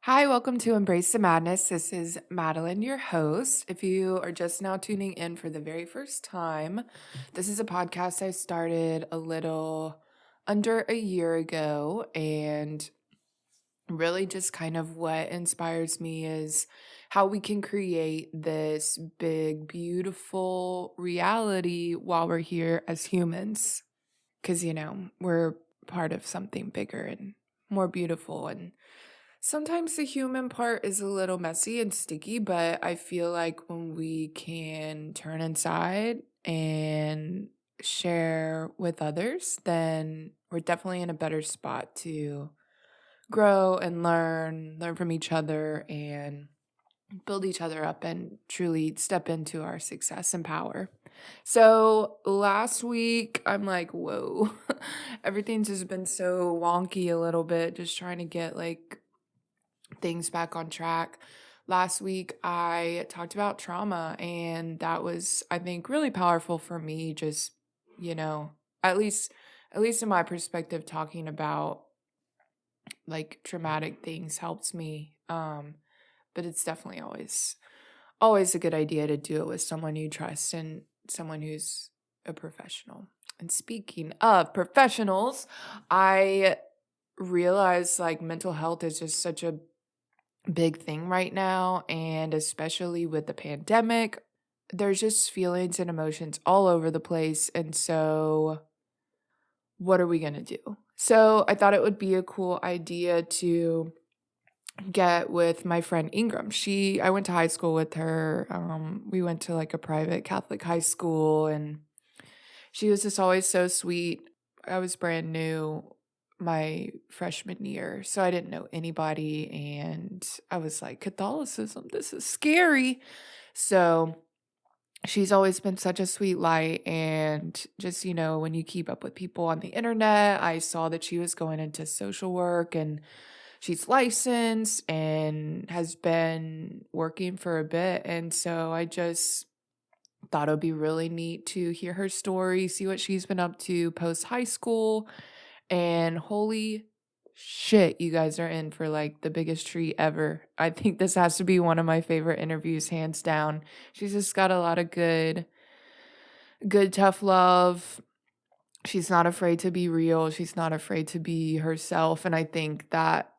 Hi, welcome to Embrace the Madness. This is Madeline, your host. If you are just now tuning in for the very first time, this is a podcast I started a little under a year ago. And really, just kind of what inspires me is how we can create this big, beautiful reality while we're here as humans. Because, we're part of something bigger and more beautiful. And sometimes the human part is a little messy and sticky, but I feel like when we can turn inside and share with others, then we're definitely in a better spot to grow and learn from each other and build each other up and truly step into our success and power. So last week, I'm like, whoa, everything's just been so wonky a little bit, just trying to get things back on track. Last week, I talked about trauma, and that was, I think, really powerful for me. Just, you know, at least, at least in my perspective, talking about traumatic things helps me. But it's definitely always a good idea to do it with someone you trust and someone who's a professional. And speaking of professionals, I realize mental health is just such a big thing right now, and especially with the pandemic, there's just feelings and emotions all over the place. And so, what are we going to do? So, I thought it would be a cool idea to get with my friend Ingram. I went to high school with her. We went to a private Catholic high school, and she was just always so sweet. I was brand new my freshman year, so I didn't know anybody, and I was like, Catholicism, this is scary. So she's always been such a sweet light, and just, when you keep up with people on the internet, I saw that she was going into social work, and she's licensed and has been working for a bit, and so I just thought it would be really neat to hear her story, see what she's been up to post high school. And holy shit, you guys are in for the biggest treat ever. I think this has to be one of my favorite interviews, hands down. She's just got a lot of good, tough love. She's not afraid to be real. She's not afraid to be herself. And I think that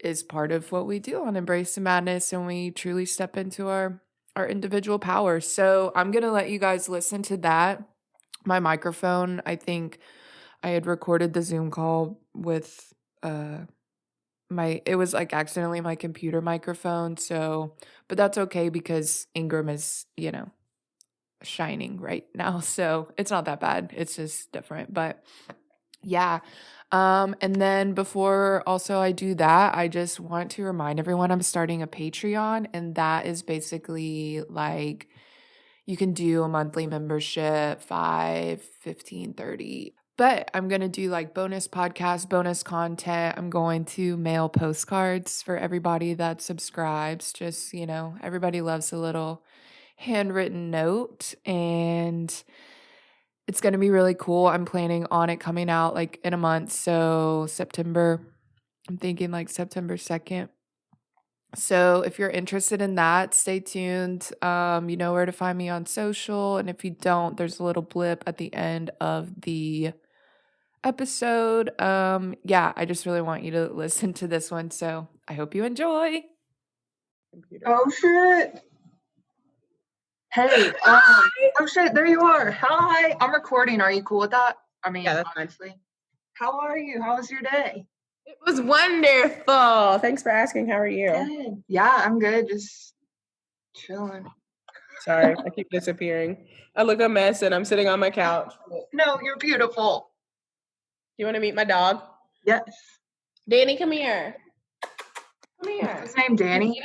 is part of what we do on Embrace the Madness, and we truly step into our individual power. So I'm going to let you guys listen to that. My microphone, I think I had recorded the Zoom call with it was accidentally my computer microphone. So, but that's okay because Ingram is, shining right now. So it's not that bad. It's just different. But yeah. And then before also I do that, I just want to remind everyone I'm starting a Patreon, and that is basically you can do a monthly membership, 5, 15, 30. But I'm going to do bonus podcasts, bonus content. I'm going to mail postcards for everybody that subscribes. Just, everybody loves a little handwritten note, and it's going to be really cool. I'm planning on it coming out in a month. So September, I'm thinking September 2nd. So if you're interested in that, stay tuned. You know where to find me on social. And if you don't, there's a little blip at the end of the episode. Yeah, I just really want you to listen to this one. So I hope you enjoy. Computer. Oh shit. Hey, oh shit, there you are. Hi, I'm recording. Are you cool with that? I mean, Yeah, that's honestly. Fine. How are you? How was your day? It was wonderful. Thanks for asking. How are you? Good. Yeah, I'm good. Just chilling. Sorry, I keep disappearing. I look a mess and I'm sitting on my couch. No, you're beautiful. You want to meet my dog? Yes. Danny, come here. Come here. What's his name, Danny?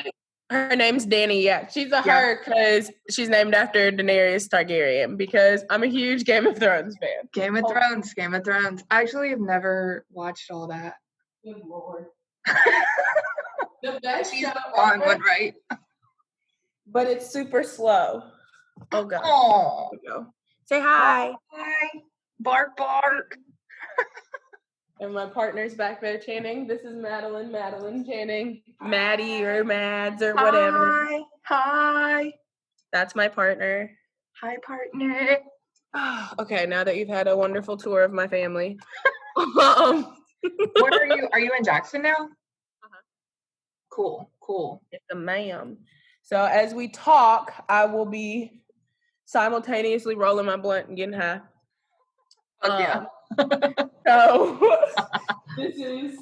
Her name's Danny, yeah. She's her because she's named after Daenerys Targaryen, because I'm a huge Game of Thrones fan. Game of Thrones. I actually have never watched all that. Good Lord. The best She's show the wrong ever, one, right? but it's super slow. Oh, God. Oh. Say hi. Hi. Bark, bark. And my partner's back there chanting. This is Madeline chanting. Maddie or Mads or whatever. Hi. That's my partner. Hi, partner. Okay, now that you've had a wonderful tour of my family. What are you in Jackson now? Uh-huh. Cool. Yes, ma'am. So as we talk, I will be simultaneously rolling my blunt and getting high. Yeah. So this is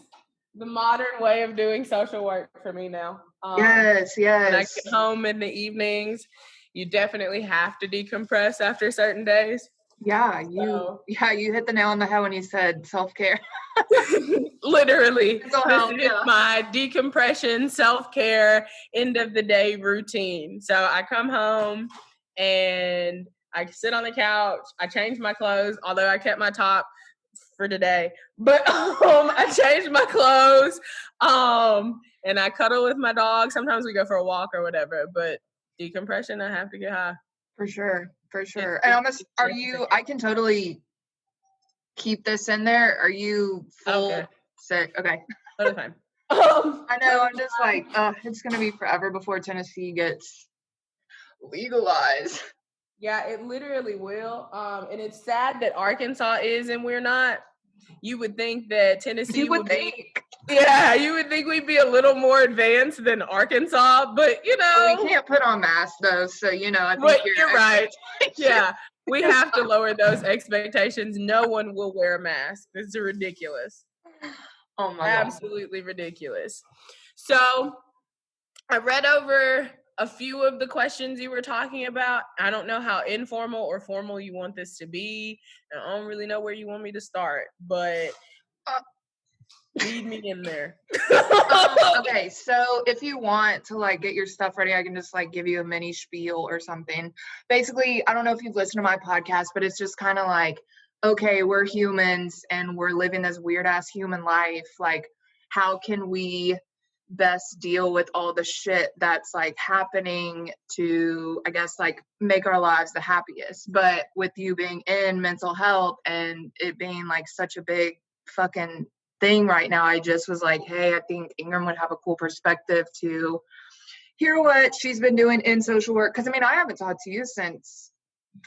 the modern way of doing social work for me now. Yes. When I get home in the evenings, you definitely have to decompress after certain days. Yeah, you hit the nail on the head when you said self-care. Literally, Mental this health, is my decompression, self-care, end of the day routine. So I come home and I sit on the couch. I change my clothes, although I kept my top for today. But I changed my clothes, and I cuddle with my dog. Sometimes we go for a walk or whatever. But decompression, I have to get high. For sure. And I can totally keep this in there. Are you full sick? Okay. Totally fine. I know, I'm just like, it's gonna be forever before Tennessee gets legalized. Yeah, it literally will. And it's sad that Arkansas is and we're not. You would think that Tennessee would be. Yeah, you would think we'd be a little more advanced than Arkansas, but Well, we can't put on masks though, so I think you're right. Yeah, we have to lower those expectations. No one will wear a mask. This is ridiculous. Oh my God. Absolutely ridiculous. So I read over a few of the questions you were talking about. I don't know how informal or formal you want this to be. And I don't really know where you want me to start, but lead me in there. Okay, so if you want to get your stuff ready, I can just give you a mini spiel or something. Basically, I don't know if you've listened to my podcast, but it's just kind of okay, we're humans and we're living this weird ass human life. How can we best deal with all the shit that's happening to, I guess, make our lives the happiest? But with you being in mental health and it being such a big fucking thing right now, I just was hey, I think Ingram would have a cool perspective to hear what she's been doing in social work. Because I haven't talked to you since,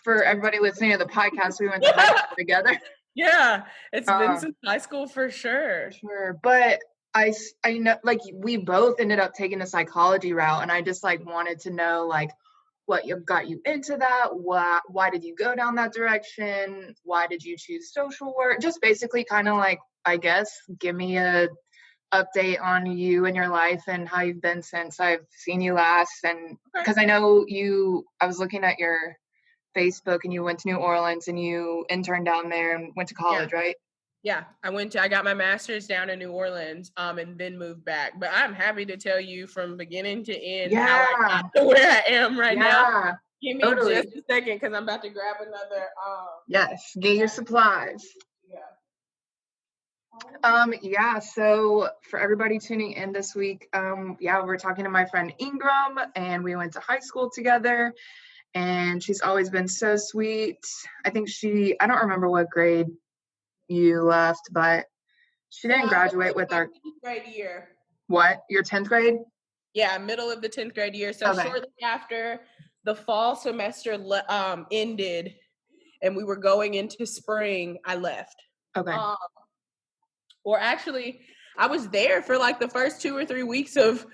for everybody listening to the podcast, we went to high school together. Yeah, it's been since high school for sure. But I know we both ended up taking the psychology route, and I just wanted to know what got you into that. Why did you go down that direction? Why did you choose social work? Just basically kind of I guess give me a update on you and your life and how you've been since I've seen you last. And because I know I was looking at your Facebook and you went to New Orleans and you interned down there and went to college, right? Yeah, I got my master's down in New Orleans, and then moved back. But I'm happy to tell you from beginning to end how I got to where I am right now. Give me just a second because I'm about to grab another. Yes, get your supplies. So for everybody tuning in this week, we're talking to my friend Ingram, and we went to high school together, and she's always been so sweet. I think I don't remember what grade you left, but she didn't graduate with our 10th grade year. What? Your 10th grade? Yeah, middle of the 10th grade year. So shortly after the fall semester ended and we were going into spring, I left. Okay. Or actually, I was there for the first 2 or 3 weeks of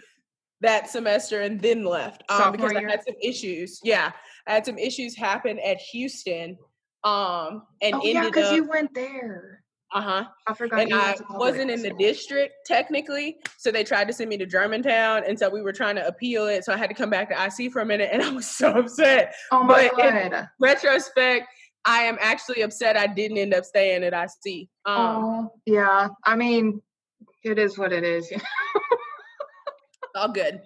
that semester and then left because I had some issues. Yeah, I had some issues happen at Houston. And because you went there. I forgot. And I wasn't in the district technically, so they tried to send me to Germantown, and so we were trying to appeal it. So I had to come back to IC for a minute, and I was so upset. Oh my God. In retrospect, I am actually upset I didn't end up staying at IC. Yeah. It is what it is. All good.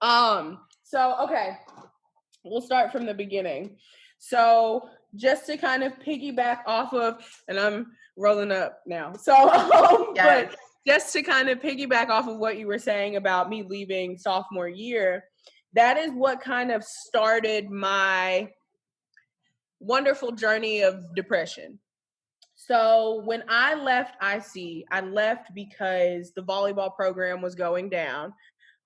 So okay, we'll start from the beginning. So just to kind of piggyback off of, and I'm rolling up now. So, but just to kind of piggyback off of what you were saying about me leaving sophomore year, that is what kind of started my wonderful journey of depression. So when I left IC, I left because the volleyball program was going down.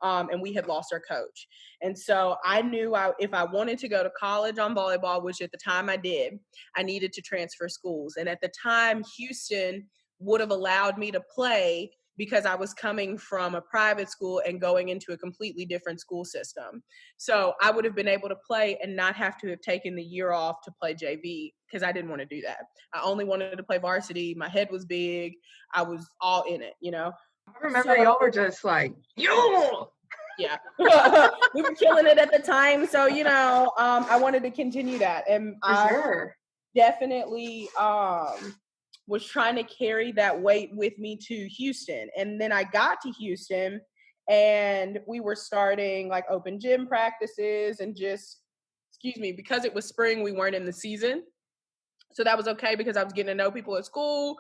And we had lost our coach. And so I knew if I wanted to go to college on volleyball, which at the time I did, I needed to transfer schools. And at the time, Houston would have allowed me to play because I was coming from a private school and going into a completely different school system. So I would have been able to play and not have to have taken the year off to play JV because I didn't want to do that. I only wanted to play varsity. My head was big. I was all in it, you know? I remember y'all were just like, yo! Yeah. We were killing it at the time. So, you know, I wanted to continue that. And I definitely was trying to carry that weight with me to Houston. And then I got to Houston and we were starting like open gym practices and just, because it was spring, we weren't in the season. So that was okay because I was getting to know people at school.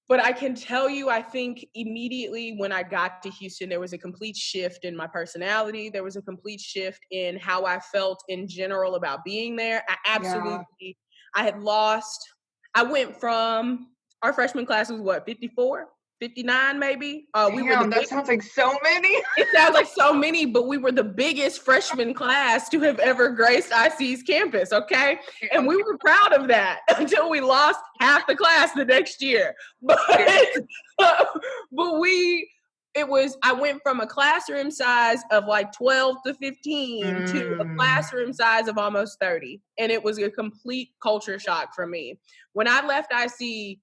But I can tell you, I think immediately when I got to Houston, there was a complete shift in my personality. There was a complete shift in how I felt in general about being there. I had lost, I went from, our freshman class was what, 54? 59 maybe? Damn, that sounds like so many. It sounds like so many, but we were the biggest freshman class to have ever graced IC's campus, okay? And we were proud of that until we lost half the class the next year. But I went from a classroom size of like 12 to 15 to a classroom size of almost 30. And it was a complete culture shock for me. When I left IC,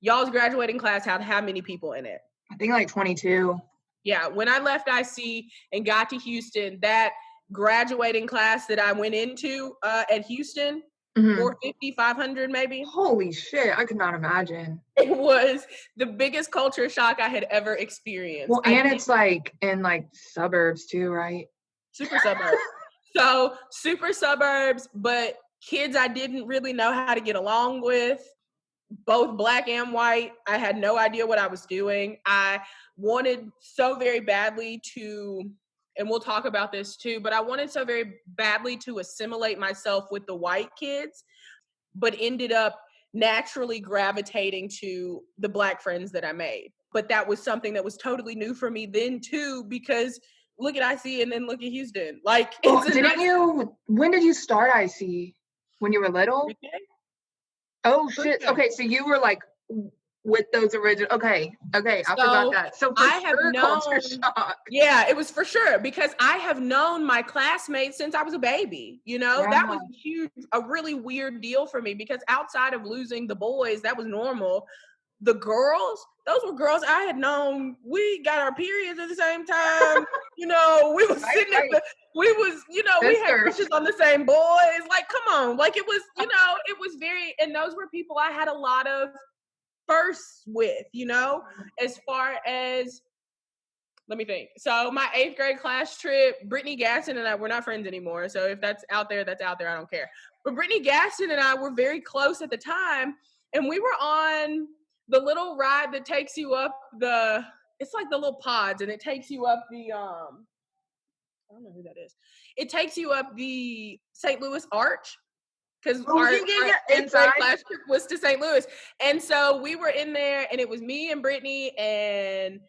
y'all's graduating class had how many people in it? I think like 22. Yeah, when I left IC and got to Houston, that graduating class that I went into at Houston, 450, 500 maybe. Holy shit, I could not imagine. It was the biggest culture shock I had ever experienced. Well, and it's like in like suburbs too, right? Super suburbs. So super suburbs, but kids I didn't really know how to get along with. Both black and white. I had no idea what I was doing. I wanted so very badly to, and we'll talk about this too, but I wanted so very badly to assimilate myself with the white kids, but ended up naturally gravitating to the black friends that I made. But that was something that was totally new for me then too, because look at IC and then look at Houston. Like, when did you start IC? When you were little? Oh shit. Okay, so you were like with those original. Okay, I forgot that. So I have known culture shock. Yeah, it was for sure because I have known my classmates since I was a baby. You know, that was a really weird deal for me because outside of losing the boys, that was normal. The girls, those were girls I had known. We got our periods at the same time. You know, we was sitting at the, we was, you know, we had crushes on the same boys. Like, come on. Like, it was, you know, it was very, and those were people I had a lot of firsts with, you know, as far as, let me think. So my 8th grade class trip, Brittany Gaston and I, we're not friends anymore. So if that's out there, that's out there. I don't care. But Brittany Gaston and I were very close at the time. And we were on the little ride that takes you up it's like the little pods and it takes you up the, I don't know who that is. It takes you up the St. Louis Arch. Because our 8th grade class trip was to St. Louis. And so we were in there and it was me and Brittany and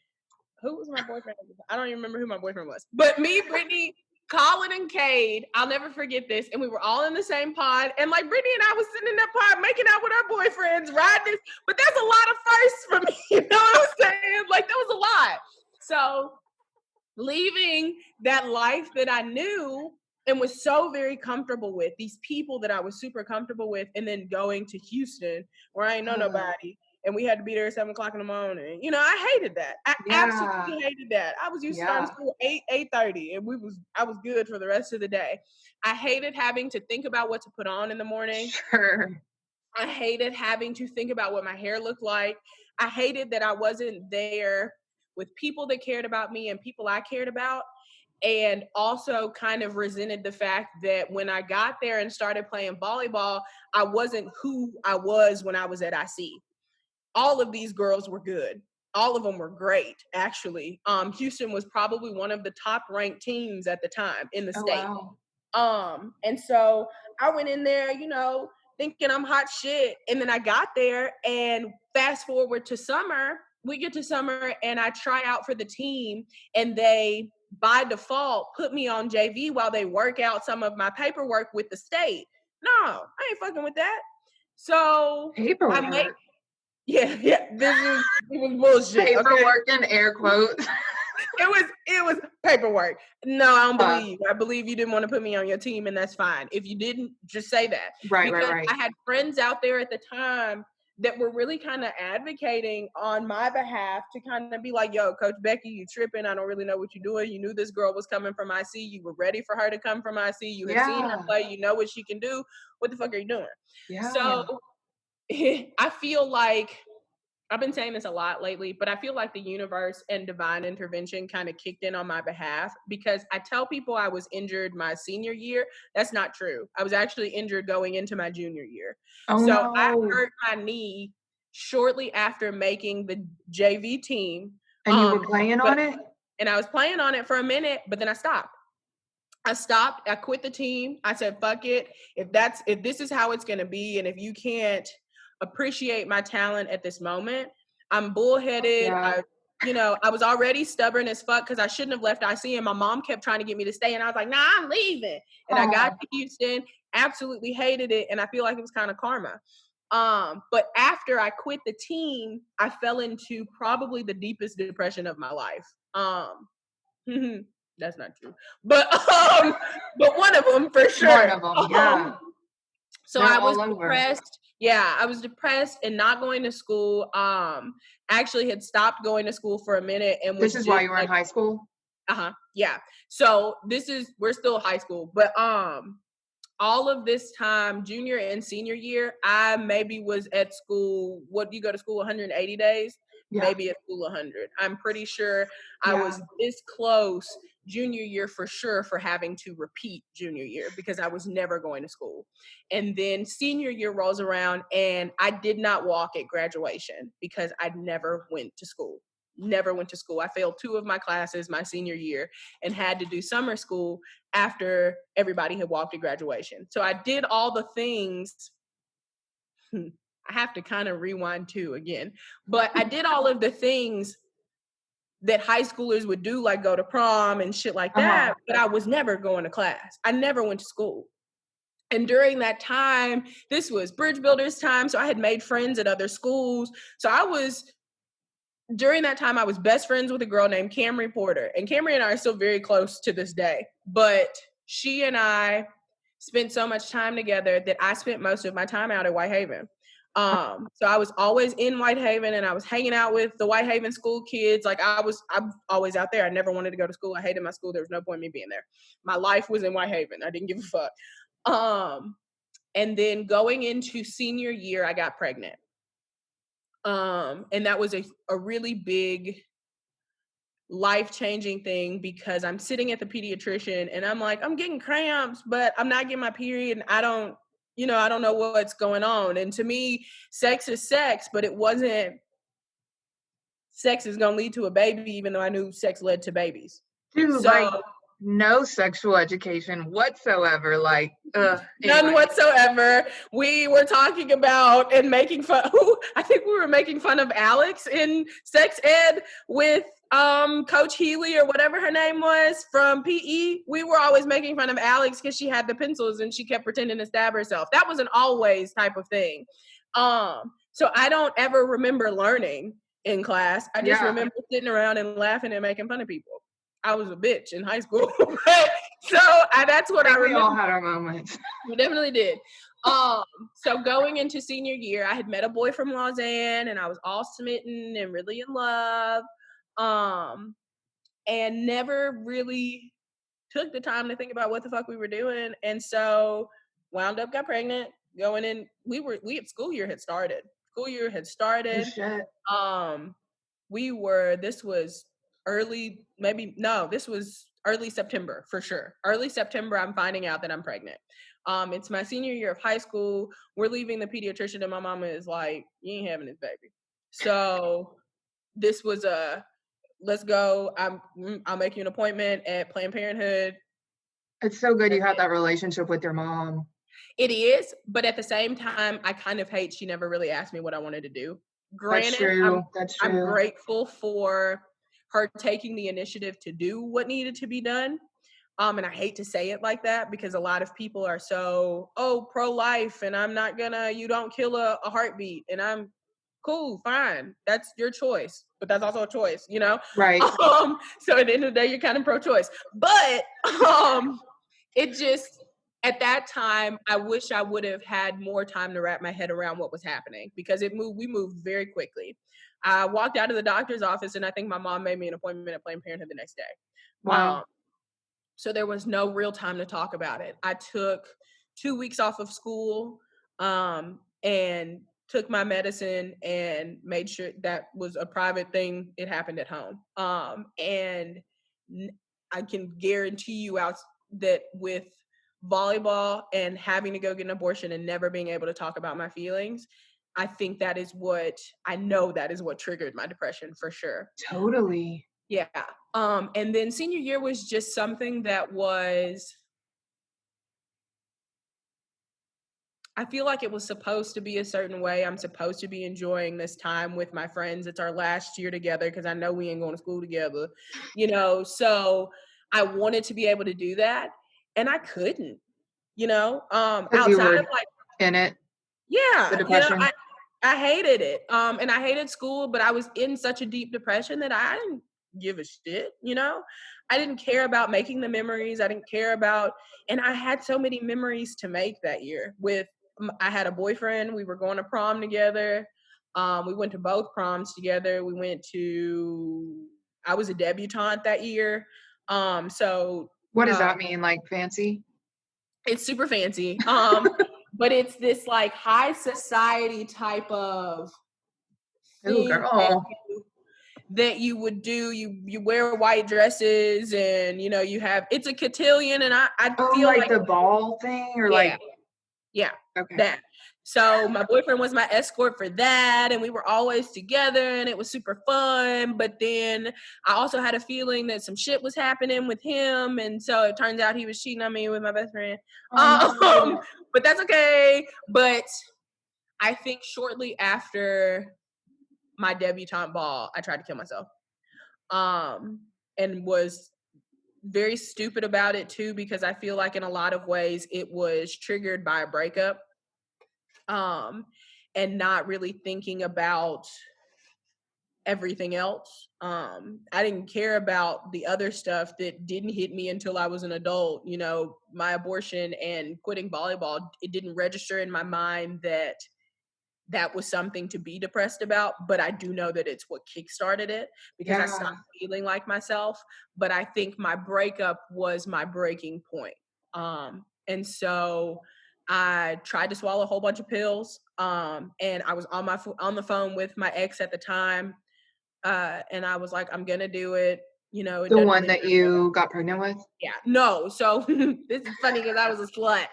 who was my boyfriend? I don't even remember who my boyfriend was. But me, Brittany, Colin, and Cade, I'll never forget this. And we were all in the same pod. And like Brittany and I was sitting in that pod making out with our boyfriends, riding this. But that's a lot of firsts for me. You know what I'm saying? Like, that was a lot. So leaving that life that I knew and was so very comfortable with, these people that I was super comfortable with, and then going to Houston where I ain't know nobody. And we had to be there at 7 o'clock in the morning. You know, I hated that. I absolutely hated that. I was used to starting school at 8:30, and I was good for the rest of the day. I hated having to think about what to put on in the morning. Sure. I hated having to think about what my hair looked like. I hated that I wasn't there with people that cared about me and people I cared about. And also kind of resented the fact that when I got there and started playing volleyball, I wasn't who I was when I was at IC. All of these girls were good. All of them were great, actually. Houston was probably one of the top ranked teams at the time in the state. Wow. And so I went in there, you know, thinking I'm hot shit. And then I got there, and fast forward to summer, we get to summer and I try out for the team, and they by default put me on JV while they work out some of my paperwork with the state. No, I ain't fucking with that. So I make Paperwork. it was bullshit. Okay. Paperwork in air quotes. It was paperwork. No, I don't believe. I believe you didn't want to put me on your team, and that's fine. If you didn't, just say that. Right. Because I had friends out there at the time that were really kind of advocating on my behalf to kind of be like, yo, Coach Becky, you tripping. I don't really know what you're doing. You knew this girl was coming from IC. You were ready for her to come from IC. You have seen her play. You know what she can do. What the fuck are you doing? Yeah. So I feel like, I've been saying this a lot lately, but I feel like the universe and divine intervention kind of kicked in on my behalf, because I tell people I was injured my senior year. That's not true. I was actually injured going into my junior year. Oh, So no. I hurt my knee shortly after making the JV team. And you were playing on it? And I was playing on it for a minute, but then I stopped. I quit the team. I said, fuck it. If this is how it's going to be, and if you can't appreciate my talent at this moment, I'm bullheaded. Yeah. I was already stubborn as fuck because I shouldn't have left IC, and my mom kept trying to get me to stay, and I was like, nah, I'm leaving. And I got to Houston, absolutely hated it, and I feel like it was kind of karma. But after I quit the team, I fell into probably the deepest depression of my life. That's not true, but one of them for sure. One of them, yeah. So I was depressed. Yeah, I was depressed and not going to school. Actually had stopped going to school for a minute, and this is why you were in high school. Yeah. So we're still high school, but all of this time, junior and senior year, I maybe was at school. What do you go to school 180 days? Yeah. Maybe at school 100. I'm pretty sure I was this close junior year for sure for having to repeat junior year because I was never going to school. And then senior year rolls around and I did not walk at graduation because I never went to school. Never went to school. I failed 2 of my classes my senior year and had to do summer school after everybody had walked at graduation. So I did all the things. I have to kind of rewind too again, but I did all of the things that high schoolers would do, like go to prom and shit like that, but I was never going to class. I never went to school. And during that time, this was Bridge Builders time, so I had made friends at other schools. So during that time, I was best friends with a girl named Camry Porter. And Camry and I are still very close to this day. But she and I spent so much time together that I spent most of my time out at Whitehaven. So I was always in Whitehaven and I was hanging out with the Whitehaven school kids. Like I'm always out there. I never wanted to go to school. I hated my school. There was no point in me being there. My life was in Whitehaven. I didn't give a fuck. And then going into senior year, I got pregnant. And that was a really big life-changing thing because I'm sitting at the pediatrician and I'm like, I'm getting cramps, but I'm not getting my period. And I don't know what's going on. And to me, sex is sex, but it wasn't sex is going to lead to a baby, even though I knew sex led to babies. Dude, like no sexual education whatsoever. Like, none whatsoever. We were talking about and making fun. I think we were making fun of Alex in sex ed with Coach Healy or whatever her name was from PE. We were always making fun of Alex because she had the pencils and she kept pretending to stab herself. That was an always type of thing. So I don't ever remember learning in class. I just remember sitting around and laughing and making fun of people. I was a bitch in high school. So that's what I remember. We all had our moments. We definitely did. So going into senior year, I had met a boy from Lausanne and I was all smitten and really in love. And never really took the time to think about what the fuck we were doing. And so wound up, got pregnant, going in. School year had started. School year had started. Oh, shit. This was this was early September for sure. Early September, I'm finding out that I'm pregnant. It's my senior year of high school. We're leaving the pediatrician and my mama is like, you ain't having this baby. So this was let's go. I'll make you an appointment at Planned Parenthood. It's so good you had that relationship with your mom. It is, but at the same time, I kind of hate she never really asked me what I wanted to do. That's Granted, true. That's I'm true. grateful for her taking the initiative to do what needed to be done. And I hate to say it like that because a lot of people are so, pro-life, and I'm not gonna, you don't kill a heartbeat. And I'm cool, fine. That's your choice. But that's also a choice, you know? Right. So at the end of the day, you're kind of pro-choice. But it just, at that time, I wish I would have had more time to wrap my head around what was happening because we moved very quickly. I walked out of the doctor's office and I think my mom made me an appointment at Planned Parenthood the next day. Wow. So there was no real time to talk about it. I took 2 weeks off of school and took my medicine and made sure that was a private thing. It happened at home. And I can guarantee you that with volleyball and having to go get an abortion and never being able to talk about my feelings, I think that is what triggered my depression for sure. Totally. Yeah. And then senior year was just something that was, I feel like it was supposed to be a certain way. I'm supposed to be enjoying this time with my friends. It's our last year together because I know we ain't going to school together, so I wanted to be able to do that. And I couldn't, Because you outside were of like, in it, the yeah, depression. I hated it. And I hated school, but I was in such a deep depression that I didn't give a shit, I didn't care about making the memories. I didn't care about, and I had so many memories to make that year I had a boyfriend. We were going to prom together. We went to both proms together. I was a debutante that year. So What does that mean? Like fancy? it's super fancy. But it's this like high society type of Ooh, thing girl. that you would do. You wear white dresses and it's a cotillion, and I Oh, feel like like, the ball thing or yeah, like, yeah, okay. that. So my boyfriend was my escort for that, and we were always together, and it was super fun. But then I also had a feeling that some shit was happening with him, and so it turns out he was cheating on me with my best friend. Oh, no. But that's okay. But I think shortly after my debutante ball, I tried to kill myself. And was very stupid about it too, because I feel like in a lot of ways it was triggered by a breakup. And not really thinking about everything else. I didn't care about the other stuff that didn't hit me until I was an adult. My abortion and quitting volleyball, it didn't register in my mind that was something to be depressed about, but I do know that it's what kickstarted it because I stopped feeling like myself. But I think my breakup was my breaking point. And so I tried to swallow a whole bunch of pills. And I was on the phone with my ex at the time. And I was like, I'm gonna do it. It The doesn't one really that you got pregnant with? Yeah, no. So this is funny because I was a slut.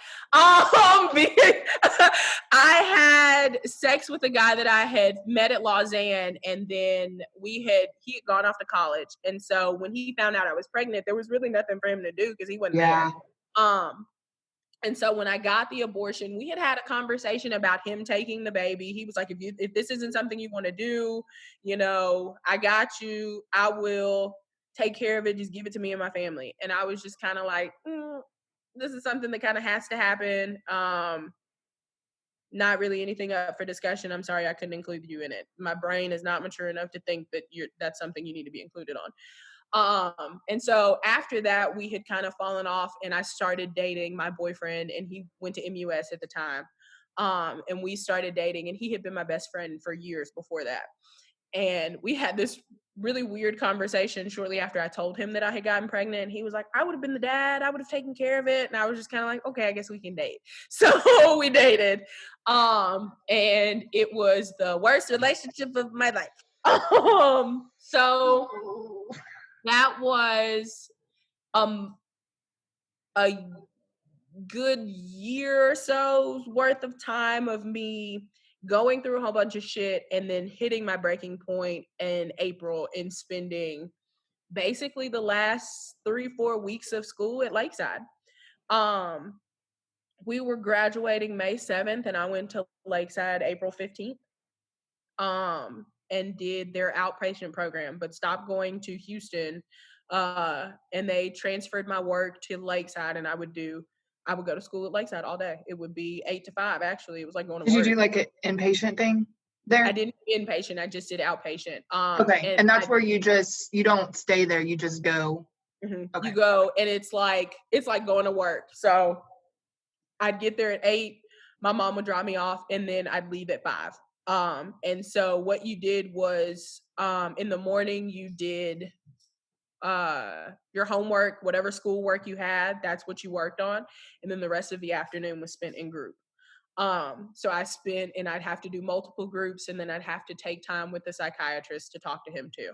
I had sex with a guy that I had met at Lausanne, and then he had gone off to college. And so when he found out I was pregnant, there was really nothing for him to do because he wasn't there. And so when I got the abortion, we had a conversation about him taking the baby. He was like, if this isn't something you want to do, I got you. I will take care of it. Just give it to me and my family. And I was just kind of like, this is something that kind of has to happen. Not really anything up for discussion. I'm sorry I couldn't include you in it. My brain is not mature enough to think that that's something you need to be included on. And so after that, we had kind of fallen off, and I started dating my boyfriend, and he went to MUS at the time. And we started dating, and he had been my best friend for years before that. And we had this really weird conversation shortly after I told him that I had gotten pregnant. And he was like, I would have been the dad. I would have taken care of it. And I was just kind of like, okay, I guess we can date. So we dated. And it was the worst relationship of my life. So that was a good year or so's worth of time of me going through a whole bunch of shit and then hitting my breaking point in April and spending basically the last 3-4 weeks of school at Lakeside. we were graduating May 7th, and I went to Lakeside April 15th. And did their outpatient program, but stopped going to Houston. And they transferred my work to Lakeside, and I would go to school at Lakeside all day. It would be 8 to 5, actually. It was like going to Did you work. do like an inpatient thing there? I didn't do inpatient, I just did outpatient. Okay, and that's where you don't stay there, you just go. Okay. You go, and it's like going to work. So I'd get there at 8, my mom would drop me off, and then I'd leave at 5. And so what you did was, in the morning you did your homework, whatever schoolwork you had, that's what you worked on, and then the rest of the afternoon was spent in group. So I'd have to do multiple groups, and then I'd have to take time with the psychiatrist to talk to him too.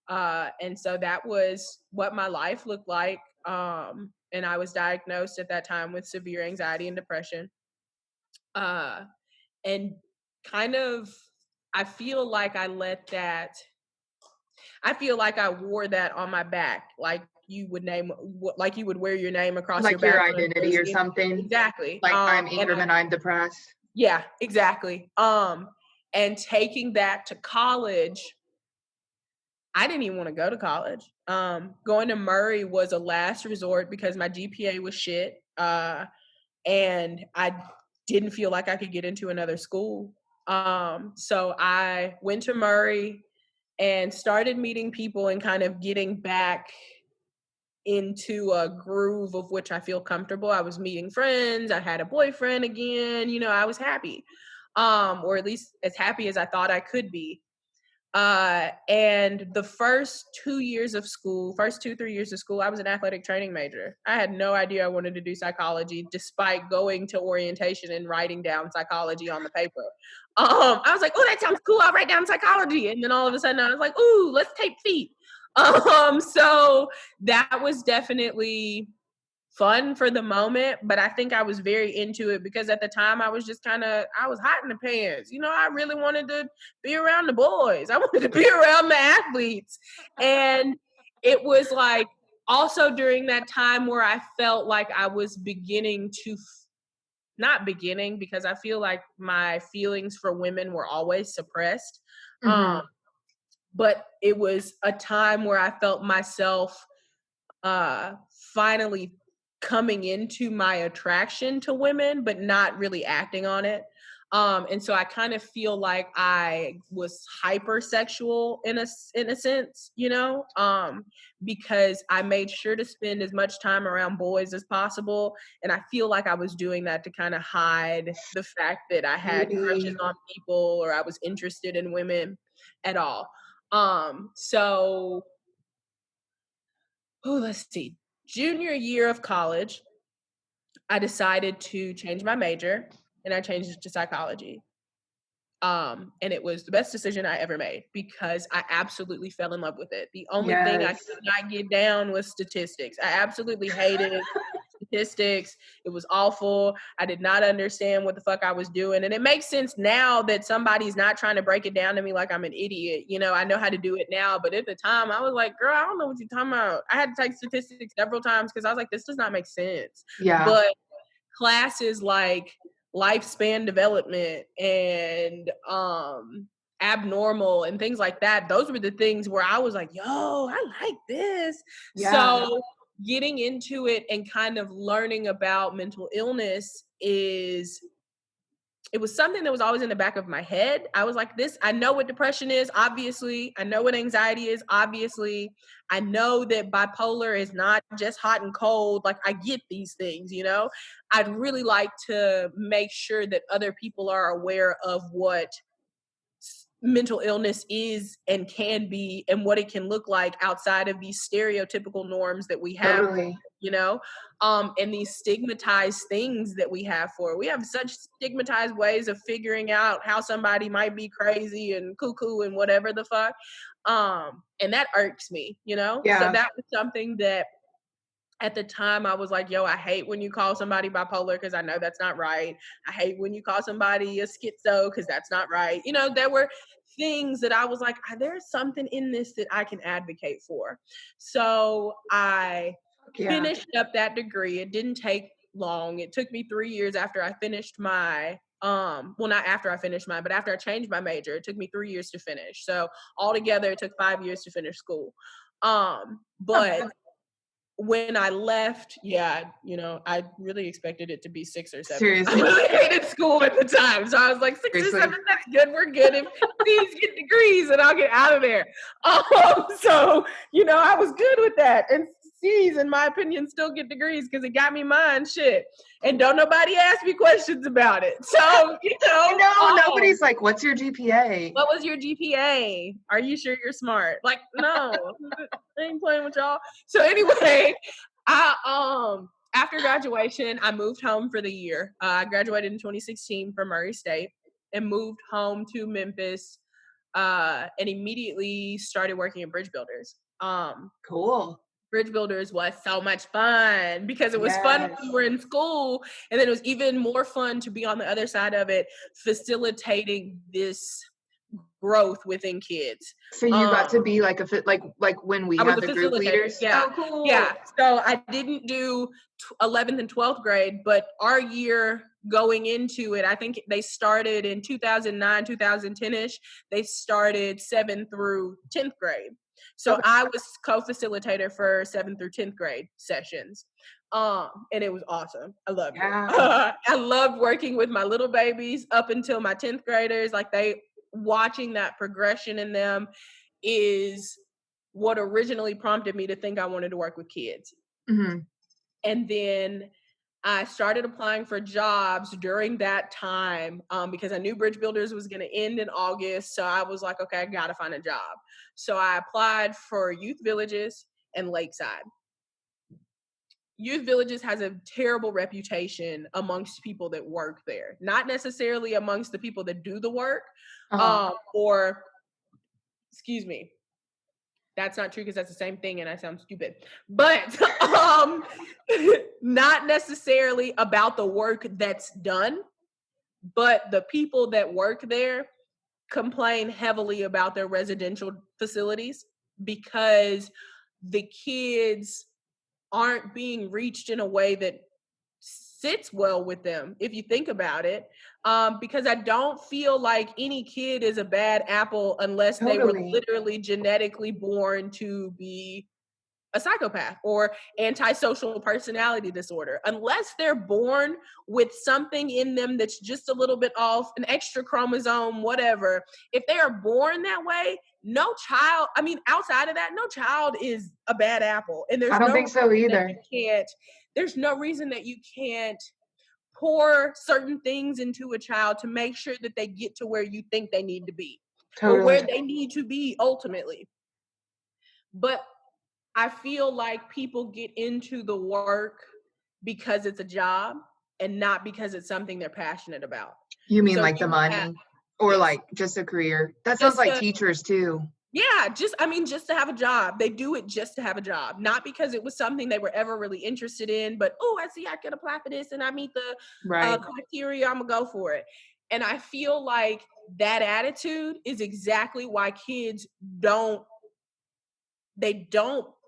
And so that was what my life looked like. And I was diagnosed at that time with severe anxiety and depression. And kind of, I feel like I wore that on my back, like you would wear your name across like your back. Your identity or something. Exactly. Like I'm Ingram and I'm depressed. Yeah, exactly. And taking that to college, I didn't even want to go to college. Going to Murray was a last resort because my GPA was shit. And I didn't feel like I could get into another school. So I went to Murray and started meeting people and kind of getting back into a groove of which I feel comfortable. I was meeting friends. I had a boyfriend again. I was happy, or at least as happy as I thought I could be. And the first 3 years of school, I was an athletic training major. I had no idea I wanted to do psychology, despite going to orientation and writing down psychology on the paper. I was like, oh, that sounds cool. I'll write down psychology. And then all of a sudden I was like, ooh, let's tape feet. So that was definitely fun for the moment, but I think I was very into it because at the time I was just I was hot in the pants. I really wanted to be around the boys. I wanted to be around the athletes. And it was like also during that time where I felt like I was beginning to not beginning, because I feel like my feelings for women were always suppressed. But it was a time where I felt myself finally coming into my attraction to women, but not really acting on it. And so I kind of feel like I was hypersexual in a sense, because I made sure to spend as much time around boys as possible. And I feel like I was doing that to kind of hide the fact that I had crushes on people or I was interested in women at all. So let's see. Junior year of college, I decided to change my major, and I changed it to psychology. And it was the best decision I ever made because I absolutely fell in love with it. The only thing I could not get down was statistics. I absolutely hated statistics. It was awful. I did not understand what the fuck I was doing. And it makes sense now that somebody's not trying to break it down to me like I'm an idiot. I know how to do it now. But at the time, I was like, girl, I don't know what you're talking about. I had to take statistics several times because I was like, this does not make sense. Yeah. But classes like lifespan development and abnormal and things like that, those were the things where I was like, yo, I like this. Yeah. So getting into it and kind of learning about mental illness it was something that was always in the back of my head. I was like, I know what depression is, obviously. I know what anxiety is, obviously. I know that bipolar is not just hot and cold. Like, I get these things, I'd really like to make sure that other people are aware of what mental illness is and can be and what it can look like outside of these stereotypical norms that we have. Totally. And these stigmatized things that we have such stigmatized ways of figuring out how somebody might be crazy and cuckoo and whatever the fuck. And that irks me, So that was something that at the time I was like, yo, I hate when you call somebody bipolar because I know that's not right. I hate when you call somebody a schizo because that's not right. There were things that I was like, there's something in this that I can advocate for. So I finished up that degree. It didn't take long. It took me 3 years after I finished my well, not after I finished mine, but after I changed my major. It took me 3 years to finish. So altogether it took 5 years to finish school. But when I left, yeah, I really expected it to be 6 or 7. Seriously. I really hated school at the time. So I was like, 6 or Seriously. 7, that's good. We're good. If these get degrees and I'll get out of there. So, I was good with that. And C's, in my opinion, still get degrees because it got me mine. Shit. And don't nobody ask me questions about it. So, Nobody's like, what's your GPA? What was your GPA? Are you sure you're smart? Like, no, I ain't playing with y'all. So anyway, after graduation, I moved home for the year. I graduated in 2016 from Murray State and moved home to Memphis, and immediately started working at Bridge Builders. Cool. Bridge Builders was so much fun because it was fun when we were in school, and then it was even more fun to be on the other side of it, facilitating this growth within kids. So you got to be like when we had the group leaders. Yeah. Oh, cool. Yeah. So I didn't do 11th and 12th grade, but our year going into it, I think they started in 2009, 2010-ish. They started 7th through 10th grade. So I was co-facilitator for 7th through 10th grade sessions. And it was awesome. I loved it. I loved working with my little babies up until my 10th graders. Like watching that progression in them is what originally prompted me to think I wanted to work with kids. Mm-hmm. And then I started applying for jobs during that time because I knew Bridge Builders was going to end in August. So I was like, okay, I got to find a job. So I applied for Youth Villages and Lakeside. Youth Villages has a terrible reputation amongst people that work there, not necessarily amongst the people that do the work, or, excuse me, that's not true because that's the same thing and I sound stupid, but not necessarily about the work that's done, but the people that work there complain heavily about their residential facilities because the kids aren't being reached in a way that sits well with them, if you think about it, because I don't feel like any kid is a bad apple unless they were literally genetically born to be a psychopath or antisocial personality disorder. Unless they're born with something in them that's just a little bit off, an extra chromosome, whatever, if they are born that way, no child, outside of that, no child is a bad apple. And I don't think so either. There's no reason that you can't pour certain things into a child to make sure that they get to where you think they need to be or where they need to be ultimately. But I feel like people get into the work because it's a job and not because it's something they're passionate about. You mean like the money or like just a career? That sounds like teachers too. Yeah, just to have a job. They do it just to have a job, not because it was something they were ever really interested in, but, I see I could apply for this and I meet the criteria, I'm going to go for it. And I feel like that attitude is exactly why kids don't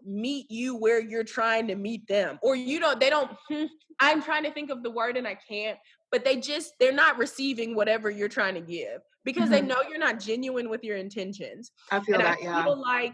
meet you where you're trying to meet them, or I'm trying to think of the word and I can't, but they're not receiving whatever you're trying to give because they know you're not genuine with your intentions. I feel I feel like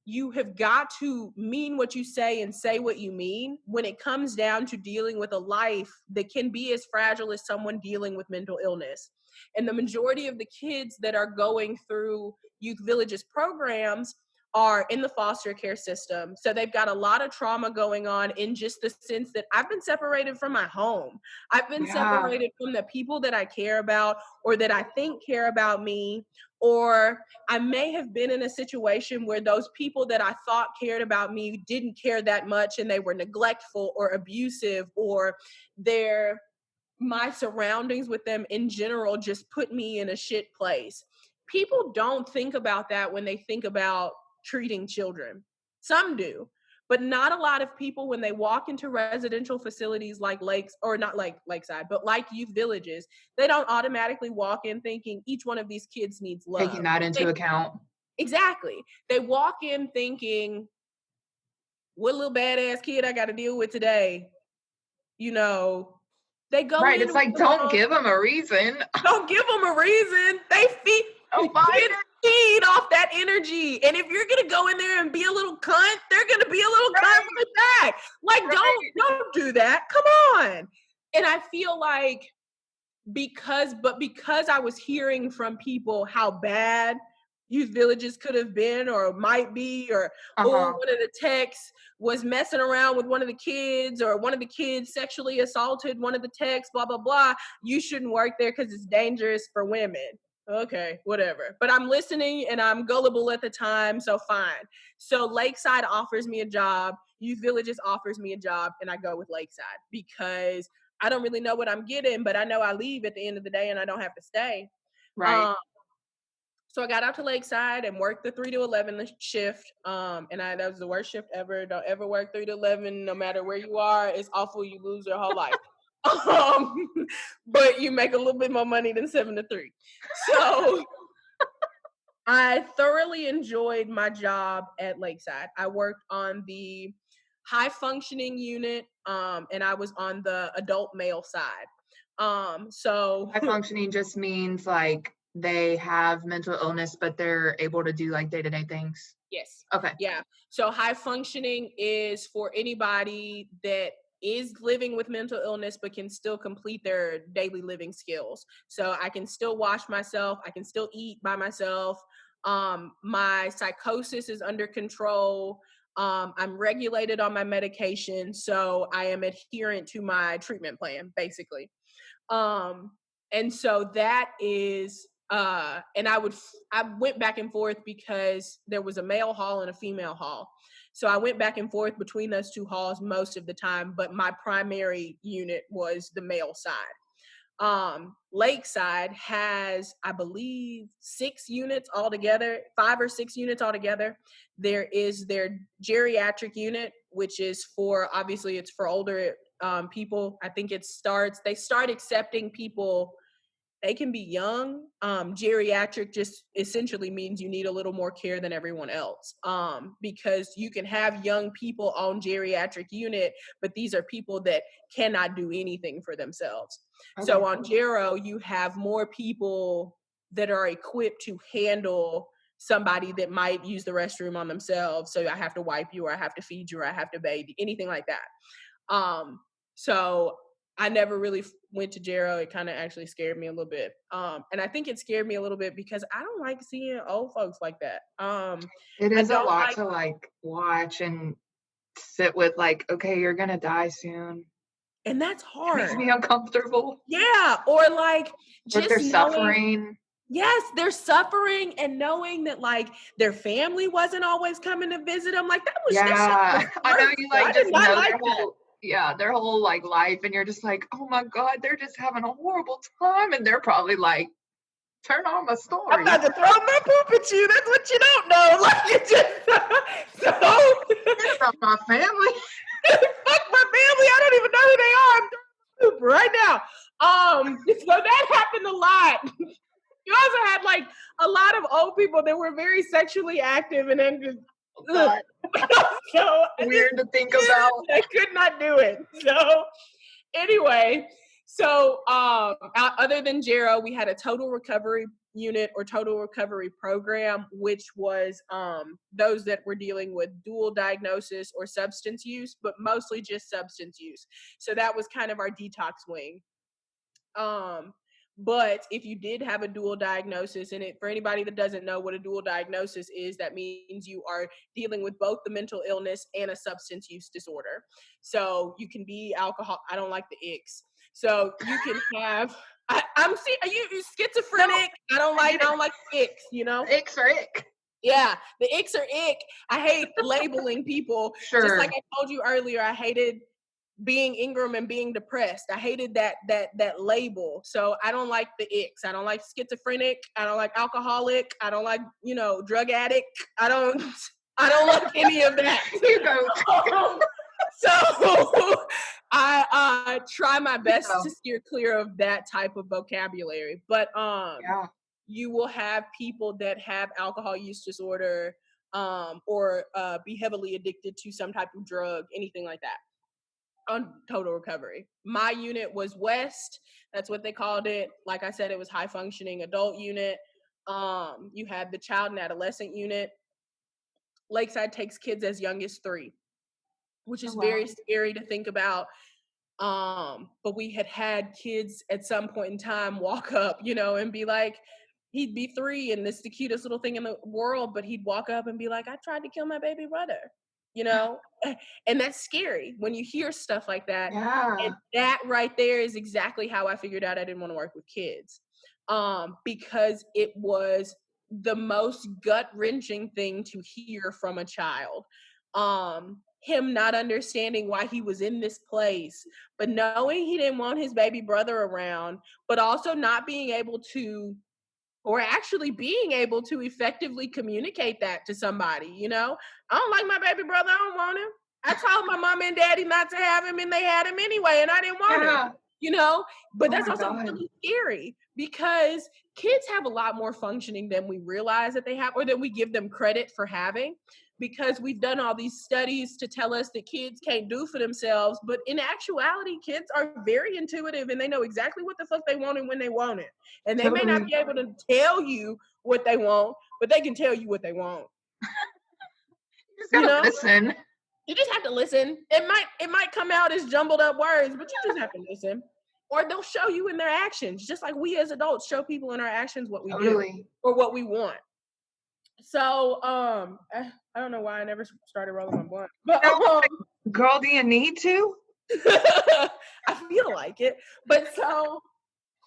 you have got to mean what you say and say what you mean when it comes down to dealing with a life that can be as fragile as someone dealing with mental illness. And the majority of the kids that are going through Youth Villages programs are in the foster care system. So they've got a lot of trauma going on in just the sense that I've been separated from my home. I've been separated from the people that I care about or that I think care about me. Or I may have been in a situation where those people that I thought cared about me didn't care that much and they were neglectful or abusive, or my surroundings with them in general just put me in a shit place. People don't think about that when they think about treating children. Some do, but not a lot of people when they walk into residential facilities like Lakeside, but like Youth Villages, they don't automatically walk in thinking each one of these kids needs love. Taking that into account. Exactly. They walk in thinking, what little badass kid I got to deal with today? they go Right. in It's with like, the don't mom. give them a reason. Don't give them a reason. They feed Don't buy kids feed off that energy. And if you're gonna go in there and be a little cunt, they're gonna be a little cunt right back. Like, don't do that. Come on. And I feel like because I was hearing from people how bad youth villages could have been or might be, or Uh-huh. one of the techs was messing around with one of the kids, or one of the kids sexually assaulted one of the techs, blah blah blah, you shouldn't work there because it's dangerous for women. Okay, whatever. But I'm listening and I'm gullible at the time, so fine. So Lakeside offers me a job, Youth Villages offers me a job, and I go with Lakeside because I don't really know what I'm getting, but I know I leave at the end of the day and I don't have to stay. Right. So I got out to Lakeside and worked the 3 to 11 shift. And that was the worst shift ever. Don't ever work 3 to 11, no matter where you are. It's awful. You lose your whole life. But you make a little bit more money than 7 to 3. So I thoroughly enjoyed my job at Lakeside. I worked on the high functioning unit, and I was on the adult male side. So High functioning just means like they have mental illness, but they're able to do like day-to-day things. yes, Okay. yeah. So high functioning is for anybody that is living with mental illness but can still complete their daily living skills. So I can still wash myself, I can still eat by myself. My psychosis is under control. I'm regulated on my medication, so I am adherent to my treatment plan, basically. And so that is and I went back and forth because there was a male hall and a female hall. So I went back and forth between those two halls most of the time, but my primary unit was the male side. Lakeside has, I believe, 6 units altogether, 5 or 6 units altogether. There is their geriatric unit, which is obviously it's for older people. I think they start accepting people. They can be young. Geriatric just essentially means you need a little more care than everyone else, because you can have young people on geriatric unit, but these are people that cannot do anything for themselves. Okay. So on Gero, you have more people that are equipped to handle somebody that might use the restroom on themselves. So I have to wipe you, or I have to feed you, or I have to bathe you, anything like that. So I never really went to Gero. It kind of actually scared me a little bit. And I think it scared me a little bit because I don't like seeing old folks like that. It I is a don't lot like, to like watch and sit with, like, okay, you're gonna die soon. and that's It makes hard. me uncomfortable. Yeah. Or like Or if they're just knowing, suffering. yes, they're suffering, and knowing that like their family wasn't always coming to visit them. Like that shit was Yeah. I know you hurtful. I like did just not know like their that. whole like life, and you're just like, oh my God, they're just having a horrible time. And they're probably like, turn on the I'm story. about to throw my poop at you. That's what you don't know. Like you just so It's not my family. fuck my family. I don't even know who they are. I'm throwing my poop right now. So that happened a lot. You also had like a lot of old people that were very sexually active, and then just God, so weird to think about. I could not do it. So anyway, so other than Gero, we had a total recovery unit or total recovery program, which was those that were dealing with dual diagnosis or substance use, but mostly just substance use. So that was kind of our detox wing. But if you did have a dual diagnosis, and for anybody that doesn't know what a dual diagnosis is, that means you are dealing with both the mental illness and a substance use disorder. So you can be alcohol. I don't like the icks. So you can have. I'm see. Are you schizophrenic? I don't like the icks. Icks or ick. Yeah, the icks are ick. I hate labeling people. Just Sure. like I told you earlier, I hated being Ingram and being depressed. I hated that label. So I don't like the icks. I don't like schizophrenic. I don't like alcoholic. I don't like, drug addict. I don't like any of that. You go. So I try my best So, to steer clear of that type of vocabulary. But yeah. you will have people that have alcohol use disorder, or be heavily addicted to some type of drug, anything like that. on total recovery. My unit was West. That's what they called it. Like I said, it was high functioning adult unit. You had the child and adolescent unit. Lakeside takes kids as young as 3, which Oh, is wow. very scary to think about. But we had kids at some point in time walk up, and be like, he'd be 3 and this is the cutest little thing in the world, but he'd walk up and be like, I tried to kill my baby brother, you know? And that's scary when you hear stuff like that. Yeah. And that right there is exactly how I figured out I didn't want to work with kids. Because it was the most gut-wrenching thing to hear from a child. Him not understanding why he was in this place, but knowing he didn't want his baby brother around, but also not being able to, or actually being able to effectively communicate that to somebody. I don't like my baby brother. I don't want him. I told my mom and daddy not to have him, and they had him anyway, and I didn't want him. Yeah. But Oh that's my also God. really scary because kids have a lot more functioning than we realize that they have, or that we give them credit for having, because we've done all these studies to tell us that kids can't do for themselves. But in actuality, kids are very intuitive and they know exactly what the fuck they want and when they want it. And they may not Totally. be able to tell you what they want, but they can tell you what they want. You just You gotta know? listen. You just have to listen. It might come out as jumbled up words, but you just have to listen. Or they'll show you in their actions, just like we as adults show people in our actions what we do Totally. or what we want. So, I don't know why I never started rolling my blunt, but Girl, do you need to? I feel like it. But so,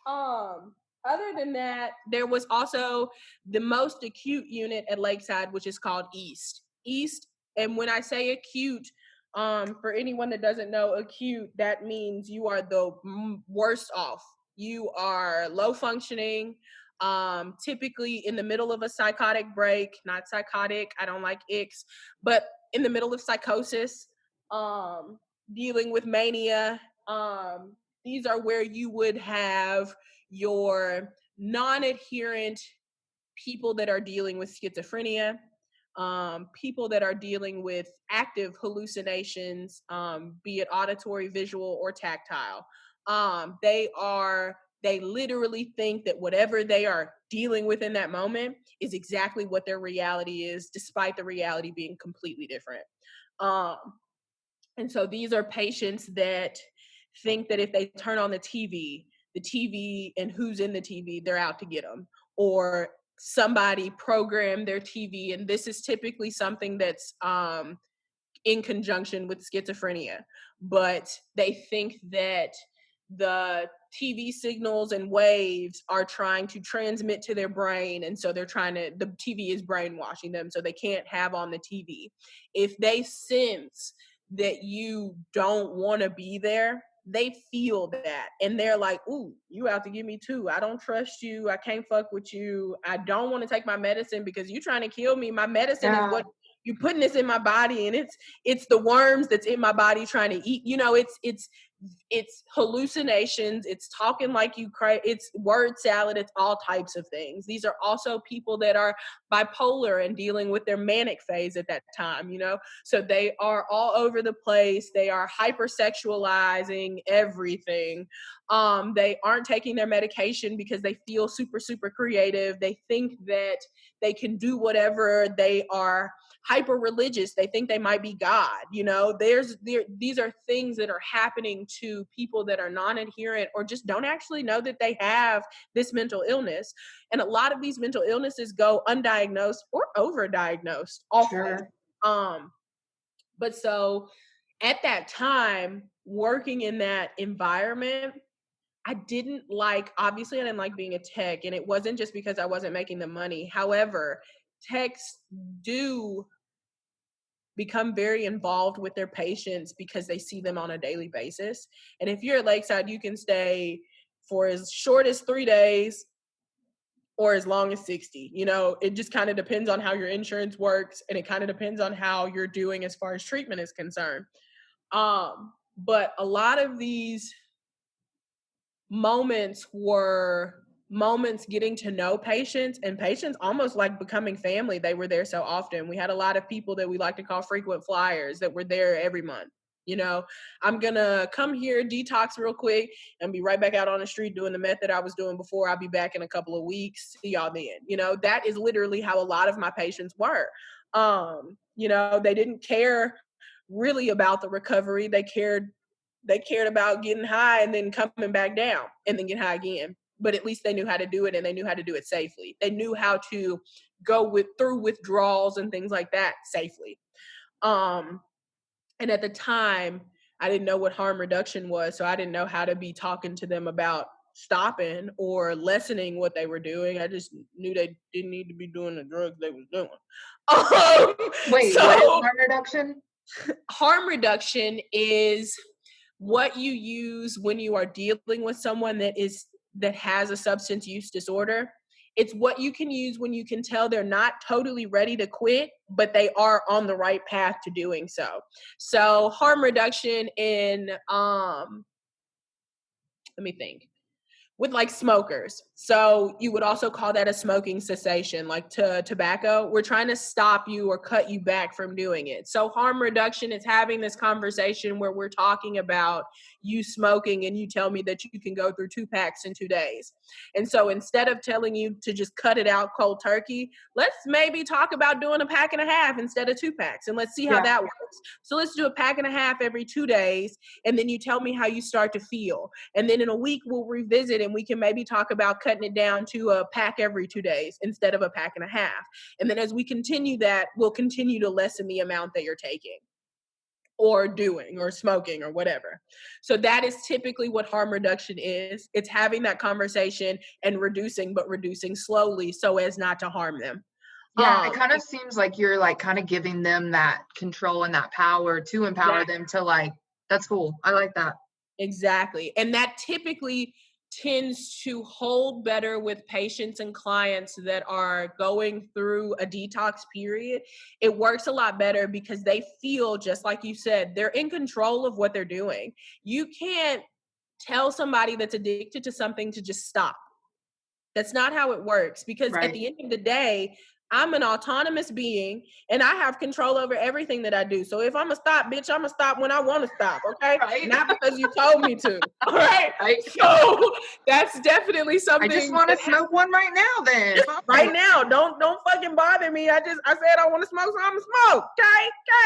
other than that, there was also the most acute unit at Lakeside, which is called East. East, and when I say acute, for anyone that doesn't know, acute, that means you are the worst off. You are low functioning, typically in the middle of a psychotic break, not psychotic, I don't like icks, but in the middle of psychosis, dealing with mania. These are where you would have your non-adherent people that are dealing with schizophrenia, people that are dealing with active hallucinations, be it auditory, visual, or tactile. They literally think that whatever they are dealing with in that moment is exactly what their reality is, despite the reality being completely different. Um, and so these are patients that think that if they turn on the TV and who's in the TV, they're out to get them. Or somebody programmed their TV, and this is typically something that's in conjunction with schizophrenia. But they think that the TV signals and waves are trying to transmit to their brain. And so the TV is brainwashing them, so they can't have on the TV. If they sense that you don't want to be there, they feel that. And they're like, ooh, you out to get me too. I don't trust you. I can't fuck with you. I don't want to take my medicine because you're trying to kill me. My medicine is what you putting this in my body, and it's the worms that's in my body trying to eat. It's hallucinations. It's talking like you cry. It's word salad. It's all types of things. These are also people that are bipolar and dealing with their manic phase at that time. So they are all over the place. They are hypersexualizing everything. They aren't taking their medication because they feel super, super creative. They think that they can do whatever. They are hyper religious. They think they might be God. These are things that are happening to people that are non-adherent or just don't actually know that they have this mental illness. And a lot of these mental illnesses go undiagnosed or overdiagnosed also. Sure. But so at that time, working in that environment, obviously I didn't like being a tech, and it wasn't just because I wasn't making the money. However, techs do become very involved with their patients because they see them on a daily basis. And if you're at Lakeside, you can stay for as short as 3 days or as long as 60. It just kind of depends on how your insurance works, and it kind of depends on how you're doing as far as treatment is concerned. But a lot of these moments were moments getting to know patients, and patients almost like becoming family. They were there so often. We had a lot of people that we like to call frequent flyers that were there every month. You know, I'm gonna come here, detox real quick, and be right back out on the street doing the method I was doing before. I'll be back in a couple of weeks. See y'all then. You know, that is literally how a lot of my patients were. You know, they didn't care really about the recovery. They cared about getting high and then coming back down and then get high again. But at least they knew how to do it, and they knew how to do it safely. They knew how to go through withdrawals and things like that safely. Um, and at the time, I didn't know what harm reduction was, so I didn't know how to be talking to them about stopping or lessening what they were doing. I just knew they didn't need to be doing the drugs they was doing. Wait, what is harm reduction? Harm reduction is what you use when you are dealing with someone that has a substance use disorder. It's what you can use when you can tell they're not totally ready to quit, but they are on the right path to doing so. So harm reduction in let me think. With like smokers. So you would also call that a smoking cessation, like tobacco. We're trying to stop you or cut you back from doing it. So harm reduction is having this conversation where we're talking about you smoking and you tell me that you can go through 2 packs in 2 days. And so instead of telling you to just cut it out cold turkey, let's maybe talk about doing a pack and a half instead of 2 packs, and let's see how that works. So let's do a pack and a half every 2 days, and then you tell me how you start to feel. And then in a week we'll revisit, and we can maybe talk about cutting it down to a pack every 2 days instead of a pack and a half. And then as we continue that, we'll continue to lessen the amount that you're taking or doing or smoking or whatever. So that is typically what harm reduction is. It's having that conversation and reducing, but reducing slowly so as not to harm them. Yeah, it kind of seems like you're like kind of giving them that control and that power to empower them to like, that's cool. I like that. Exactly. And that typically tends to hold better with patients and clients that are going through a detox period. It works a lot better because they feel, just like you said, they're in control of what they're doing. You can't tell somebody that's addicted to something to just stop. That's not how it works, because at the end of the day, I'm an autonomous being and I have control over everything that I do. So if I'm gonna stop, bitch, I'm gonna stop when I want to stop, okay? Not because you told me to. All right. So that's definitely something. I just want to smoke one right now then. Right now. Don't fucking bother me. I said I want to smoke, so I'm gonna smoke.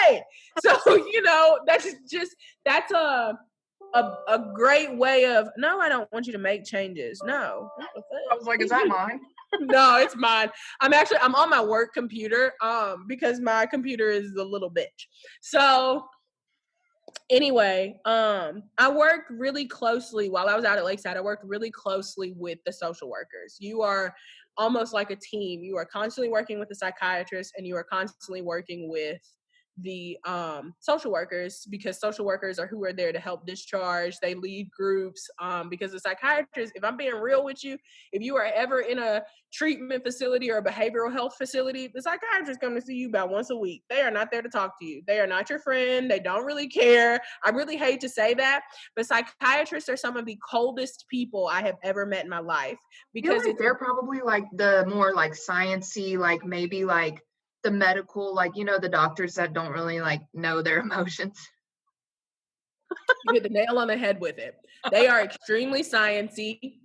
Okay. So, you know, that's a great way of, no, I don't want you to make changes. No. I was like, is that mine? No, it's mine. I'm on my work computer because my computer is a little bitch. So anyway, I worked really closely while I was out at Lakeside. I worked really closely with the social workers. You are almost like a team. You are constantly working with the psychiatrist and you are constantly working with the social workers, because social workers are who are there to help discharge. They lead groups because the psychiatrist, if I'm being real with you, if you are ever in a treatment facility or a behavioral health facility, the psychiatrist come to see you about once a week. They are not there to talk to you. They are not your friend. They don't really care. I really hate to say that, but psychiatrists are some of the coldest people I have ever met in my life, because they're probably like the more like sciencey, like maybe like the medical, like, you know, the doctors that don't really like know their emotions. You hit the nail on the head with it. They are extremely sciencey.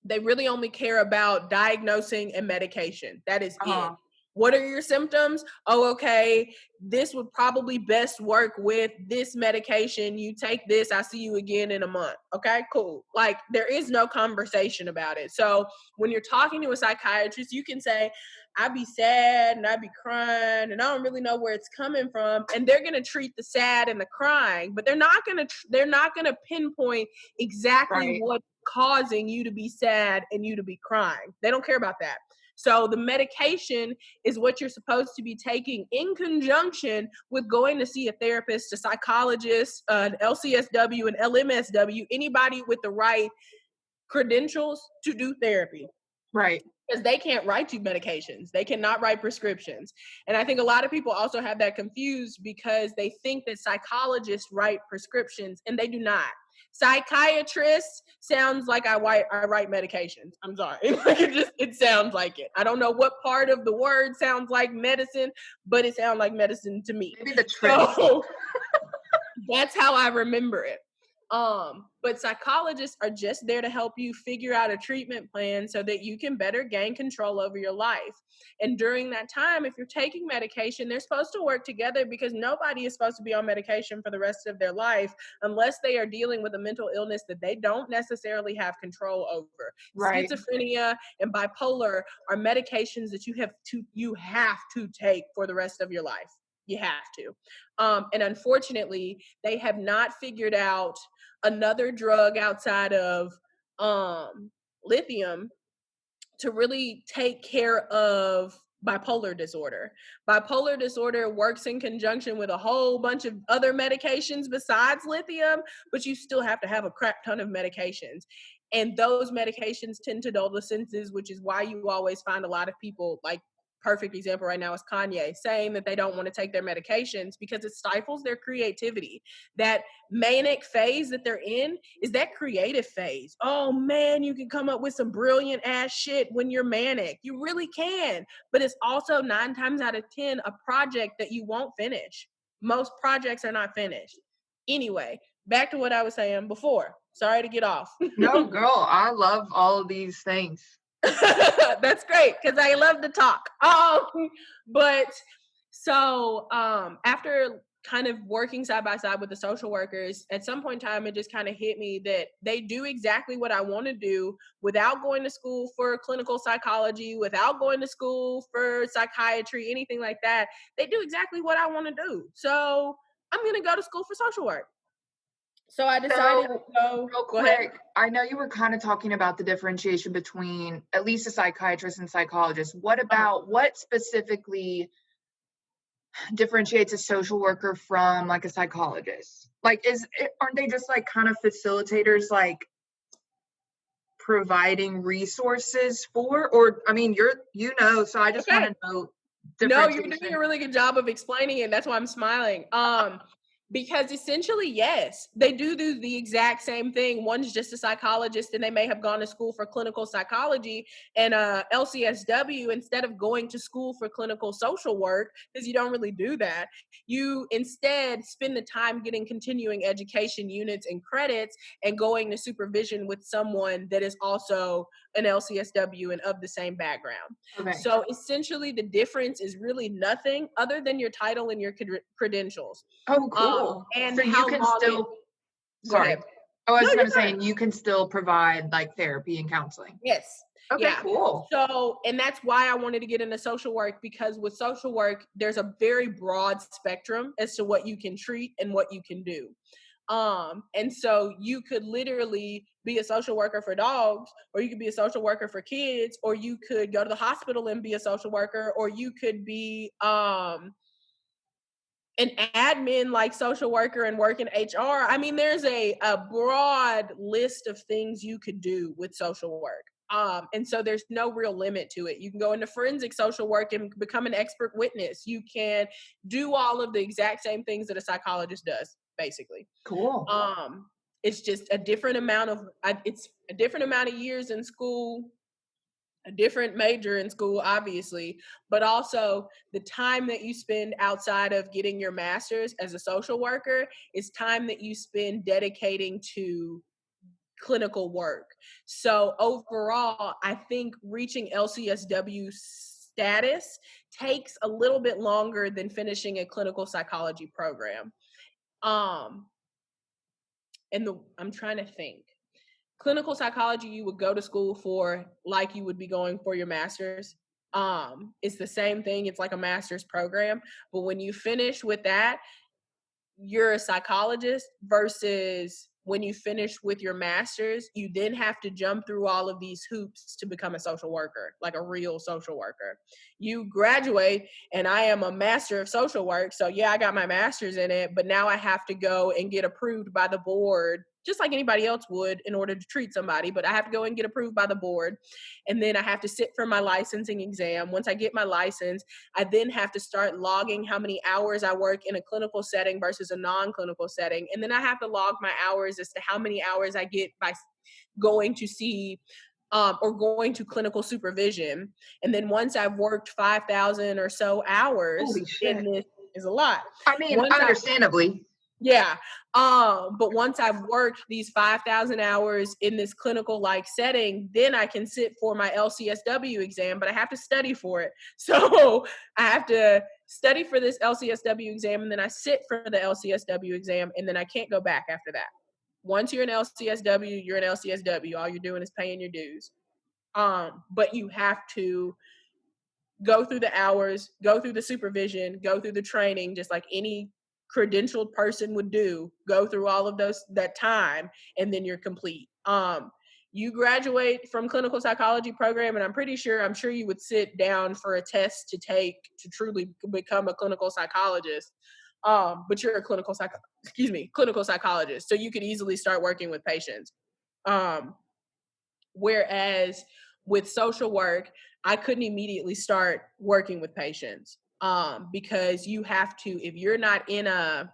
They really only care about diagnosing and medication. That is it. What are your symptoms? Oh, okay, this would probably best work with this medication. You take this, I'll see you again in a month. Okay, cool. Like, there is no conversation about it. So when you're talking to a psychiatrist, you can say, I'd be sad and I'd be crying and I don't really know where it's coming from. And they're going to treat the sad and the crying, but they're not going to pinpoint exactly what's causing you to be sad and you to be crying. They don't care about that. So the medication is what you're supposed to be taking in conjunction with going to see a therapist, a psychologist, an LCSW, an LMSW, anybody with the right credentials to do therapy. Right. Because they can't write you medications. They cannot write prescriptions. And I think a lot of people also have that confused because they think that psychologists write prescriptions, and they do not. Psychiatrist sounds like I write medications. I'm sorry. It sounds like it. I don't know what part of the word sounds like medicine, but it sounds like medicine to me. Maybe the trick. That's how I remember it. But psychologists are just there to help you figure out a treatment plan so that you can better gain control over your life. And during that time, if you're taking medication, they're supposed to work together, because nobody is supposed to be on medication for the rest of their life unless they are dealing with a mental illness that they don't necessarily have control over. Right. Schizophrenia and bipolar are medications that you have to take for the rest of your life. You have to. And unfortunately, they have not figured out another drug outside of lithium to really take care of bipolar disorder. Bipolar disorder works in conjunction with a whole bunch of other medications besides lithium, but you still have to have a crap ton of medications. And those medications tend to dull the senses, which is why you always find a lot of people, like, perfect example right now is Kanye, saying that they don't want to take their medications because it stifles their creativity. That manic phase that they're in is that creative phase. Oh man, you can come up with some brilliant ass shit when you're manic. You really can. But it's also 9 times out of 10 a project that you won't finish. Most projects are not finished. Anyway, back to what I was saying before. Sorry to get off. No, girl, I love all of these things. That's great, because I love to talk. But so after kind of working side by side with the social workers, at some point in time, it just kind of hit me that they do exactly what I want to do without going to school for clinical psychology, without going to school for psychiatry, anything like that. They do exactly what I want to do. So I'm going to go to school for social work. So I decided to go. Real Go ahead. quick, I know you were kind of talking about the differentiation between at least a psychiatrist and psychologist. What about what specifically differentiates a social worker from like a psychologist? Like, aren't they just like kind of facilitators, like providing resources for? Or I mean, so I just Okay. want to know No, you're doing differentiation. a really good job of explaining it. That's why I'm smiling. Because essentially, yes, they do the exact same thing. One's just a psychologist, and they may have gone to school for clinical psychology, and LCSW, instead of going to school for clinical social work, because you don't really do that, you instead spend the time getting continuing education units and credits and going to supervision with someone that is also an LCSW and of the same background. Okay. So essentially, the difference is really nothing other than your title and your credentials. Oh, cool. And So how you can long still, Go sorry. ahead. Oh, I was No, going you're to say, fine. and you can still provide like therapy and counseling. Yes. Okay, Yeah. cool. So, and that's why I wanted to get into social work, because with social work, there's a very broad spectrum as to what you can treat and what you can do. And so you could literally be a social worker for dogs, or you could be a social worker for kids, or you could go to the hospital and be a social worker, or you could be an admin like social worker and work in HR. I mean, there's a broad list of things you could do with social work. And so there's no real limit to it. You can go into forensic social work and become an expert witness. You can do all of the exact same things that a psychologist does, basically. Cool. It's just a different amount of years in school, a different major in school, obviously, but also the time that you spend outside of getting your master's as a social worker is time that you spend dedicating to clinical work. So overall, I think reaching LCSW status takes a little bit longer than finishing a clinical psychology program. I'm trying to think. Clinical psychology, you would go to school for, like you would be going for your master's. It's the same thing. It's like a master's program. But when you finish with that, you're a psychologist, versus when you finish with your master's, you then have to jump through all of these hoops to become a social worker, like a real social worker. You graduate, and I am a master of social work. So yeah, I got my master's in it, but now I have to go and get approved by the board, just like anybody else would, in order to treat somebody. But I have to go and get approved by the board. And then I have to sit for my licensing exam. Once I get my license, I then have to start logging how many hours I work in a clinical setting versus a non-clinical setting. And then I have to log my hours as to how many hours I get by going to see or going to clinical supervision. And then once I've worked 5,000 or so hours, Holy shit. then this is a lot. I mean, Once understandably. Yeah. But once I've worked these 5,000 hours in this clinical like setting, then I can sit for my LCSW exam, but I have to study for it. So I have to study for this LCSW exam, and then I sit for the LCSW exam, and then I can't go back after that. Once you're an LCSW, you're an LCSW. All you're doing is paying your dues. But you have to go through the hours, go through the supervision, go through the training, just like any credentialed person would do, go through all of that time, and then you're complete. You graduate from clinical psychology program, and I'm sure you would sit down for a test to take to truly become a clinical psychologist. But you're a clinical psychologist, so you could easily start working with patients. Whereas with social work, I couldn't immediately start working with patients, because you have to, if you're not in a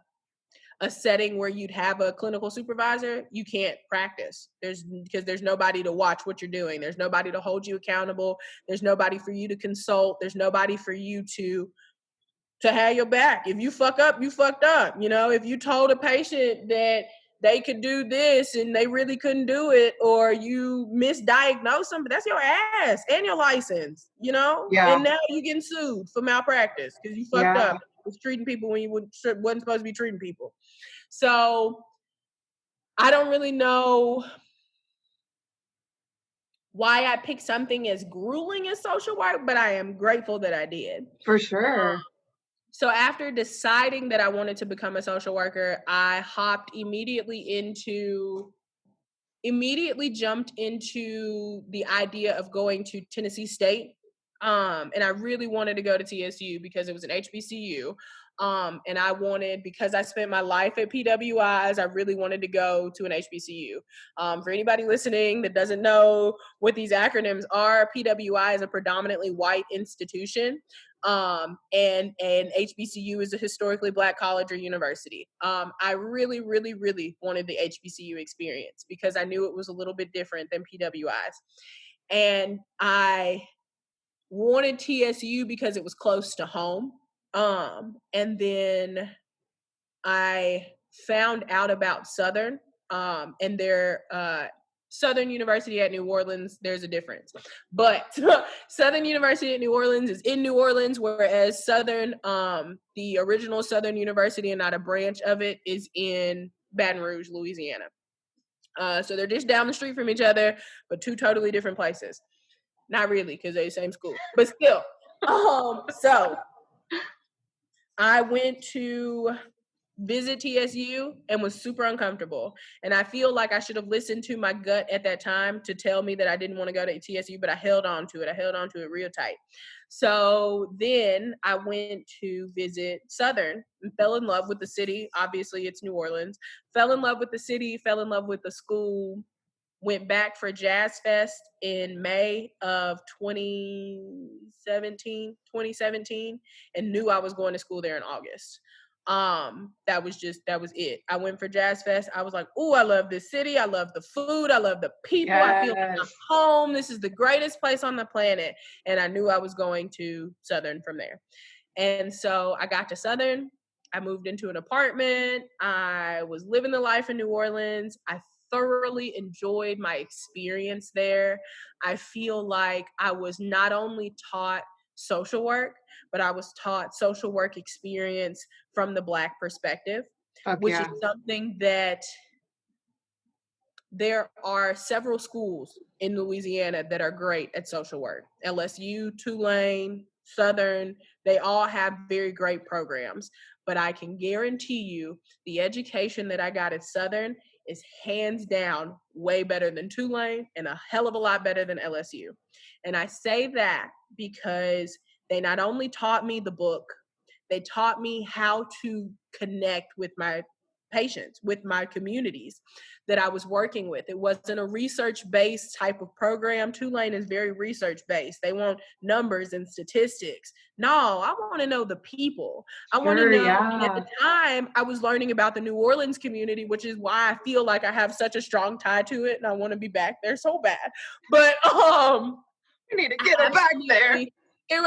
setting where you'd have a clinical supervisor, you can't practice. Because there's nobody to watch what you're doing. There's nobody to hold you accountable. There's nobody for you to consult. There's nobody for you to have your back. If you fuck up, you fucked up. If you told a patient that they could do this and they really couldn't do it, or you misdiagnosed them, but that's your ass and your license, Yeah. and now you getting sued for malpractice because you fucked up. Was treating people when you wasn't supposed to be treating people. So I don't really know why I picked something as grueling as social work, but I am grateful that I did. For sure. So after deciding that I wanted to become a social worker, I immediately jumped into the idea of going to Tennessee State. And I really wanted to go to TSU because it was an HBCU. And because I spent my life at PWIs, I really wanted to go to an HBCU. For anybody listening that doesn't know what these acronyms are, PWI is a predominantly white institution. And HBCU is a historically Black college or university. I really, really, really wanted the HBCU experience because I knew it was a little bit different than PWIs. And I wanted TSU because it was close to home. And then I found out about Southern, and their Southern University at New Orleans, there's a difference. But Southern University at New Orleans is in New Orleans, whereas Southern, the original Southern University and not a branch of it, is in Baton Rouge, Louisiana. So they're just down the street from each other, but two totally different places. Not really, because they're the same school, but still. So I went to visit TSU and was super uncomfortable. And I feel like I should have listened to my gut at that time to tell me that I didn't want to go to TSU, but I held on to it. I held on to it real tight. So then I went to visit Southern and fell in love with the city. Obviously, it's New Orleans. Fell in love with the city, fell in love with the school. Went back for Jazz Fest in May of 2017, and knew I was going to school there in August. That was it. I went for Jazz Fest. I was like, "Ooh, I love this city. I love the food. I love the people. I feel like I'm home. This is the greatest place on the planet." And I knew I was going to Southern from there. And so I got to Southern. I moved into an apartment. I was living the life in New Orleans. I thoroughly enjoyed my experience there. I feel like I was not only taught social work, but I was taught social work experience from the Black perspective, which is something that there are several schools in Louisiana that are great at social work. LSU, Tulane, Southern, they all have very great programs. But I can guarantee you the education that I got at Southern is hands down way better than Tulane and a hell of a lot better than LSU. And I say that because they not only taught me the book, they taught me how to connect with my patients, with my communities that I was working with. It wasn't a research-based type of program. Tulane is very research-based. They want numbers and statistics. No, I want to know the people. I want to know. And at the time, I was learning about the New Orleans community, which is why I feel like I have such a strong tie to it, and I want to be back there so bad. But you need to get her back there. I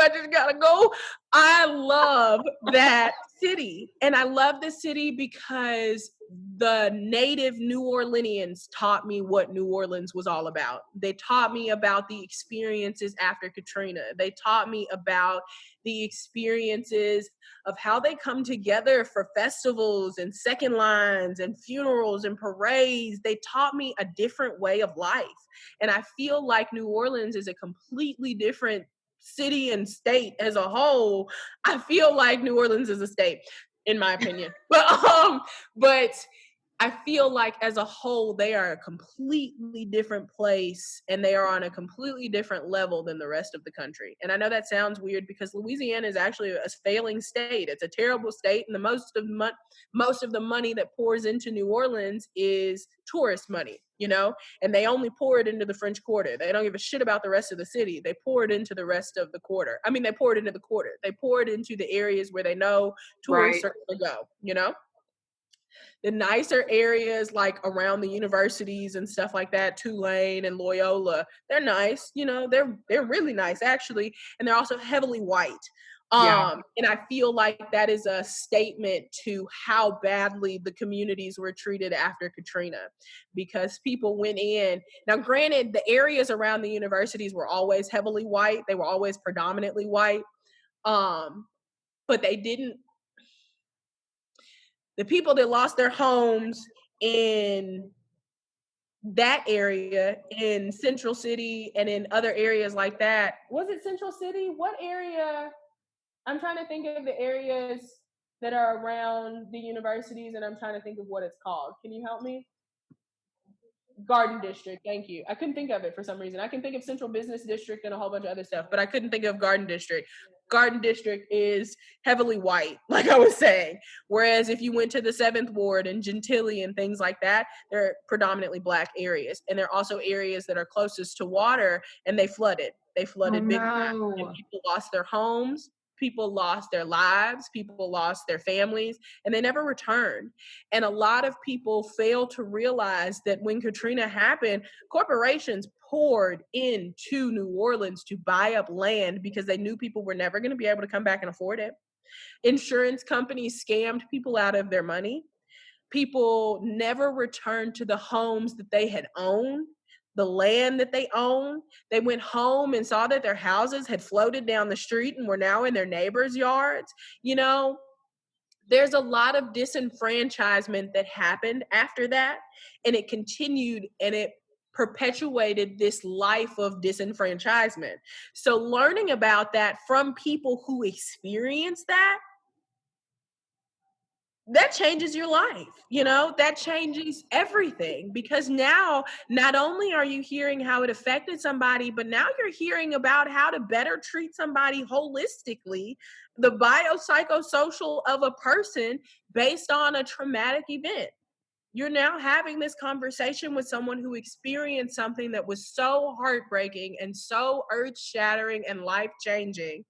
just gotta go. I love that city. And I love the city because the native New Orleanians taught me what New Orleans was all about. They taught me about the experiences after Katrina. They taught me about the experiences of how they come together for festivals and second lines and funerals and parades. They taught me a different way of life. And I feel like New Orleans is a completely different city and state as a whole. I feel like New Orleans is a state, in my opinion. But I feel like as a whole, they are a completely different place and they are on a completely different level than the rest of the country. And I know that sounds weird because Louisiana is actually a failing state. It's a terrible state, and most of the money that pours into New Orleans is tourist money, and they only pour it into the French Quarter. They don't give a shit about the rest of the city. They pour it into the rest of the quarter. I mean, they pour it into the quarter. They pour it into the areas where they know tourists are going to go, The nicer areas like around the universities and stuff like that, Tulane and Loyola, they're nice, they're really nice actually, and they're also heavily white. And I feel like that is a statement to how badly the communities were treated after Katrina, because people went in. Now, granted, the areas around the universities were always heavily white. They were always predominantly white. But the people that lost their homes in that area, in Central City and in other areas like that. Was it Central City? What area? I'm trying to think of the areas that are around the universities, and I'm trying to think of what it's called. Can you help me? Garden District. Thank you. I couldn't think of it for some reason. I can think of Central Business District and a whole bunch of other stuff, but I couldn't think of Garden District. Garden District is heavily white, like I was saying. Whereas if you went to the 7th Ward and Gentilly and things like that, they're predominantly Black areas. And they're also areas that are closest to water, and they flooded. They flooded big time, and people lost their homes. People lost their lives, people lost their families, and they never returned. And a lot of people fail to realize that when Katrina happened, corporations poured into New Orleans to buy up land because they knew people were never going to be able to come back and afford it. Insurance companies scammed people out of their money. People never returned to the homes that they had owned, the land that they owned. They went home and saw that their houses had floated down the street and were now in their neighbors' yards. There's a lot of disenfranchisement that happened after that, and it continued and it perpetuated this life of disenfranchisement. So learning about that from people who experienced that changes your life, that changes everything, because now not only are you hearing how it affected somebody, but now you're hearing about how to better treat somebody holistically, the biopsychosocial of a person based on a traumatic event. You're now having this conversation with someone who experienced something that was so heartbreaking and so earth-shattering and life-changing,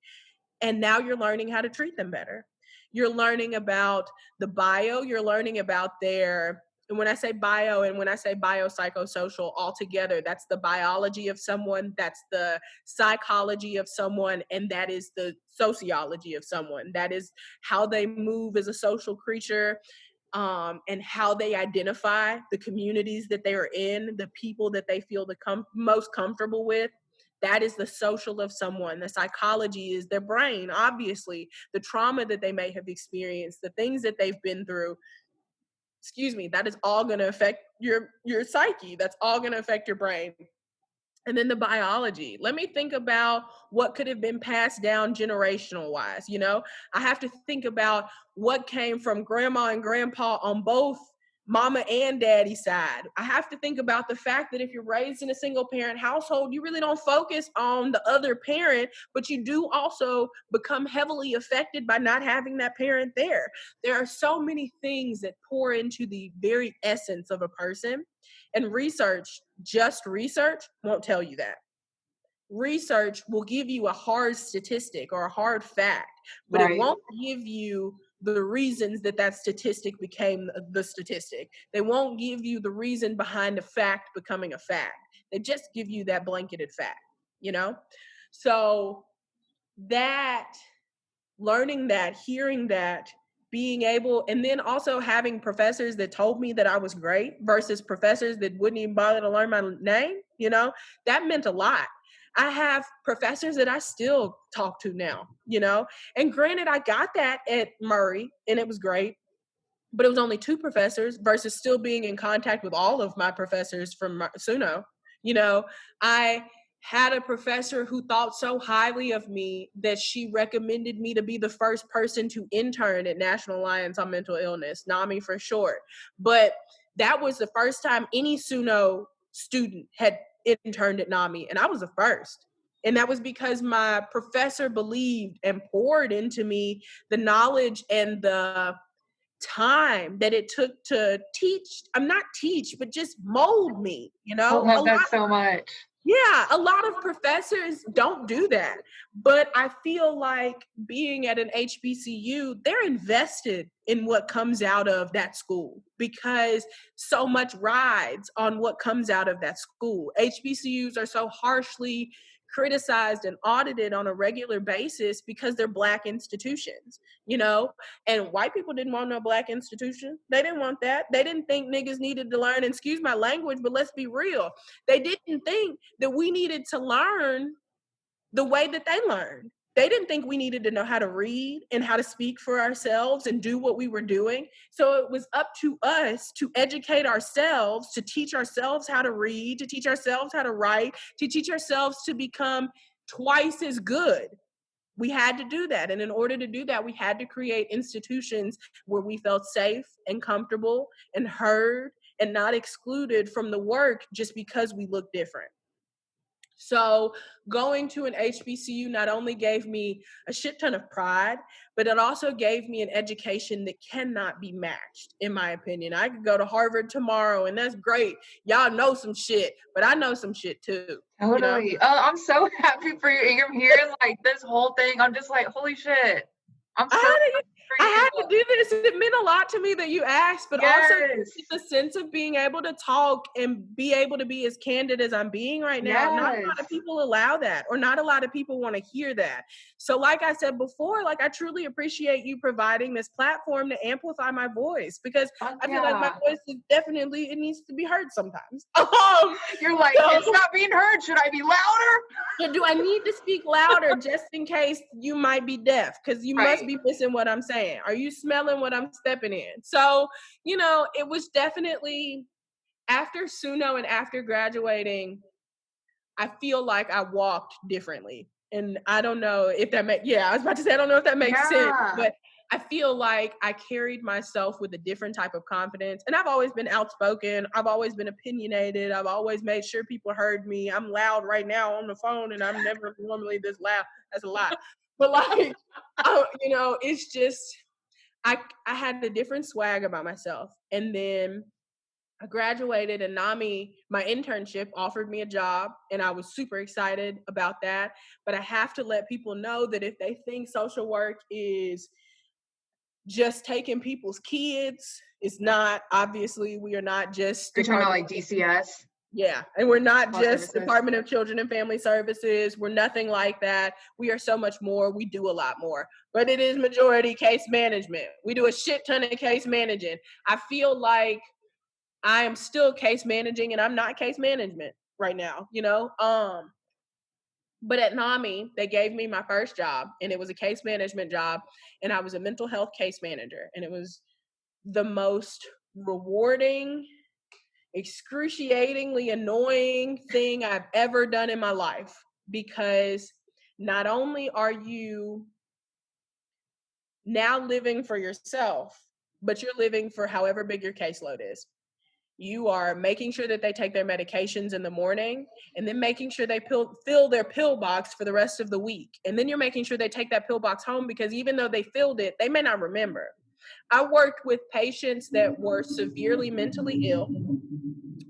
and now you're learning how to treat them better. You're learning about the bio, you're learning about and when I say bio and when I say biopsychosocial all together, that's the biology of someone, that's the psychology of someone, and that is the sociology of someone. That is how they move as a social creature, and how they identify the communities that they are in, the people that they feel most comfortable with. That is the social of someone. The psychology is their brain, obviously, the trauma that they may have experienced, the things that they've been through. That is all going to affect your psyche. That's all going to affect your brain. And then the biology. Let me think about what could have been passed down generational wise. I have to think about what came from grandma and grandpa on both mama and daddy's side. I have to think about the fact that if you're raised in a single parent household, you really don't focus on the other parent, but you do also become heavily affected by not having that parent there. There are so many things that pour into the very essence of a person, and just research won't tell you that. Research will give you a hard statistic or a hard fact, but It won't give you the reasons that statistic became the statistic. They won't give you the reason behind a fact becoming a fact. They just give you that blanketed fact, So that, learning that, hearing that, being able, and then also having professors that told me that I was great versus professors that wouldn't even bother to learn my name, you know, that meant a lot. I have professors that I still talk to now, you know, and granted, I got that at Murray and it was great, but it was only 2 professors versus still being in contact with all of my professors from Suno. You know, I had a professor who thought so highly of me that she recommended me to be the first person to intern at National Alliance on Mental Illness, NAMI for short. But that was the first time any Suno student had interned at NAMI, and I was the first. And that was because my professor believed and poured into me the knowledge and the time that it took to teach. I'm not teach, but just mold me, you I know? love that so much. Yeah, a lot of professors don't do that. But I feel like being at an HBCU, they're invested in what comes out of that school because so much rides on what comes out of that school. HBCUs are so harshly criticized and audited on a regular basis because they're Black institutions, you know? And white people didn't want no Black institution. They didn't want that. They didn't think niggas needed to learn, excuse my language, but let's be real. They didn't think that we needed to learn the way that they learned. They didn't think we needed to know how to read and how to speak for ourselves and do what we were doing. So it was up to us to educate ourselves, to teach ourselves how to read, to teach ourselves how to write, to teach ourselves to become twice as good. We had to do that. And in order to do that, we had to create institutions where we felt safe and comfortable and heard and not excluded from the work just because we look different. So going to an HBCU not only gave me a shit ton of pride, but it also gave me an education that cannot be matched, in my opinion. I could go to Harvard tomorrow, and that's great. Y'all know some shit, but I know some shit too. Totally. You know? I'm so happy for you, Ingram. Hearing like this whole thing, I'm just like, holy shit. I'm so happy I for had you. to do this. It meant a lot to me that you asked, but also the sense of being able to talk and be able to be as candid as I'm being right now. Not a lot of people allow that, or not a lot of people want to hear that. So like I said before, like I truly appreciate you providing this platform to amplify my voice, because I feel like my voice is definitely, it needs to be heard sometimes. You're like, it's not being heard. Should I be louder? Or do I need to speak louder just in case you might be deaf? Because you must be missing what I'm saying. Are you smelling what I'm stepping in? So, you know, it was definitely after Suno and after graduating, I feel like I walked differently. And I don't know if that makes, I was about to say, I don't know if that makes sense, but I feel like I carried myself with a different type of confidence. And I've always been outspoken. I've always been opinionated. I've always made sure people heard me. I'm loud right now on the phone, and I'm never normally this loud. That's a lie. But like, you know, it's just, I had a different swag about myself. And then I graduated, and NAMI, my internship, offered me a job, and I was super excited about that. But I have to let people know that if they think social work is just taking people's kids, it's not. Obviously, we are not just You're talking about like DCS? Yeah, and we're not just Services. Department of Children and Family Services. We're nothing like that. We are so much more. We do a lot more. But it is majority case management. We do a shit ton of case managing. I feel like I am still case managing, and I'm not case management right now, you know? But at NAMI, they gave me my first job, and it was a case management job, and I was a mental health case manager, and it was the most rewarding, excruciatingly annoying thing I've ever done in my life, because not only are you now living for yourself, but you're living for however big your caseload is. You are making sure that they take their medications in the morning, and then making sure they fill their pill box for the rest of the week. And then you're making sure they take that pill box home, because even though they filled it, they may not remember. I worked with patients that were severely mentally ill.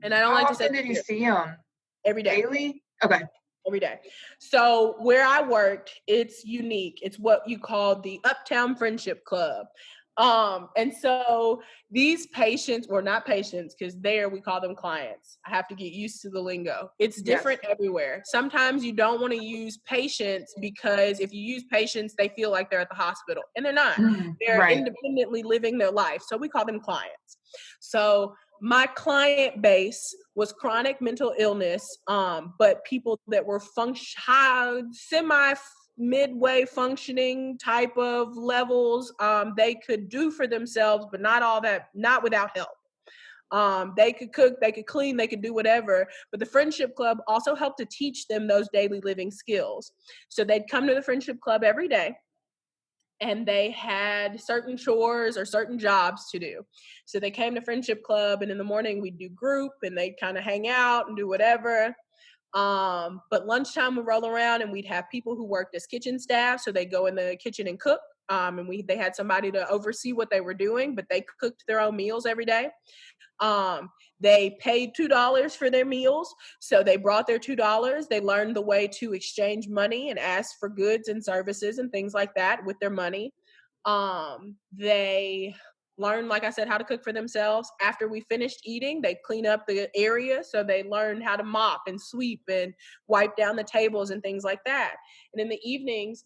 And I don't like to say. How often did you see them? Every day. Daily? Okay. Every day. So where I worked, it's unique. It's what you call the Uptown Friendship Club. And so these patients, or not patients, because there we call them clients. I have to get used to the lingo. It's different everywhere. Sometimes you don't want to use patients because if you use patients, they feel like they're at the hospital, and they're not. They're Right. independently living their life. So we call them clients. So my client base was chronic mental illness, but people that were semi midway functioning type of levels. They could do for themselves, but not without help. They could cook, they could clean, they could do whatever. But the Friendship Club also helped to teach them those daily living skills. So they'd come to the Friendship Club every day, and they had certain chores or certain jobs to do. So they came to Friendship Club, and in the morning we'd do group, and they'd kind of hang out and do whatever. But lunchtime would roll around, and we'd have people who worked as kitchen staff. So they'd go in the kitchen and cook. And they had somebody to oversee what they were doing, but they cooked their own meals every day. They paid $2 for their meals. So they brought their $2. They learned the way to exchange money and ask for goods and services and things like that with their money. They learned, like I said, how to cook for themselves. After we finished eating, they clean up the area. So they learned how to mop and sweep and wipe down the tables and things like that. And in the evenings,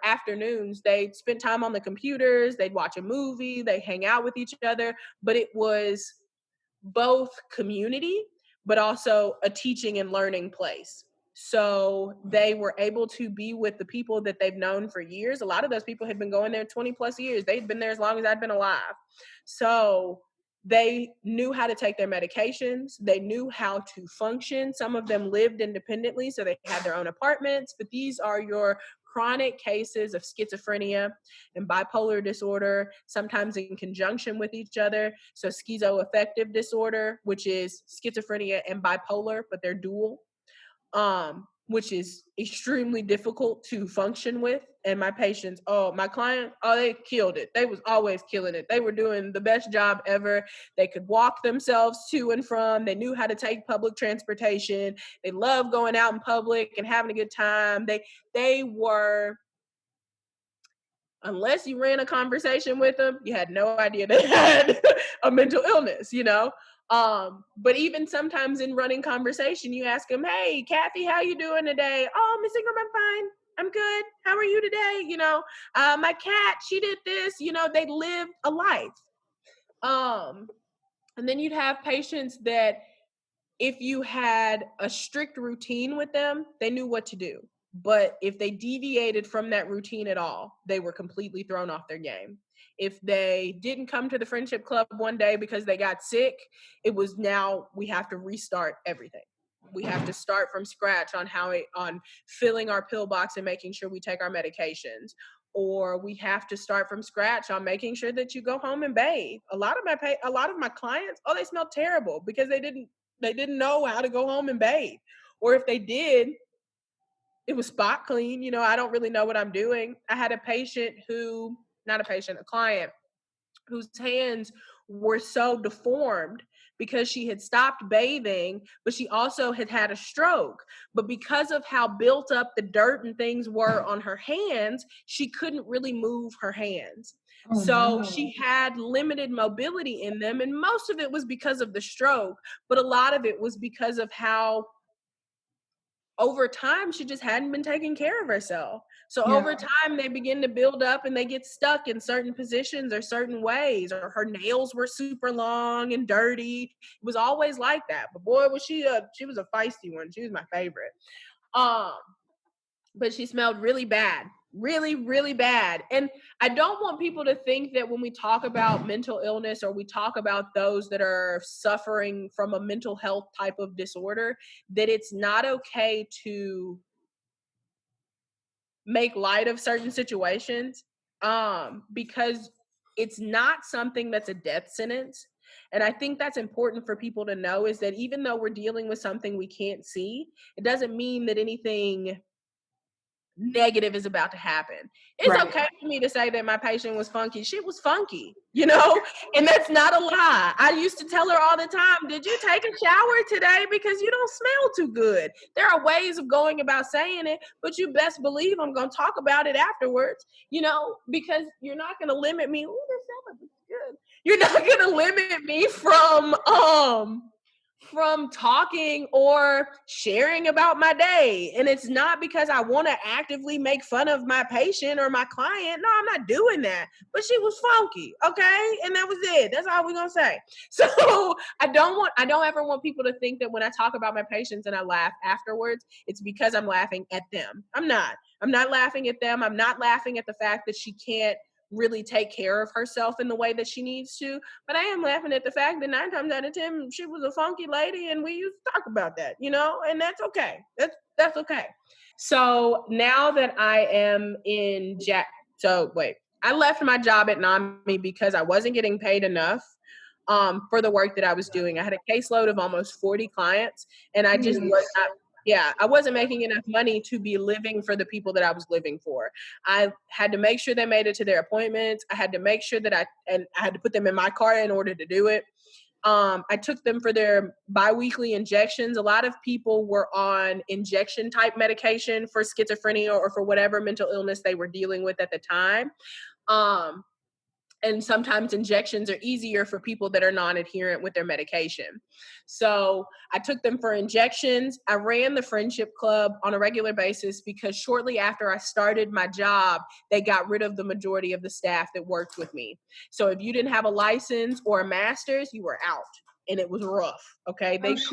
afternoons, they'd spend time on the computers. They'd watch a movie. They hang out with each other. But it was both community, but also a teaching and learning place. So they were able to be with the people that they've known for years. A lot of those people had been going there 20 plus years. They'd been there as long as I'd been alive. So they knew how to take their medications. They knew how to function. Some of them lived independently, so they had their own apartments. But these are your chronic cases of schizophrenia and bipolar disorder, sometimes in conjunction with each other. So schizoaffective disorder, which is schizophrenia and bipolar, but they're dual, which is extremely difficult to function with. And my patients, my client, they killed it. They was always killing it. They were doing the best job ever. They could walk themselves to and from. They knew how to take public transportation. They loved going out in public and having a good time. They were, unless you ran a conversation with them, you had no idea they had a mental illness, But even sometimes in running conversation, you ask them, "Hey, Kathy, how you doing today?" "Oh, Miss Ingram, I'm fine. I'm good. How are you today?" My cat, she did this. They lived a life. And then you'd have patients that if you had a strict routine with them, they knew what to do. But if they deviated from that routine at all, they were completely thrown off their game. If they didn't come to the Friendship Club one day because they got sick, it was now we have to restart everything. We have to start from scratch on on filling our pill box and making sure we take our medications. Or we have to start from scratch on making sure that you go home and bathe. A lot of my clients, they smell terrible because they didn't know how to go home and bathe. Or if they did, it was spot clean. I don't really know what I'm doing. I had a client whose hands were so deformed because she had stopped bathing, but she also had had a stroke. But because of how built up the dirt and things were on her hands, she couldn't really move her hands. So she had limited mobility in them. And most of it was because of the stroke, but a lot of it was because of how over time she just hadn't been taking care of herself. So over time they begin to build up and they get stuck in certain positions or certain ways, or her nails were super long and dirty. It was always like that. But boy, was she was a feisty one. She was my favorite. But she smelled really bad. Really, really bad. And I don't want people to think that when we talk about mental illness or we talk about those that are suffering from a mental health type of disorder, that it's not okay to make light of certain situations, because it's not something that's a death sentence. And I think that's important for people to know, is that even though we're dealing with something we can't see, it doesn't mean that anything negative is about to happen. It's okay for me to say that my patient was funky. She was funky, and that's not a lie. I used to tell her all the time, "Did you take a shower today? Because you don't smell too good." There are ways of going about saying it, but you best believe I'm going to talk about it afterwards, because you're not going to limit me. "Oh, this You're not gonna limit me from talking or sharing about my day. And it's not because I want to actively make fun of my patient or my client. No, I'm not doing that. But she was funky, okay? And that was it. That's all we're gonna say. So I don't ever want people to think that when I talk about my patients and I laugh afterwards, it's because I'm laughing at them. I'm not. I'm not laughing at them. I'm not laughing at the fact that she can't really take care of herself in the way that she needs to. But I am laughing at the fact that 9 times out of 10, she was a funky lady, and we used to talk about that, and that's okay. That's okay. So now that I am I left my job at NAMI because I wasn't getting paid enough for the work that I was doing. I had a caseload of almost 40 clients, and I just was not. Yeah, I wasn't making enough money to be living for the people that I was living for. I had to make sure they made it to their appointments. I had to make sure that I had to put them in my car in order to do it. I took them for their biweekly injections. A lot of people were on injection type medication for schizophrenia or for whatever mental illness they were dealing with at the time. And sometimes injections are easier for people that are non-adherent with their medication. So I took them for injections. I ran the friendship club on a regular basis because shortly after I started my job, they got rid of the majority of the staff that worked with me. So if you didn't have a license or a master's, you were out. And it was rough, okay? That's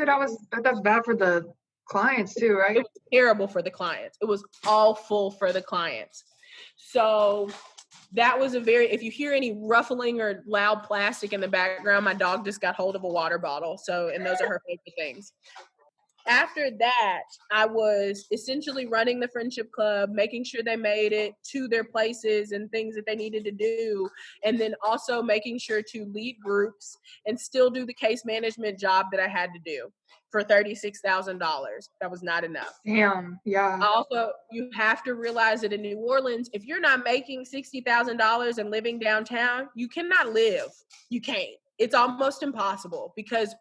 bad for the clients too, right? It was terrible for the clients. It was awful for the clients. So that was if you hear any ruffling or loud plastic in the background, my dog just got hold of a water bottle. And those are her favorite things. After that, I was essentially running the friendship club, making sure they made it to their places and things that they needed to do. And then also making sure to lead groups and still do the case management job that I had to do for $36,000. That was not enough. Damn, yeah. Also, you have to realize that in New Orleans, if you're not making $60,000 and living downtown, you cannot live. You can't. It's almost impossible because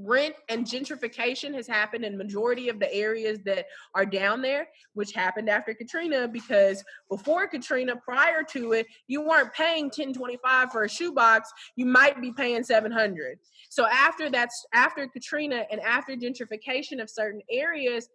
rent and gentrification has happened in majority of the areas that are down there, which happened after Katrina, because before Katrina, prior to it, you weren't paying $10.25 for a shoebox. You might be paying $700. So after Katrina and after gentrification of certain areas,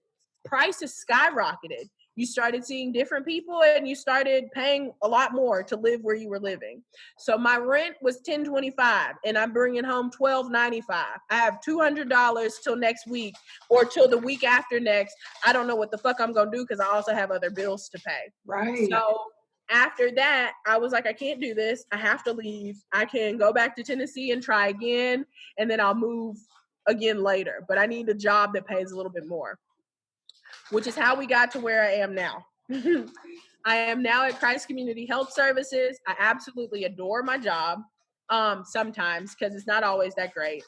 prices skyrocketed. You started seeing different people and you started paying a lot more to live where you were living. So my rent was $10.25 and I'm bringing home $12.95. I have $200 till next week or till the week after next. I don't know what the fuck I'm going to do because I also have other bills to pay. Right. So after that, I was like, I can't do this. I have to leave. I can go back to Tennessee and try again, and then I'll move again later. But I need a job that pays a little bit more, which is how we got to where I am now. I am now at Christ Community Health Services. I absolutely adore my job sometimes because it's not always that great.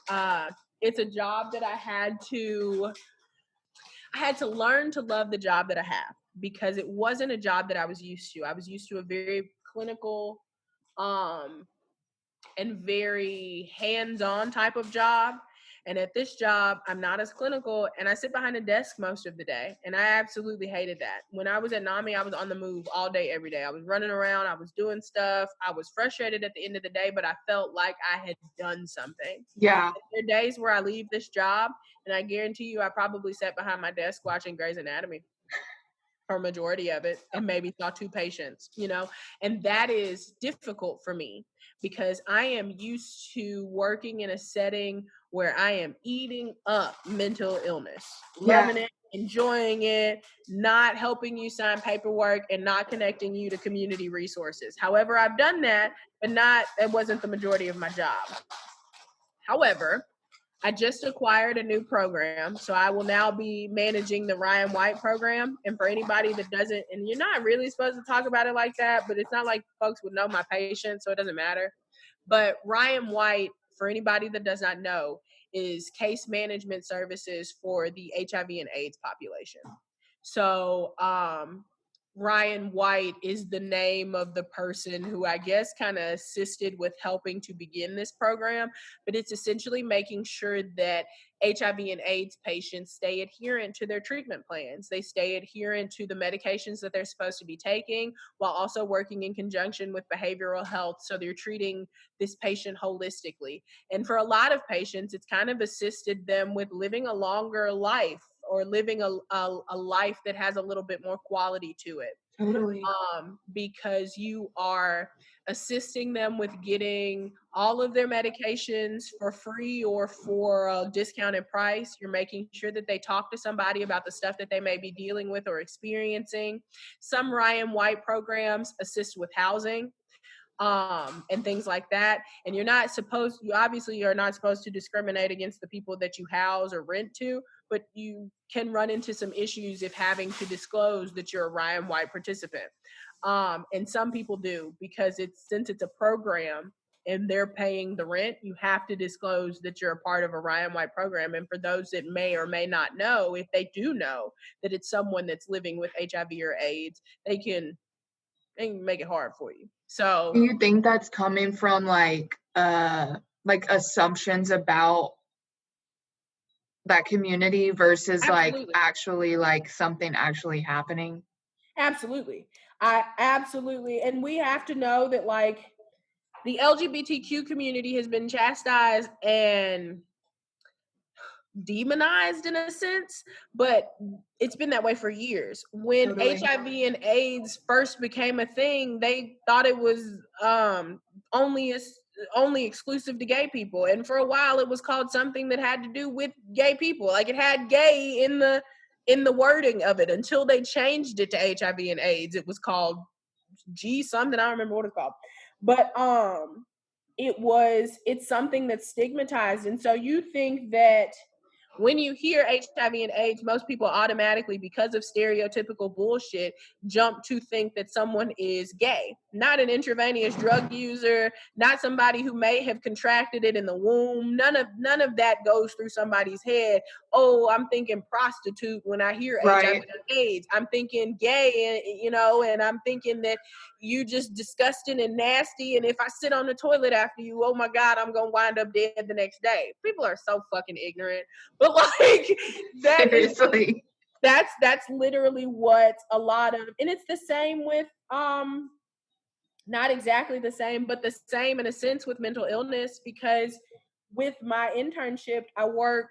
It's a job that I had to learn to love the job that I have because it wasn't a job that I was used to. I was used to a very clinical and very hands-on type of job. And at this job, I'm not as clinical and I sit behind a desk most of the day. And I absolutely hated that. When I was at NAMI, I was on the move all day, every day. I was running around. I was doing stuff. I was frustrated at the end of the day, but I felt like I had done something. Yeah. There are days where I leave this job and I guarantee you I probably sat behind my desk watching Grey's Anatomy for a majority of it and maybe saw 2 patients, and that is difficult for me because I am used to working in a setting where I am eating up mental illness, loving it, enjoying it, not helping you sign paperwork and not connecting you to community resources. However, I've done that, but it wasn't the majority of my job. However, I just acquired a new program, so I will now be managing the Ryan White program. And for anybody that doesn't, and you're not really supposed to talk about it like that, but it's not like folks would know my patients, so it doesn't matter. But Ryan White, for anybody that does not know, is case management services for the HIV and AIDS population. So Ryan White is the name of the person who I guess kind of assisted with helping to begin this program, but it's essentially making sure that HIV and AIDS patients stay adherent to their treatment plans. They stay adherent to the medications that they're supposed to be taking while also working in conjunction with behavioral health. So they're treating this patient holistically. And for a lot of patients, it's kind of assisted them with living a longer life or living a life that has a little bit more quality to it. Totally. Because you are assisting them with getting all of their medications for free or for a discounted price. You're making sure that they talk to somebody about the stuff that they may be dealing with or experiencing. Some Ryan White programs assist with housing and things like that. And you obviously are not supposed to discriminate against the people that you house or rent to, but you can run into some issues if having to disclose that you're a Ryan White participant. And some people do, because since it's a program and they're paying the rent, you have to disclose that you're a part of a Ryan White program. And for those that may or may not know, if they do know that it's someone that's living with HIV or AIDS, they can make it hard for you. So Do you think that's coming from like assumptions about that community versus like absolutely. actually like something actually happening? Absolutely. And we have to know that like the LGBTQ community has been chastised and demonized in a sense, but it's been that way for years. When Totally. HIV and AIDS first became a thing, they thought it was only exclusive to gay people, and for a while it was called something that had to do with gay people. Like it had gay in the wording of it until they changed it to HIV and AIDS. It was called G something. I don't remember what it's called, but it's something that's stigmatized, and so you think that when you hear HIV and AIDS, most people automatically, because of stereotypical bullshit, jump to think that someone is gay, not an intravenous drug user, not somebody who may have contracted it in the womb. None of that goes through somebody's head. Oh, I'm thinking prostitute when I hear HIV Right. and AIDS. I'm thinking gay, and I'm thinking that you just disgusting and nasty. And if I sit on the toilet after you, oh my God, I'm gonna wind up dead the next day. People are so fucking ignorant. But like Seriously. that's literally what a lot of, and it's the same with not exactly the same, but the same in a sense with mental illness, because with my internship, I worked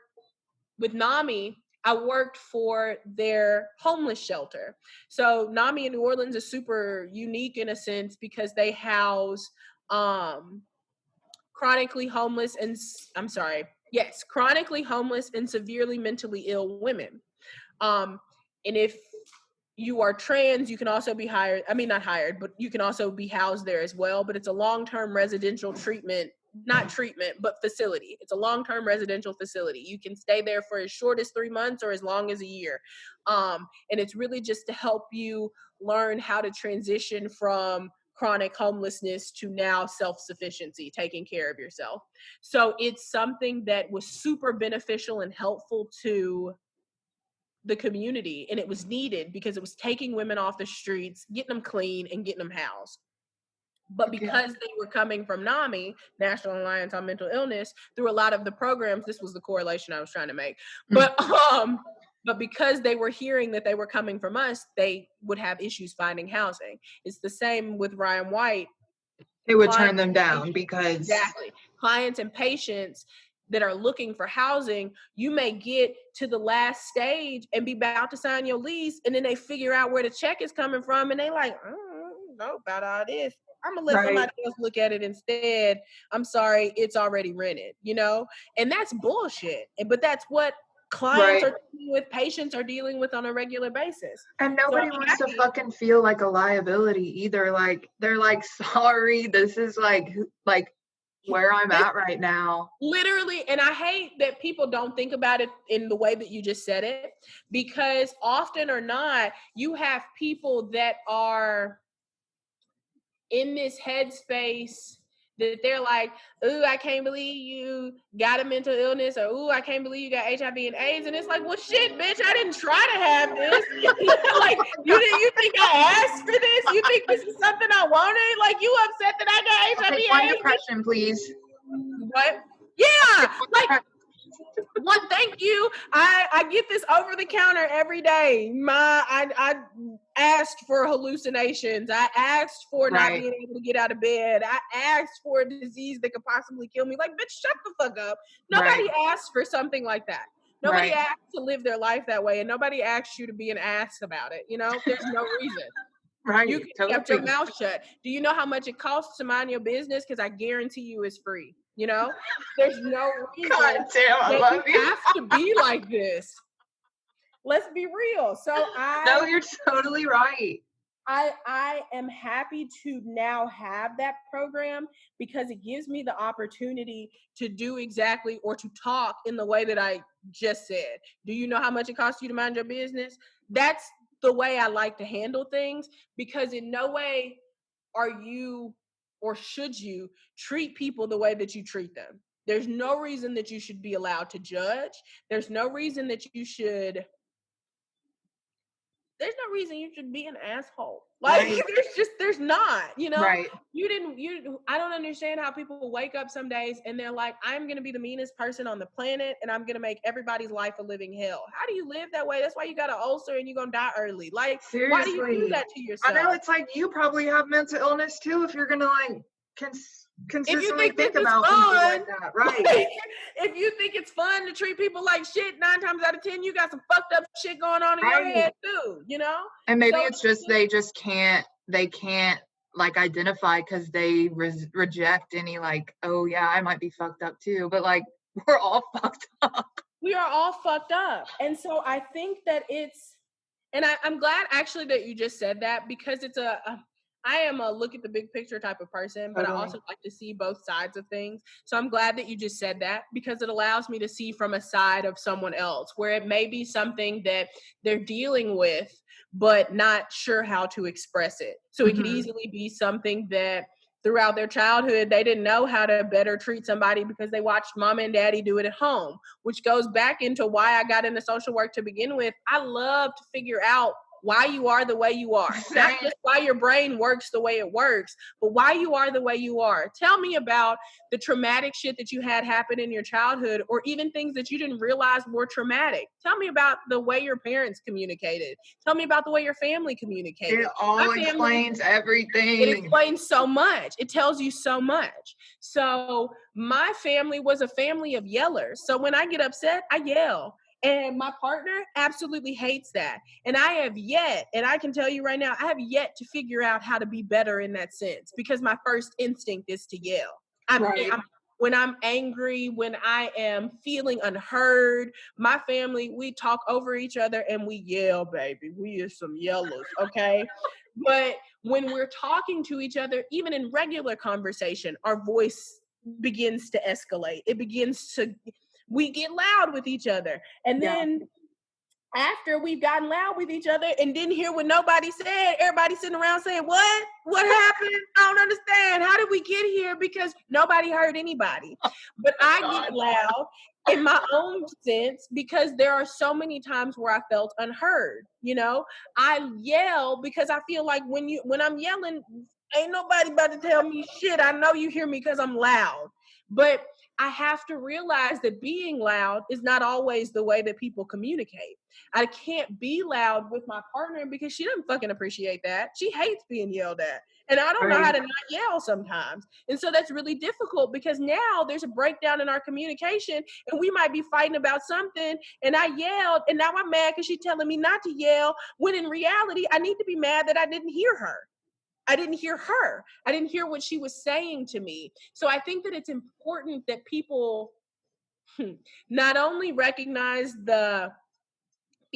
with NAMI. I worked for their homeless shelter. So NAMI in New Orleans is super unique in a sense because they house chronically homeless and chronically homeless and severely mentally ill women. And if you are trans, you can also be hired. I mean, not hired, but you can also be housed there as well. But it's a long-term residential not treatment, but facility. It's a long-term residential facility. You can stay there for as short as 3 months or as long as a year. And it's really just to help you learn how to transition from chronic homelessness to now self-sufficiency, taking care of yourself. So it's something that was super beneficial and helpful to the community, and it was needed because it was taking women off the streets, getting them clean, and getting them housed. But because they were coming from NAMI, National Alliance on Mental Illness, through a lot of the programs, this was the correlation I was trying to make. But because they were hearing that they were coming from us, they would have issues finding housing. It's the same with Ryan White. It would turn them down because exactly, clients and patients that are looking for housing, you may get to the last stage and be about to sign your lease, and then they figure out where the check is coming from, and they like, I don't know about all this. I'm gonna let somebody else look at it instead. I'm sorry, it's already rented, and that's bullshit. But that's what clients are dealing with, patients are dealing with on a regular basis. And nobody wants to fucking feel like a liability either. Like they're like, sorry, this is like where I'm at right now. Literally, and I hate that people don't think about it in the way that you just said it, because often or not, you have people that are in this headspace that they're like, ooh, I can't believe you got a mental illness, or ooh, I can't believe you got HIV and AIDS. And it's like, well, shit, bitch, I didn't try to have this. Like, you think I asked for this? You think this is something I wanted? Like, you upset that I got Okay, HIV one AIDS? depression, please. What? Yeah, like, one, thank you. I get this over the counter every day. I asked for hallucinations. I asked for not Right. being able to get out of bed. I asked for a disease that could possibly kill me. Like, bitch, shut the fuck up. Nobody Right. asked for something like that. Nobody Right. asked to live their life that way, and nobody asked you to be an ass about it. You know, there's no reason. Right. You could have kept your Totally. mouth shut. Do you know how much it costs to mind your business? Because I guarantee you it's free. You know, there's no reason God damn, I that love you you. have to be like this. Let's be real. So No, you're totally right. I am happy to now have that program because it gives me the opportunity to do exactly, or to talk in the way that I just said. Do you know how much it costs you to mind your business? That's the way I like to handle things, because in no way are you, or should you, treat people the way that you treat them. There's no reason that you should be allowed to judge. There's no reason that you should there's no reason you should be an asshole. Like, Right. there's not, you know. Right. I don't understand how people wake up some days and they're like, I'm gonna be the meanest person on the planet and I'm gonna make everybody's life a living hell. How do you live that way? That's why you got an ulcer and you're gonna die early. Like, why do you do Seriously. that to I know, yourself? it's like you probably have mental illness too if you're gonna like If you consistently think this think is about people fun, like that. Right. like, if you think it's fun to treat people like shit, 9 times out of 10, you got some fucked up shit going on in your Right. head too, you know? And maybe So it's just they can't like identify because they reject any like, oh yeah, I might be fucked up too. But like we're all fucked up. we are all fucked up. And so I think that I'm glad actually that you just said that, because I am a look at the big picture type of person, but I Totally. also like to see both sides of things. So I'm glad that you just said that, because it allows me to see from a side of someone else where it may be something that they're dealing with, but not sure how to express it. So it could easily be something that throughout their childhood, they didn't know how to better treat somebody because they watched mama and daddy do it at home, which goes back into why I got into social work to begin with. I love to figure out why you are the way you are, not just why your brain works the way it works, but why you are the way you are. Tell me about the traumatic shit that you had happen in your childhood, or even things that you didn't realize were traumatic. Tell me about the way your parents communicated. Tell me about the way your family communicated. It all My family, explains everything. it explains so much. It tells you so much. So my family was a family of yellers. So when I get upset, I yell. And my partner absolutely hates that. And I can tell you right now, I have yet to figure out how to be better in that sense, because my first instinct is to yell. When I'm angry, when I am feeling unheard, my family, we talk over each other and we yell, baby. We are some yellers, okay? But when we're talking to each other, even in regular conversation, our voice begins to escalate. We get loud with each other. And then after we've gotten loud with each other and didn't hear what nobody said, everybody sitting around saying, what happened? I don't understand. How did we get here? Because nobody heard anybody. But I get loud in my own sense, because there are so many times where I felt unheard. You know, I yell because I feel like when I'm yelling, ain't nobody about to tell me shit. I know you hear me because I'm loud. But I have to realize that being loud is not always the way that people communicate. I can't be loud with my partner because she doesn't fucking appreciate that. She hates being yelled at. And I don't know how to not yell sometimes. And so that's really difficult, because now there's a breakdown in our communication and we might be fighting about something and I yelled and now I'm mad because she's telling me not to yell, when in reality, I need to be mad that I didn't hear her. I didn't hear her. I didn't hear what she was saying to me. So I think that it's important that people not only recognize the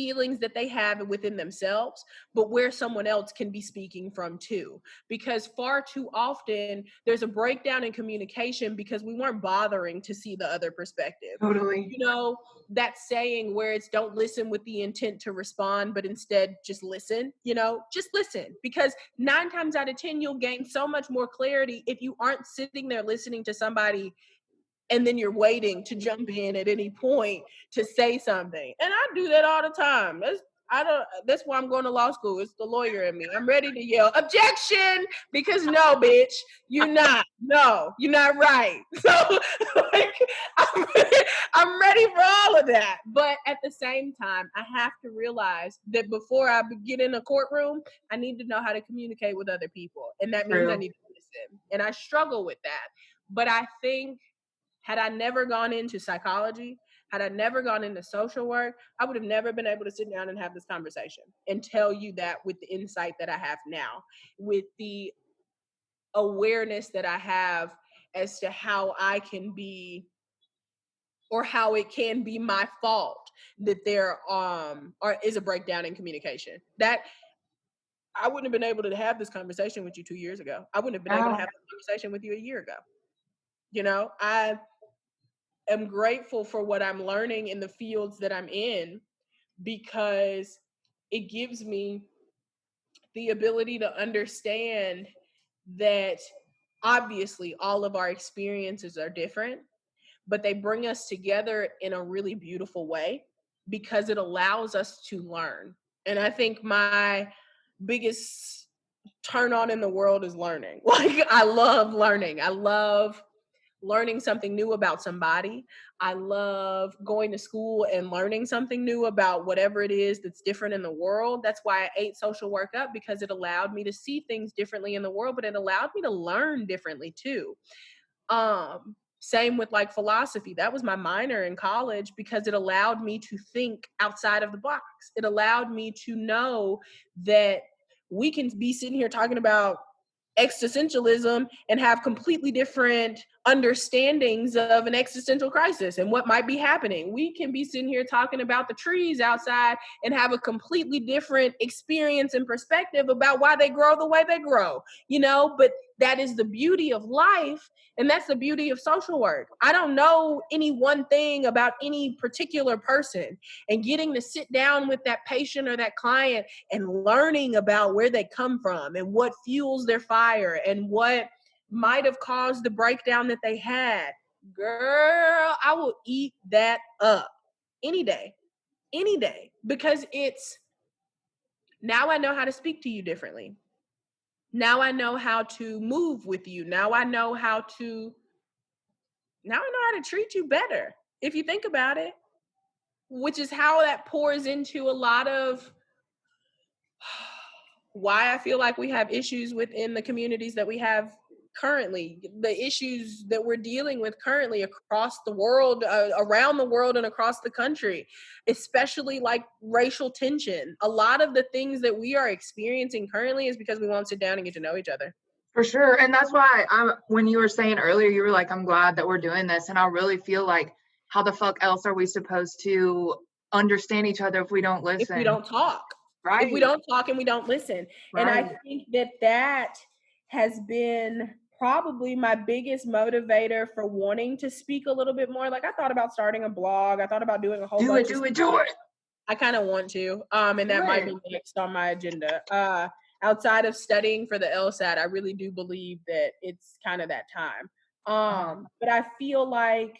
feelings that they have within themselves, but where someone else can be speaking from too. Because far too often there's a breakdown in communication because we weren't bothering to see the other perspective. Totally. You know, that saying where it's don't listen with the intent to respond, but instead just listen, just listen. Because 9 times out of 10, you'll gain so much more clarity if you aren't sitting there listening to somebody and then you're waiting to jump in at any point to say something. And I do that all the time. That's why I'm going to law school. It's the lawyer in me. I'm ready to yell objection because no, bitch, you're not. No, you're not right. So like, I'm ready for all of that. But at the same time, I have to realize that before I get in a courtroom, I need to know how to communicate with other people. And that means I need to listen. And I struggle with that. But I think had I never gone into psychology, had I never gone into social work, I would have never been able to sit down and have this conversation and tell you that with the insight that I have now, with the awareness that I have as to how I can be or how it can be my fault that there is a breakdown in communication. That I wouldn't have been able to have this conversation with you 2 years ago. I wouldn't have been able to have this conversation with you a year ago. I am grateful for what I'm learning in the fields that I'm in because it gives me the ability to understand that obviously all of our experiences are different, but they bring us together in a really beautiful way because it allows us to learn. And I think my biggest turn on in the world is learning. Like, I love learning. I love learning something new about somebody. I love going to school and learning something new about whatever it is that's different in the world. That's why I ate social work up, because it allowed me to see things differently in the world, but it allowed me to learn differently too. Same with like philosophy. That was my minor in college because it allowed me to think outside of the box. It allowed me to know that we can be sitting here talking about existentialism and have completely different understandings of an existential crisis and what might be happening. We can be sitting here talking about the trees outside and have a completely different experience and perspective about why they grow the way they grow, but that is the beauty of life. And that's the beauty of social work. I don't know any one thing about any particular person, and getting to sit down with that patient or that client and learning about where they come from and what fuels their fire and what might have caused the breakdown that they had. Girl, I will eat that up any day, because it's now I know how to speak to you differently. Now I know how to move with you. Now I know how to treat you better, if you think about it, which is how that pours into a lot of why I feel like we have issues within the communities that we have currently, the issues that we're dealing with currently across the world, around the world and across the country, especially like racial tension. A lot of the things that we are experiencing currently is because we won't sit down and get to know each other. For sure. And that's why when you were saying earlier, you were like, I'm glad that we're doing this. And I really feel like, how the fuck else are we supposed to understand each other if we don't listen? If we don't talk. Right. If we don't talk and we don't listen. Right. And I think that has been probably my biggest motivator for wanting to speak a little bit more. Like, I thought about starting a blog. I thought about doing a whole bunch of stuff. Do it. I kind of want to. And that might be next on my agenda. Outside of studying for the LSAT, I really do believe that it's kind of that time. But I feel like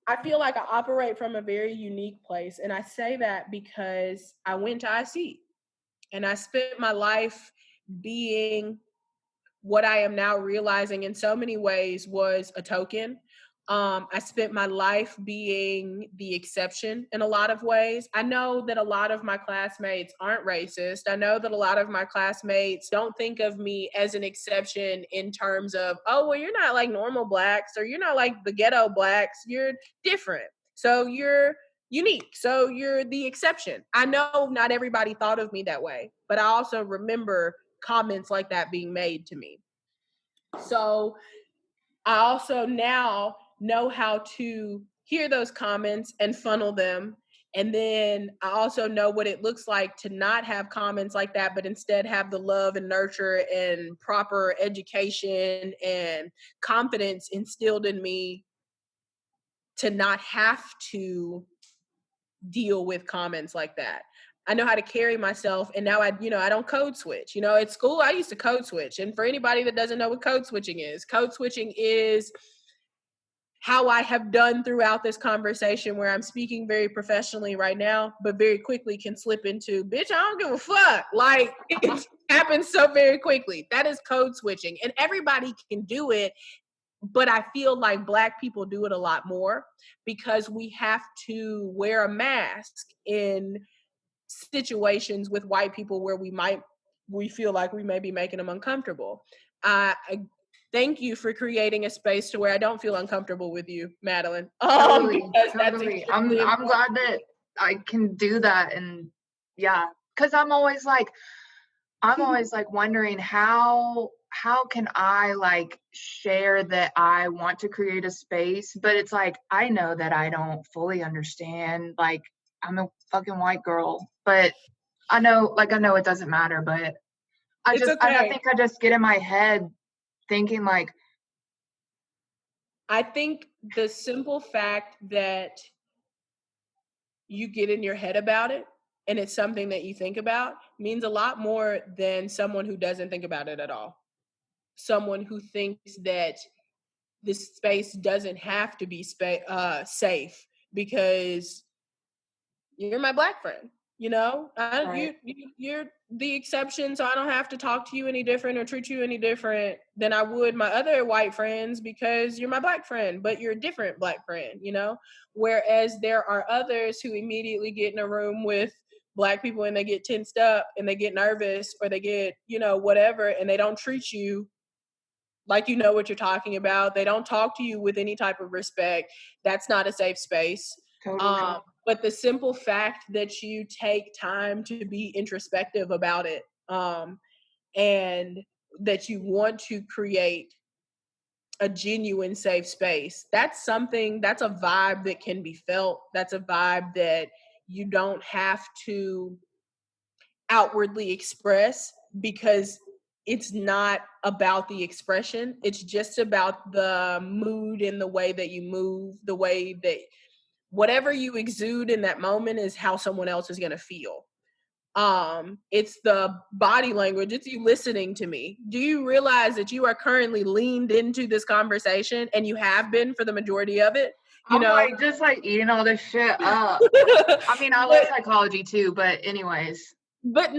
I operate from a very unique place. And I say that because I went to IC and I spent my life being what I am now realizing in so many ways was a token. I spent my life being the exception in a lot of ways. I know that a lot of my classmates aren't racist. I know that a lot of my classmates don't think of me as an exception in terms of, oh, well, you're not like normal blacks, or you're not like the ghetto blacks. You're different. So you're unique. So you're the exception. I know not everybody thought of me that way, but I also remember comments like that being made to me. So I also now know how to hear those comments and funnel them. And then I also know what it looks like to not have comments like that, but instead have the love and nurture and proper education and confidence instilled in me to not have to deal with comments like that. I know how to carry myself, and now I don't code switch. At school I used to code switch. And for anybody that doesn't know what code switching is how I have done throughout this conversation, where I'm speaking very professionally right now, but very quickly can slip into, bitch, I don't give a fuck. Like, it happens so very quickly. That is code switching, and everybody can do it. But I feel like Black people do it a lot more because we have to wear a mask in situations with white people where we feel like we may be making them uncomfortable. I thank you for creating a space to where I don't feel uncomfortable with you, Madeline. Totally, Because that's totally. extremely I'm glad important. that I can do that. And yeah, because I'm always like wondering how can I like share that I want to create a space, but it's like I know that I don't fully understand. Like, I'm a fucking white girl, but I know it doesn't matter, but It's I okay. think I just get in my head thinking like, I think the simple fact that you get in your head about it and it's something that you think about means a lot more than someone who doesn't think about it at all. Someone who thinks that this space doesn't have to be safe because you're my Black friend. right. You're the exception, so I don't have to talk to you any different or treat you any different than I would my other white friends because you're my Black friend, but you're a different Black friend. Whereas there are others who immediately get in a room with Black people and they get tensed up and they get nervous or they get, whatever, and they don't treat you like you know what you're talking about. They don't talk to you with any type of respect. That's not a safe space. Totally. But the simple fact that you take time to be introspective about it, and that you want to create a genuine safe space, that's a vibe that can be felt. That's a vibe that you don't have to outwardly express because it's not about the expression. It's just about the mood and the way that you move, the way that whatever you exude in that moment is how someone else is going to feel. It's the body language. It's you listening to me. Do you realize that you are currently leaned into this conversation and you have been for the majority of it? I'm like just like eating all this shit up. I mean, I love But psychology too, but anyways. But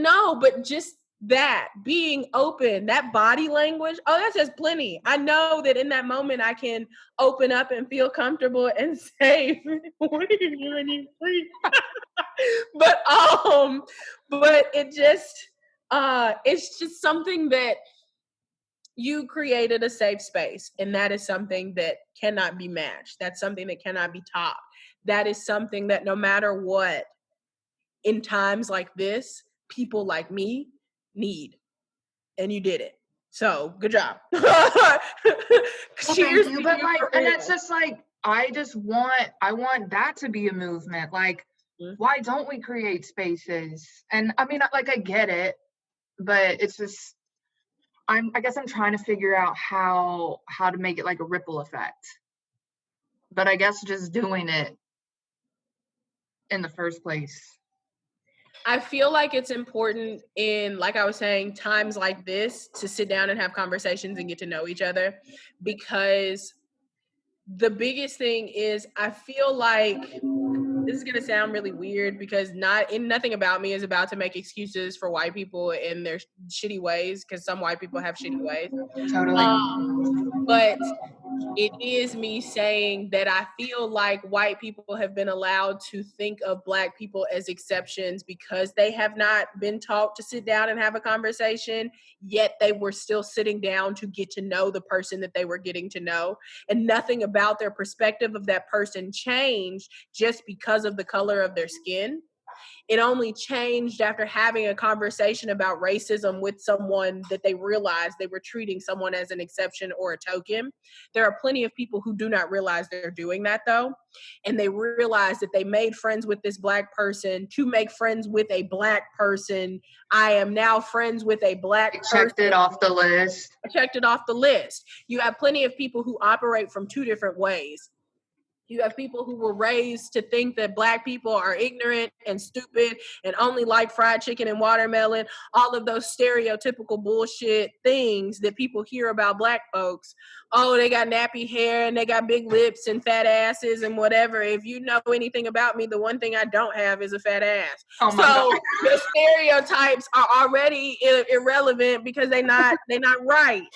just that being open, that body language, oh, that says plenty. I know that in that moment I can open up and feel comfortable and safe. What are you doing, you freak? but but it's just something that you created a safe space, and that is something that cannot be matched. That's something that cannot be topped. That is something that no matter what, in times like this, people like me need. And you did it. So good job. Well, thank Cheers you. to But you like, for and real. it's just like I want that to be a movement. Like, Mhm. why don't we create spaces? And I mean, like I get it, but it's just I guess I'm trying to figure out how to make it like a ripple effect. But I guess just doing it in the first place. I feel like it's important in, like I was saying, times like this to sit down and have conversations and get to know each other, because the biggest thing is I feel like this is gonna sound really weird because nothing about me is about to make excuses for white people in their shitty ways, because some white people have shitty ways. Totally. But it is me saying that I feel like white people have been allowed to think of Black people as exceptions because they have not been taught to sit down and have a conversation, yet they were still sitting down to get to know the person that they were getting to know. And nothing about their perspective of that person changed just because of the color of their skin. It only changed after having a conversation about racism with someone that they realized they were treating someone as an exception or a token. There are plenty of people who do not realize they're doing that though. And they realize that they made friends with this Black person to make friends with a Black person. I am now friends with a Black person. Checked it off the list. I checked it off the list. You have plenty of people who operate from two different ways. You have people who were raised to think that Black people are ignorant and stupid and only like fried chicken and watermelon, all of those stereotypical bullshit things that people hear about Black folks. Oh, they got nappy hair and they got big lips and fat asses and whatever. If you know anything about me, the one thing I don't have is a fat ass. Oh my God. The stereotypes are already irrelevant because they're not right.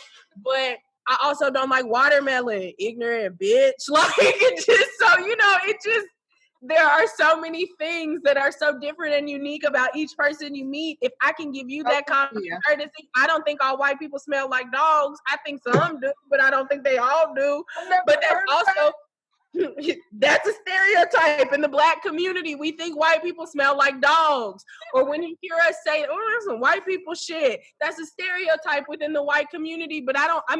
But I also don't like watermelon, ignorant bitch. Like, it just, so, you know, it just, there are so many things that are so different and unique about each person you meet. If I can give you that common courtesy, I don't think all white people smell like dogs. I think some do, but I don't think they all do. But that's also, that's a stereotype in the Black community. We think white people smell like dogs. Or when you hear us say, oh, that's some white people shit, that's a stereotype within the white community. But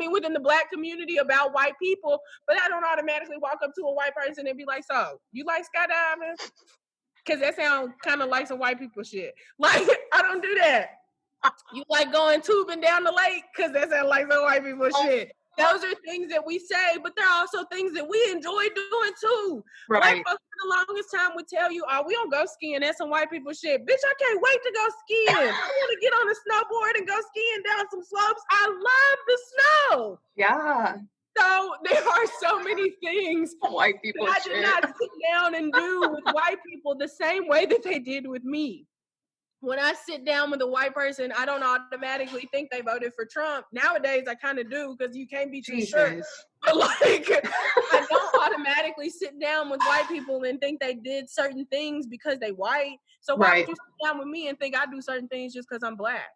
within the Black community about white people, but I don't automatically walk up to a white person and be like, so, you like skydiving? Because that sounds kind of like some white people shit. Like, I don't do that. You like going tubing down the lake? Because that sounds like some white people shit. Those are things that we say, but there are also things that we enjoy doing too. Right. Black folks for the longest time would tell you, oh, we don't go skiing. That's some white people shit. Bitch, I can't wait to go skiing. I want to get on a snowboard and go skiing down some slopes. I love the snow. Yeah. So there are so many things White people that I did not sit down and do with white people the same way that they did with me. When I sit down with a white person, I don't automatically think they voted for Trump. Nowadays, I kind of do because you can't be too sure. But like, I don't automatically sit down with white people and think they did certain things because they white. So why would you sit down with me and think I do certain things just because I'm Black?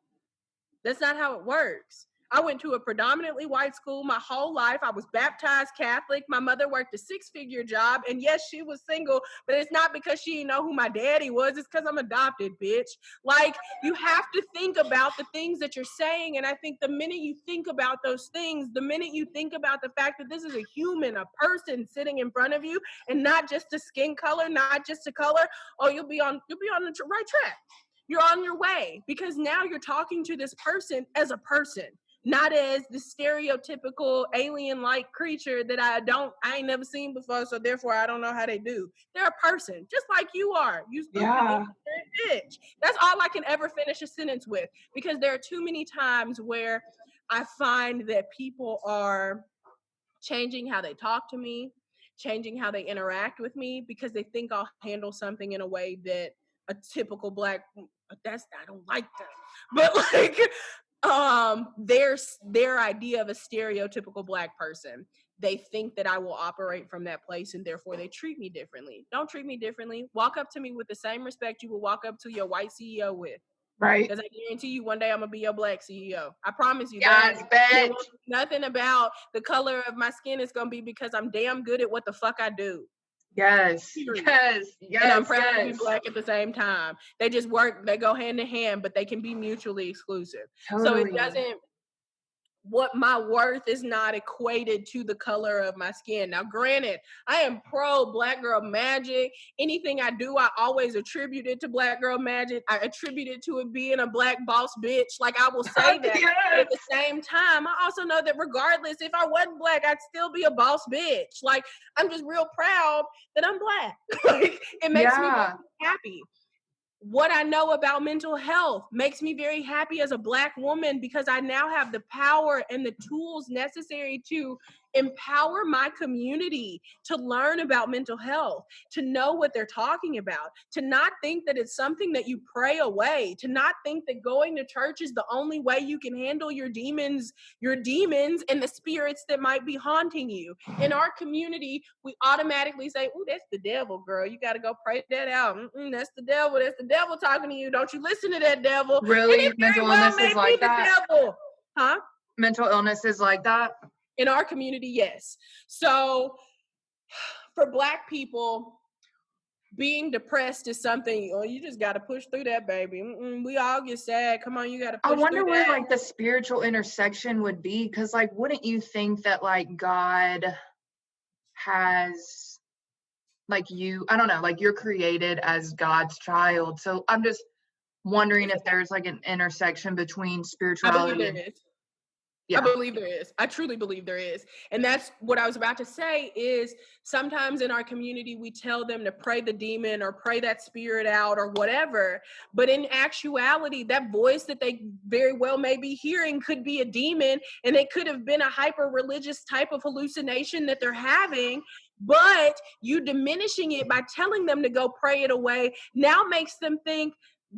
That's not how it works. I went to a predominantly white school my whole life. I was baptized Catholic. My mother worked a 6-figure job. And yes, she was single, but it's not because she didn't know who my daddy was. It's because I'm adopted, bitch. Like, you have to think about the things that you're saying. And I think the minute you think about those things, the minute you think about the fact that this is a human, a person sitting in front of you, and not just a skin color, not just a color, oh, you'll be on the right track. You're on your way because now you're talking to this person as a person. Not as the stereotypical alien-like creature that I ain't never seen before, so therefore I don't know how they do. They're a person, just like you are. You stupid bitch. That's all I can ever finish a sentence with, because there are too many times where I find that people are changing how they talk to me, changing how they interact with me, because they think I'll handle something in a way that a typical Black, I don't like that. But like, their idea of a stereotypical Black person, they think that I will operate from that place and therefore they treat me differently. Don't treat me differently. Walk up to me with the same respect you will walk up to your white CEO with. Right. Because I guarantee you one day I'm going to be your Black CEO. I promise you that. There won't be nothing about the color of my skin. It's going to be because I'm damn good at what the fuck I do. Yes. Period. Yes. And I'm proud to be Black at the same time. They just work, they go hand in hand, but they can be mutually exclusive. Totally. So it doesn't, what my worth is not equated to the color of my skin. Now, granted, I am pro Black girl magic. Anything I do, I always attribute it to Black girl magic. I attribute it to it being a Black boss bitch. Like, I will say that. Yes. But at the same time, I also know that regardless, if I wasn't Black, I'd still be a boss bitch. Like, I'm just real proud that I'm Black. Like, it makes me very happy. What I know about mental health makes me very happy as a Black woman, because I now have the power and the tools necessary to empower my community to learn about mental health, to know what they're talking about, to not think that it's something that you pray away, to not think that going to church is the only way you can handle your demons and the spirits that might be haunting you. In our community, we automatically say, "Ooh, that's the devil, girl. You got to go pray that out. That's the devil. That's the devil talking to you. Don't you listen to that devil." Really? Mental illness is like that? Devil. Huh? Mental illness is like that? In our community, yes. So for Black people, being depressed is something, oh, you just got to push through that, baby. We all get sad. Come on, you got to I push wonder through where that. like the spiritual intersection would be, because like wouldn't you think that like God has like you, I don't know, like you're created as God's child. So I'm just wondering if there's like an intersection between I believe spirituality there and is. I yeah. believe there is. I truly believe there is. And that's what I was about to say is sometimes in our community, we tell them to pray the demon or pray that spirit out or whatever. But in actuality, that voice that they very well may be hearing could be a demon, and it could have been a hyper religious type of hallucination that they're having. But you diminishing it by telling them to go pray it away now makes them think,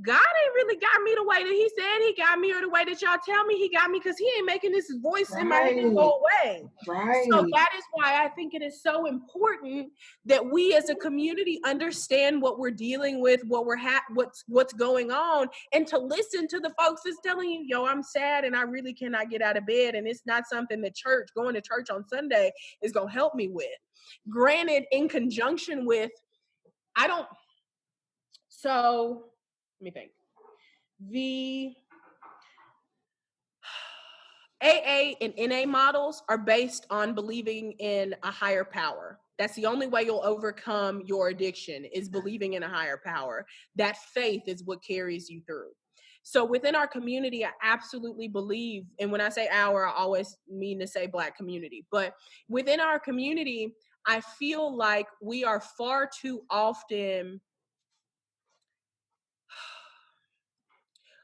God ain't really got me the way that he said he got me, or the way that y'all tell me he got me, because he ain't making this voice in my head go away. So Right. that is why I think it is so important that we as a community understand what we're dealing with, what we're what's going on, and to listen to the folks that's telling you, yo, I'm sad and I really cannot get out of bed, and it's not something that going to church on Sunday is going to help me with. Granted, in conjunction with, I don't, so let me think. The AA and NA models are based on believing in a higher power. That's the only way you'll overcome your addiction, is believing in a higher power. That faith is what carries you through. So within our community, I absolutely believe, and when I say our, I always mean to say Black community, but within our community, I feel like we are far too often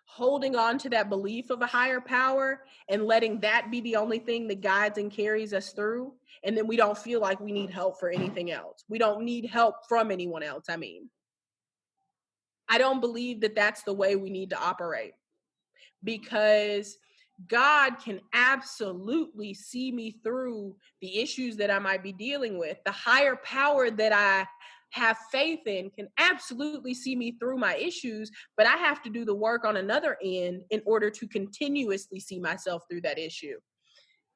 holding on to that belief of a higher power and letting that be the only thing that guides and carries us through. And then we don't feel like we need help for anything else. We don't need help from anyone else. I mean, I don't believe that that's the way we need to operate, because God can absolutely see me through the issues that I might be dealing with. The higher power that I have faith in can absolutely see me through my issues, but I have to do the work on another end in order to continuously see myself through that issue.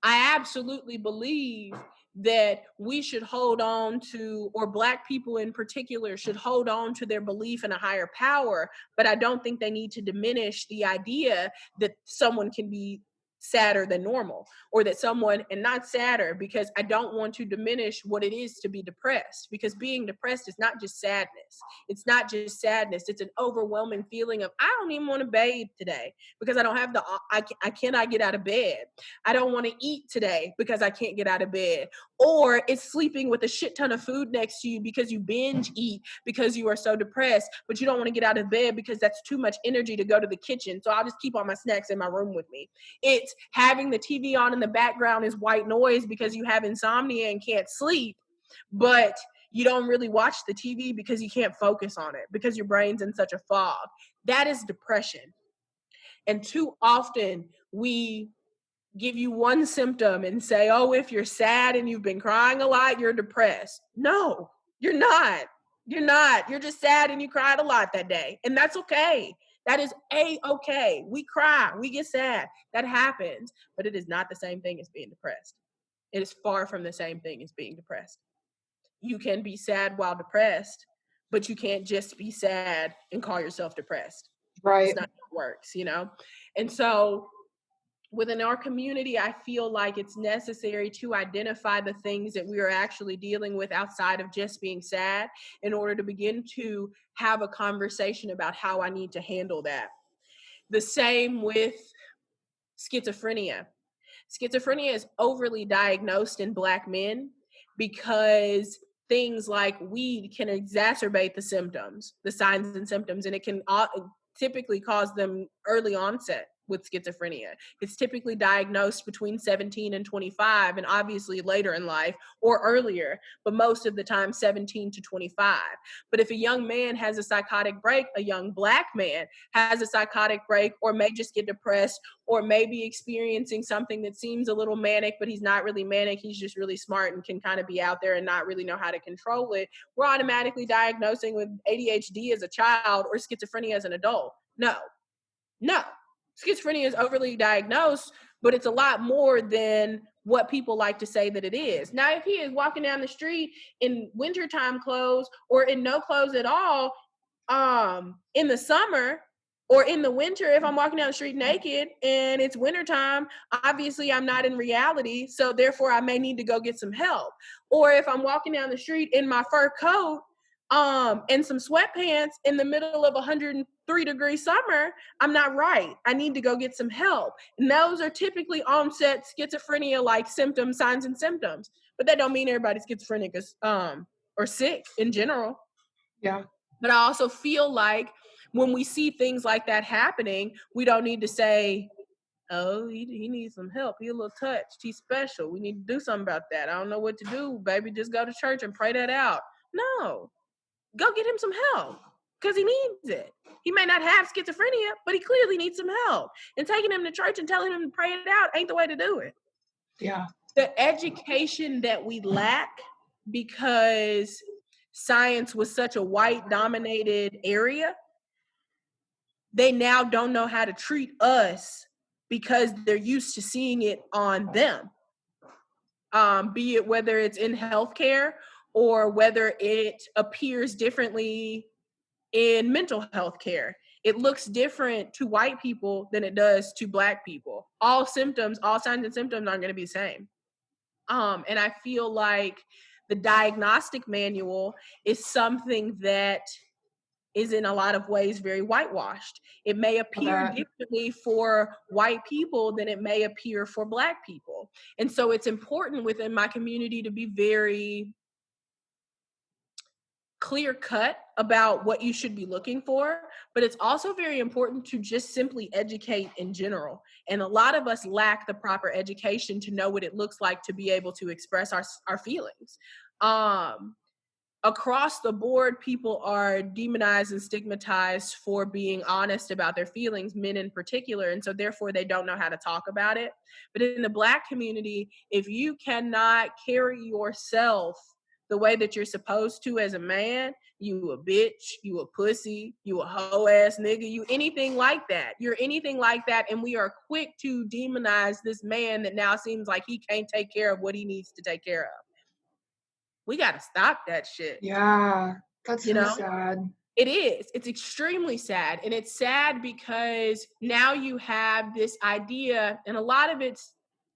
I absolutely believe that we should hold on to, or Black people in particular should hold on to their belief in a higher power, but I don't think they need to diminish the idea that someone can be sadder than normal, or that someone, and not sadder, because I don't want to diminish what it is to be depressed, because being depressed is not just sadness. It's not just sadness. It's an overwhelming feeling of, I don't even want to bathe today because I don't have I cannot get out of bed. I don't want to eat today because I can't get out of bed. Or it's sleeping with a shit ton of food next to you because you binge eat because you are so depressed, but you don't want to get out of bed because that's too much energy to go to the kitchen. So I'll just keep all my snacks in my room with me. It's having the TV on in the background is white noise because you have insomnia and can't sleep, but you don't really watch the TV because you can't focus on it because your brain's in such a fog. That is depression. And too often we give you one symptom and say, oh, if you're sad and you've been crying a lot, you're depressed. No, you're not. You're not. You're just sad and you cried a lot that day. And that's okay. That is okay. We cry, we get sad. That happens. But it is not the same thing as being depressed. It is far from the same thing as being depressed. You can be sad while depressed, but you can't just be sad and call yourself depressed. Right. It's not how it works, you know? And so within our community, I feel like it's necessary to identify the things that we are actually dealing with outside of just being sad in order to begin to have a conversation about how I need to handle that. The same with schizophrenia. Schizophrenia is overly diagnosed in Black men because things like weed can exacerbate the symptoms, the signs and symptoms, and it can typically cause them early onset with schizophrenia. It's typically diagnosed between 17 and 25, and obviously later in life or earlier, but most of the time 17 to 25. But if a young man has a psychotic break, a young Black man has a psychotic break, or may just get depressed, or maybe experiencing something that seems a little manic, but he's not really manic. He's just really smart and can kind of be out there and not really know how to control it. We're automatically diagnosing with ADHD as a child or schizophrenia as an adult. No. Schizophrenia is overly diagnosed, but it's a lot more than what people like to say that it is. Now, if he is walking down the street in wintertime clothes or in no clothes at all, in the summer or in the winter, if I'm walking down the street naked and it's wintertime, obviously I'm not in reality. So therefore I may need to go get some help. Or if I'm walking down the street in my fur coat, and some sweatpants in the middle of 103-degree summer, I'm not right. I need to go get some help. And those are typically onset schizophrenia like symptoms, signs and symptoms. But that don't mean everybody's schizophrenic or sick in general. Yeah. But I also feel like when we see things like that happening, we don't need to say, oh, he needs some help. He a little touched. He's special. We need to do something about that. I don't know what to do, baby. Just go to church and pray that out. No. Go get him some help because he needs it. He may not have schizophrenia, but he clearly needs some help. And taking him to church and telling him to pray it out ain't the way to do it. Yeah. The education that we lack, because science was such a white-dominated area, they now don't know how to treat us because they're used to seeing it on them. Be it whether it's in healthcare or whether it appears differently in mental health care. It looks different to white people than it does to Black people. All symptoms, all signs and symptoms aren't going to be the same. And I feel like the diagnostic manual is something that is in a lot of ways very whitewashed. It may appear differently for white people than it may appear for Black people. And so it's important within my community to be very clear cut about what you should be looking for, but it's also very important to just simply educate in general. And a lot of us lack the proper education to know what it looks like to be able to express our feelings. Across the board, people are demonized and stigmatized for being honest about their feelings, men in particular, and so therefore they don't know how to talk about it. But in the Black community, if you cannot carry yourself the way that you're supposed to as a man, you a bitch, you a pussy, you a hoe ass nigga, you anything like that. You're anything like that, and we are quick to demonize this man that now seems like he can't take care of what he needs to take care of. We got to stop that shit. Yeah, that's You so know? sad. It is. It's extremely sad. And it's sad because now you have this idea, and a lot of it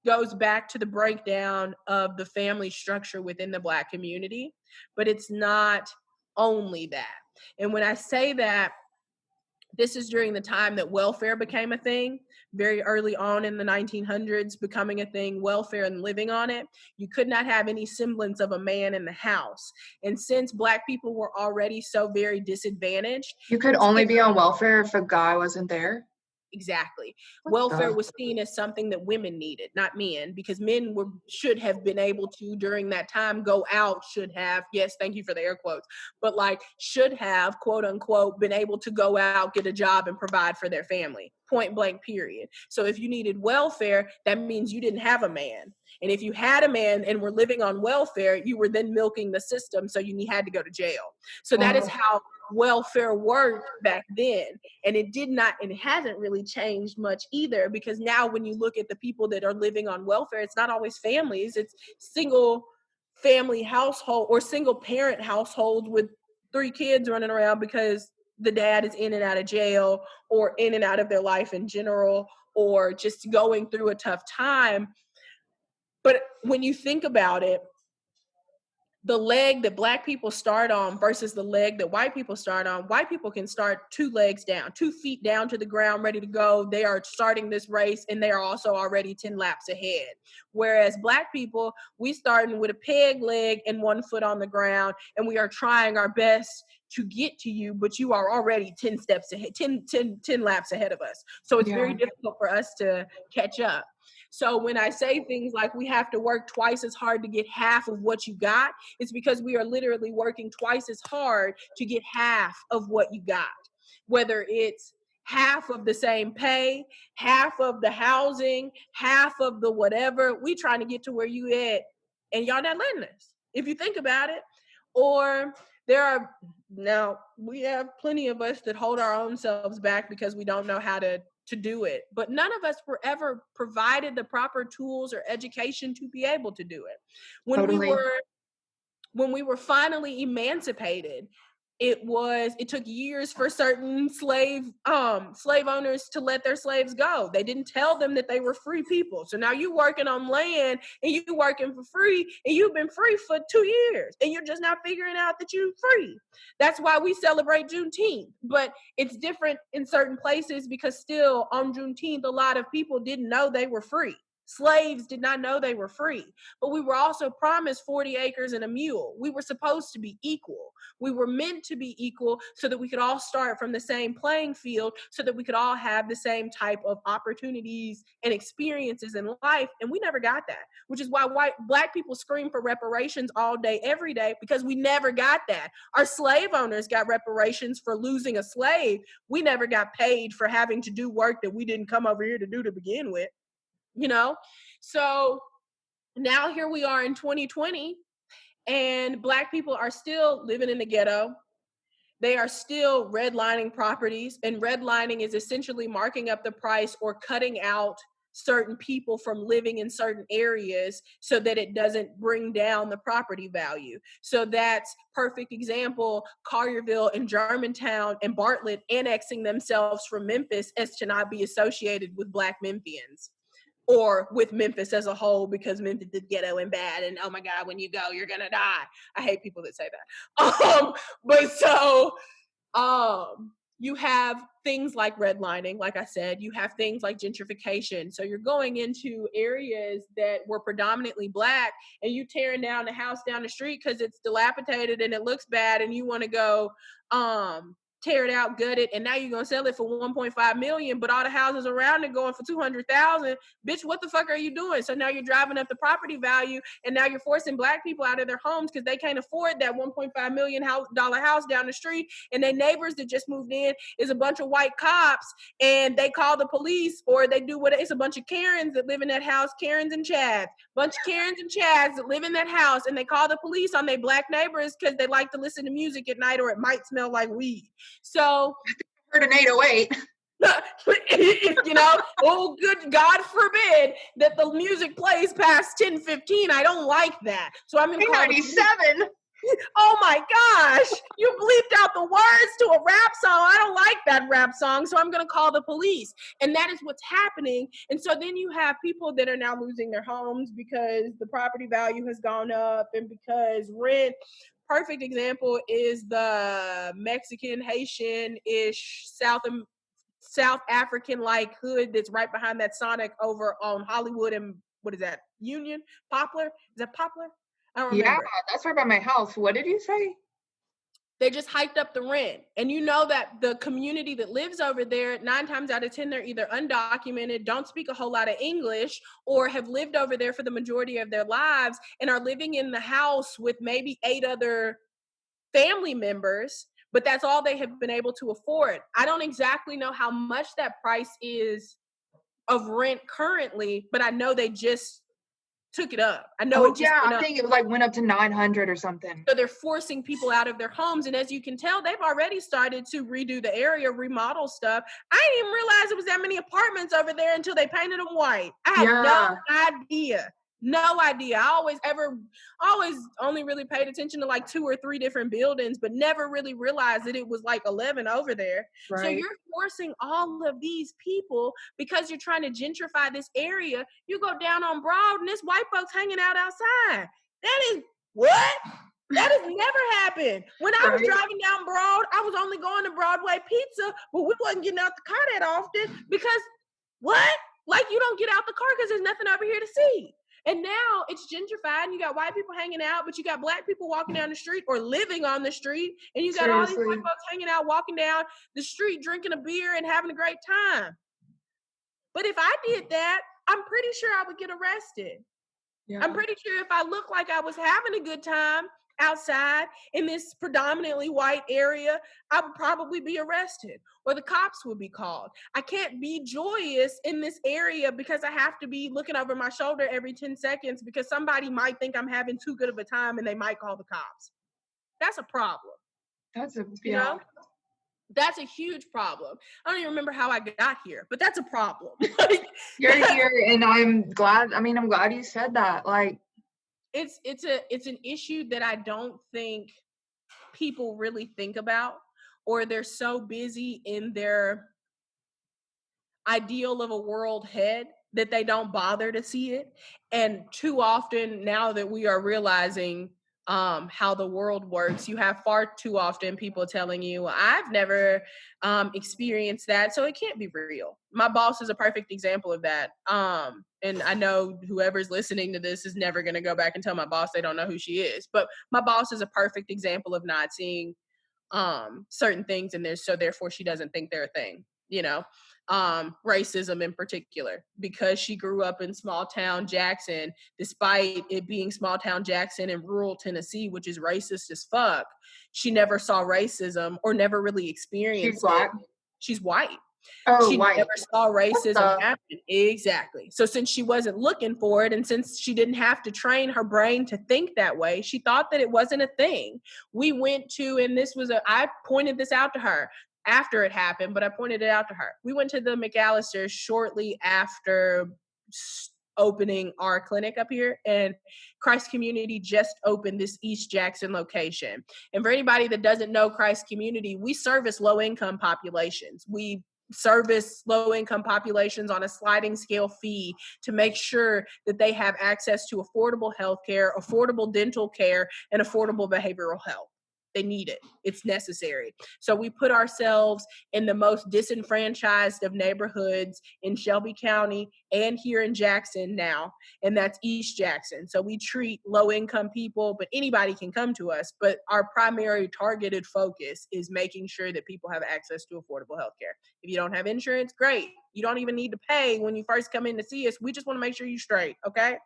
goes back to the breakdown of the family structure within the Black community, but it's not only that. And when I say that, this is during the time that welfare became a thing, very early on in the 1900s, becoming a thing, welfare and living on it. You could not have any semblance of a man in the house. And since Black people were already so very disadvantaged. You could only be on welfare if a guy wasn't there? Exactly. What Welfare the? was seen as something that women needed, not men, because men should have been able to, during that time, go out, should have, yes, thank you for the air quotes, but like should have, quote unquote, been able to go out, get a job, and provide for their family. Point blank, period. So if you needed welfare, that means you didn't have a man. And if you had a man and were living on welfare, you were then milking the system, so you had to go to jail. So that is how welfare worked back then. And it did not, and it hasn't really changed much either, because now when you look at the people that are living on welfare, it's not always families, it's single family household or single parent households with 3 kids running around because the dad is in and out of jail or in and out of their life in general, or just going through a tough time. But when you think about it, the leg that Black people start on versus the leg that white people start on, white people can start 2 legs down, 2 feet down to the ground, ready to go. They are starting this race and they are also already 10 laps ahead. Whereas Black people, we starting with a peg leg and 1 foot on the ground, and we are trying our best to get to you, but you are already 10 steps ahead, 10 laps ahead of us. So it's very difficult for us to catch up. So when I say things like we have to work twice as hard to get half of what you got, it's because we are literally working twice as hard to get half of what you got. Whether it's half of the same pay, half of the housing, half of the whatever, we trying to get to where you at, and y'all not letting us, if you think about it. Or Now we have plenty of us that hold our own selves back because we don't know how to do it. But none of us were ever provided the proper tools or education to be able to do it. When we Totally. were finally emancipated, it took years for certain slave owners to let their slaves go. They didn't tell them that they were free people. So now you working on land and you working for free, and you've been free for 2 years and you're just not figuring out that you're free. That's why we celebrate Juneteenth. But it's different in certain places because still on Juneteenth, a lot of people didn't know they were free. Slaves did not know they were free, but we were also promised 40 acres and a mule. We were supposed to be equal. We were meant to be equal so that we could all start from the same playing field, so that we could all have the same type of opportunities and experiences in life. And we never got that, which is why Black people scream for reparations all day, every day, because we never got that. Our slave owners got reparations for losing a slave. We never got paid for having to do work that we didn't come over here to do to begin with. So now here we are in 2020, and Black people are still living in the ghetto. They are still redlining properties, and redlining is essentially marking up the price or cutting out certain people from living in certain areas so that it doesn't bring down the property value. So that's perfect example, Collierville and Germantown and Bartlett annexing themselves from Memphis as to not be associated with Black Memphians, or with Memphis as a whole, because Memphis is ghetto and bad, and oh my God, when you go, you're gonna die. I hate people that say that. But so you have things like redlining, like I said, you have things like gentrification. So you're going into areas that were predominantly Black, and you tearing down the house down the street because it's dilapidated and it looks bad, and you want to go tear it out, gut it, and now you're gonna sell it for 1.5 million, but all the houses around it going for 200,000. Bitch, what the fuck are you doing? So now you're driving up the property value, and now you're forcing Black people out of their homes because they can't afford that 1.5 million dollar house down the street, and their neighbors that just moved in is a bunch of white cops, and they call the police, or they do what it's a bunch of Karens that live in that house, Karens and Chads, bunch of Karens and Chads that live in that house, and they call the police on their Black neighbors because they like to listen to music at night, or it might smell like weed. So heard an 808. Oh, good God forbid that the music plays past 10:15. I don't like that. So I'm gonna call 97. Oh my gosh, you bleeped out the words to a rap song. I don't like that rap song, so I'm going to call the police. And that is what's happening. And so then you have people that are now losing their homes because the property value has gone up and because rent. Perfect example is the Mexican, Haitian-ish, South African-like hood that's right behind that Sonic over on Hollywood and what is that? Union? Poplar? Is that Poplar? I don't remember. Yeah, that's right by my house. What did you say? They just hiked up the rent. And you know that the community that lives over there, 9 times out of 10, they're either undocumented, don't speak a whole lot of English, or have lived over there for the majority of their lives and are living in the house with maybe 8 other family members, but that's all they have been able to afford. I don't exactly know how much that price is of rent currently, but I know they just took it up. I know it just went I up. think it was went up to 900 or something. So they're forcing people out of their homes. And as you can tell, they've already started to redo the area, remodel stuff. I didn't even realize it was that many apartments over there until they painted them white. I had no idea. No idea. I always only really paid attention to 2 or 3 different buildings, but never really realized that it was 11 over there. Right. So you're forcing all of these people because you're trying to gentrify this area. You go down on Broad and there's white folks hanging out outside. That is what? That has never happened. When I was driving down Broad, I was only going to Broadway Pizza, but we wasn't getting out the car that often because what? You don't get out the car because there's nothing over here to see. And now it's gentrified and you got white people hanging out, but you got Black people walking down the street or living on the street. And you got all these white folks hanging out, walking down the street, drinking a beer and having a great time. But if I did that, I'm pretty sure I would get arrested. Yeah. I'm pretty sure if I looked like I was having a good time outside in this predominantly white area, I would probably be arrested or the cops would be called. I can't be joyous in this area because I have to be looking over my shoulder every 10 seconds because somebody might think I'm having too good of a time and they might call the cops. That's a problem. That's a You know? That's a huge problem. I don't even remember how I got here, but that's a problem. You're here, and I'm glad. I mean, I'm glad you said that. Like, it's an issue that I don't think people really think about, or they're so busy in their ideal of a world head that they don't bother to see it. And too often, now that we are realizing how the world works, you have far too often people telling you, I've never experienced that, so it can't be real. My boss is a perfect example of that. And I know whoever's listening to this is never going to go back and tell my boss they don't know who she is, but my boss is a perfect example of not seeing certain things in there, so therefore she doesn't think they're a thing, you know. Racism in particular, because she grew up in small town Jackson, despite it being small town Jackson in rural Tennessee, which is racist as fuck, she never saw racism or never really she's experienced it. black. She's white. Oh, She white. never saw What racism the? happen. Exactly. So since she wasn't looking for it, and since she didn't have to train her brain to think that way, she thought that it wasn't a thing. We went to, and I pointed this out to her after it happened, but I pointed it out to her. We went to the McAllisters shortly after opening our clinic up here, and Christ Community just opened this East Jackson location. And for anybody that doesn't know Christ Community, we service low-income populations. We service low-income populations on a sliding scale fee to make sure that they have access to affordable health care, affordable dental care, and affordable behavioral health. They need it. It's necessary. So we put ourselves in the most disenfranchised of neighborhoods in Shelby County and here in Jackson now, and that's East Jackson. So we treat low-income people, but anybody can come to us. But our primary targeted focus is making sure that people have access to affordable health care. If you don't have insurance, great. You don't even need to pay when you first come in to see us. We just want to make sure you're straight, okay?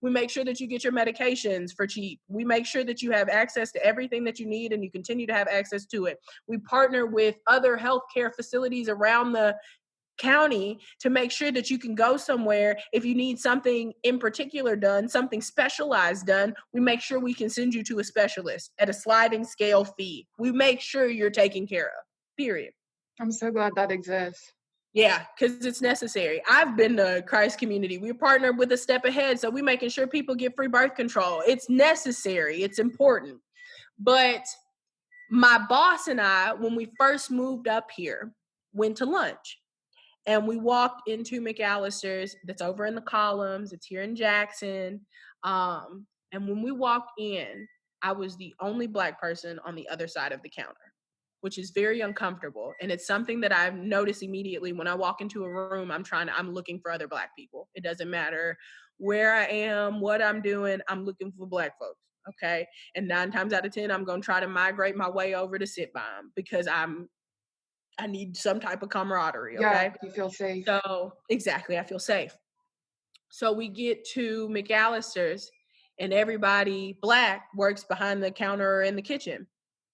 We make sure that you get your medications for cheap. We make sure that you have access to everything that you need and you continue to have access to it. We partner with other healthcare facilities around the county to make sure that you can go somewhere if you need something in particular done, something specialized done. We make sure we can send you to a specialist at a sliding scale fee. We make sure you're taken care of, period. I'm so glad that exists. Yeah, because it's necessary. I've been to Christ Community. We partnered with a Step Ahead, so we're making sure people get free birth control. It's necessary. It's important. But my boss and I, when we first moved up here, went to lunch. And we walked into McAllister's that's over in the Columns. It's here in Jackson. And when we walked in, I was the only Black person on the other side of the counter, which is very uncomfortable. And it's something that I've noticed immediately when I walk into a room. I'm looking for other Black people. It doesn't matter where I am, what I'm doing, I'm looking for Black folks. Okay. And 9 times out of 10, I'm going to try to migrate my way over to sit by them because I need some type of camaraderie. Okay. Yeah, you feel safe. So exactly, I feel safe. So we get to McAllister's and everybody Black works behind the counter or in the kitchen.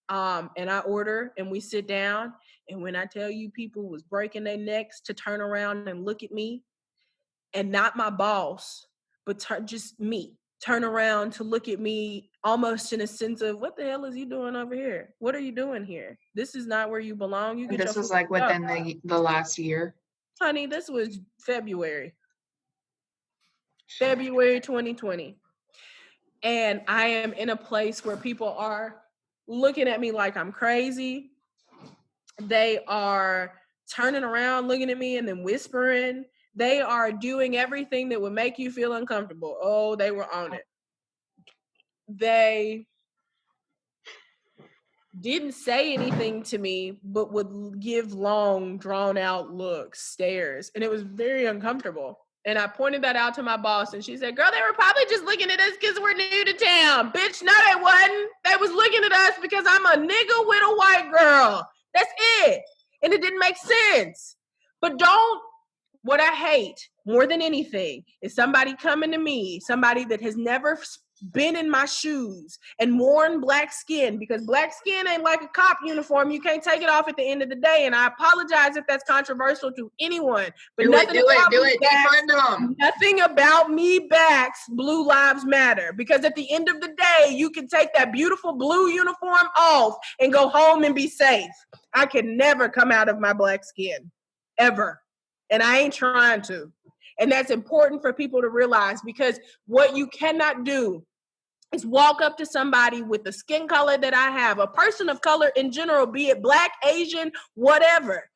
And I order and we sit down. And when I tell you people was breaking their necks to turn around and look at me, and not my boss, but just me, turn around to look at me almost in a sense of, what the hell is you doing over here? What are you doing here? This is not where you belong. You And get your this was food like up. within the last year. Honey, this was February 2020. And I am in a place where people are looking at me like I'm crazy. They are turning around, looking at me and then whispering. They are doing everything that would make you feel uncomfortable. Oh, they were on it. They didn't say anything to me, but would give long, drawn out looks, stares. And it was very uncomfortable. And I pointed that out to my boss, and she said, girl, they were probably just looking at us because we're new to town. Bitch, no, they wasn't. They was looking at us because I'm a nigga with a white girl. That's it. And it didn't make sense. But what I hate more than anything is somebody coming to me, somebody that has never been in my shoes and worn black skin, because black skin ain't like a cop uniform. You can't take it off at the end of the day. And I apologize if that's controversial to anyone, but Do nothing it. backs, Defund them. nothing about me backs Blue Lives Matter, because at the end of the day, you can take that beautiful blue uniform off and go home and be safe. I can never come out of my black skin, ever. And I ain't trying to. And that's important for people to realize, because what you cannot do is walk up to somebody with the skin color that I have, a person of color in general, be it black, Asian, whatever.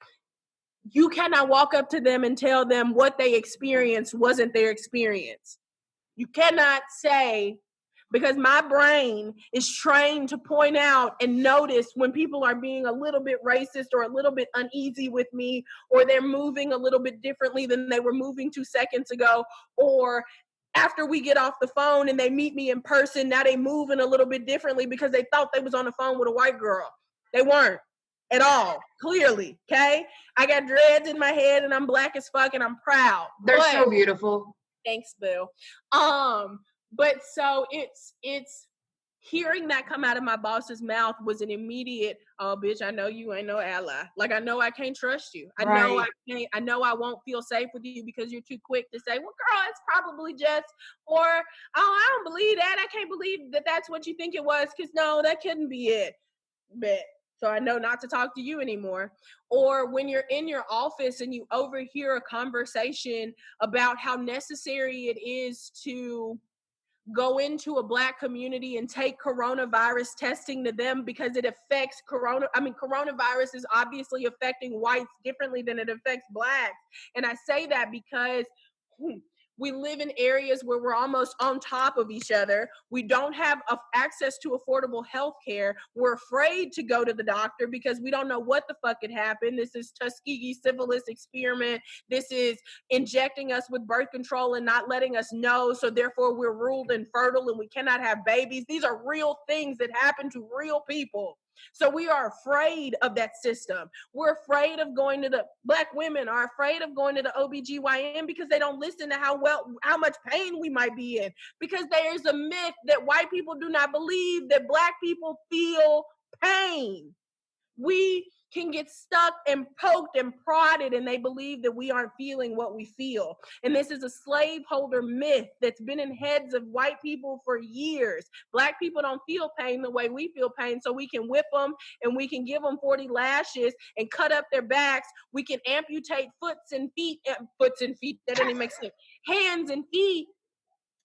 You cannot walk up to them and tell them what they experienced wasn't their experience. You cannot say, because my brain is trained to point out and notice when people are being a little bit racist or a little bit uneasy with me, or they're moving a little bit differently than they were moving 2 seconds ago, or after we get off the phone and they meet me in person, now they moving a little bit differently because they thought they was on the phone with a white girl. They weren't at all, clearly, okay? I got dreads in my head and I'm black as fuck and I'm proud. They're so beautiful. Thanks, Bill. But so it's hearing that come out of my boss's mouth was an immediate, oh bitch, I know you ain't no ally. Like, I know I can't trust you. I know I can't, I know I won't feel safe with you because you're too quick to say, well, girl, it's probably just, or, oh, I don't believe that. I can't believe that that's what you think it was, because no, that couldn't be it. Bet. So I know not to talk to you anymore. Or when you're in your office and you overhear a conversation about how necessary it is to go into a black community and take coronavirus testing to them because it affects coronavirus is obviously affecting whites differently than it affects blacks. And I say that because we live in areas where we're almost on top of each other. We don't have access to affordable health care. We're afraid to go to the doctor because we don't know what the fuck could happen. This is Tuskegee syphilis experiment. This is injecting us with birth control and not letting us know. So therefore we're ruled infertile and we cannot have babies. These are real things that happen to real people. So we are afraid of that system. We're afraid of going to the, black women are afraid of going to the OBGYN because they don't listen to how much pain we might be in. Because there's a myth that white people do not believe that black people feel pain. We can get stuck and poked and prodded and they believe that we aren't feeling what we feel. And this is a slaveholder myth that's been in heads of white people for years. Black people don't feel pain the way we feel pain, so we can whip them and we can give them 40 lashes and cut up their backs. We can amputate foots and feet, that doesn't even make sense, hands and feet.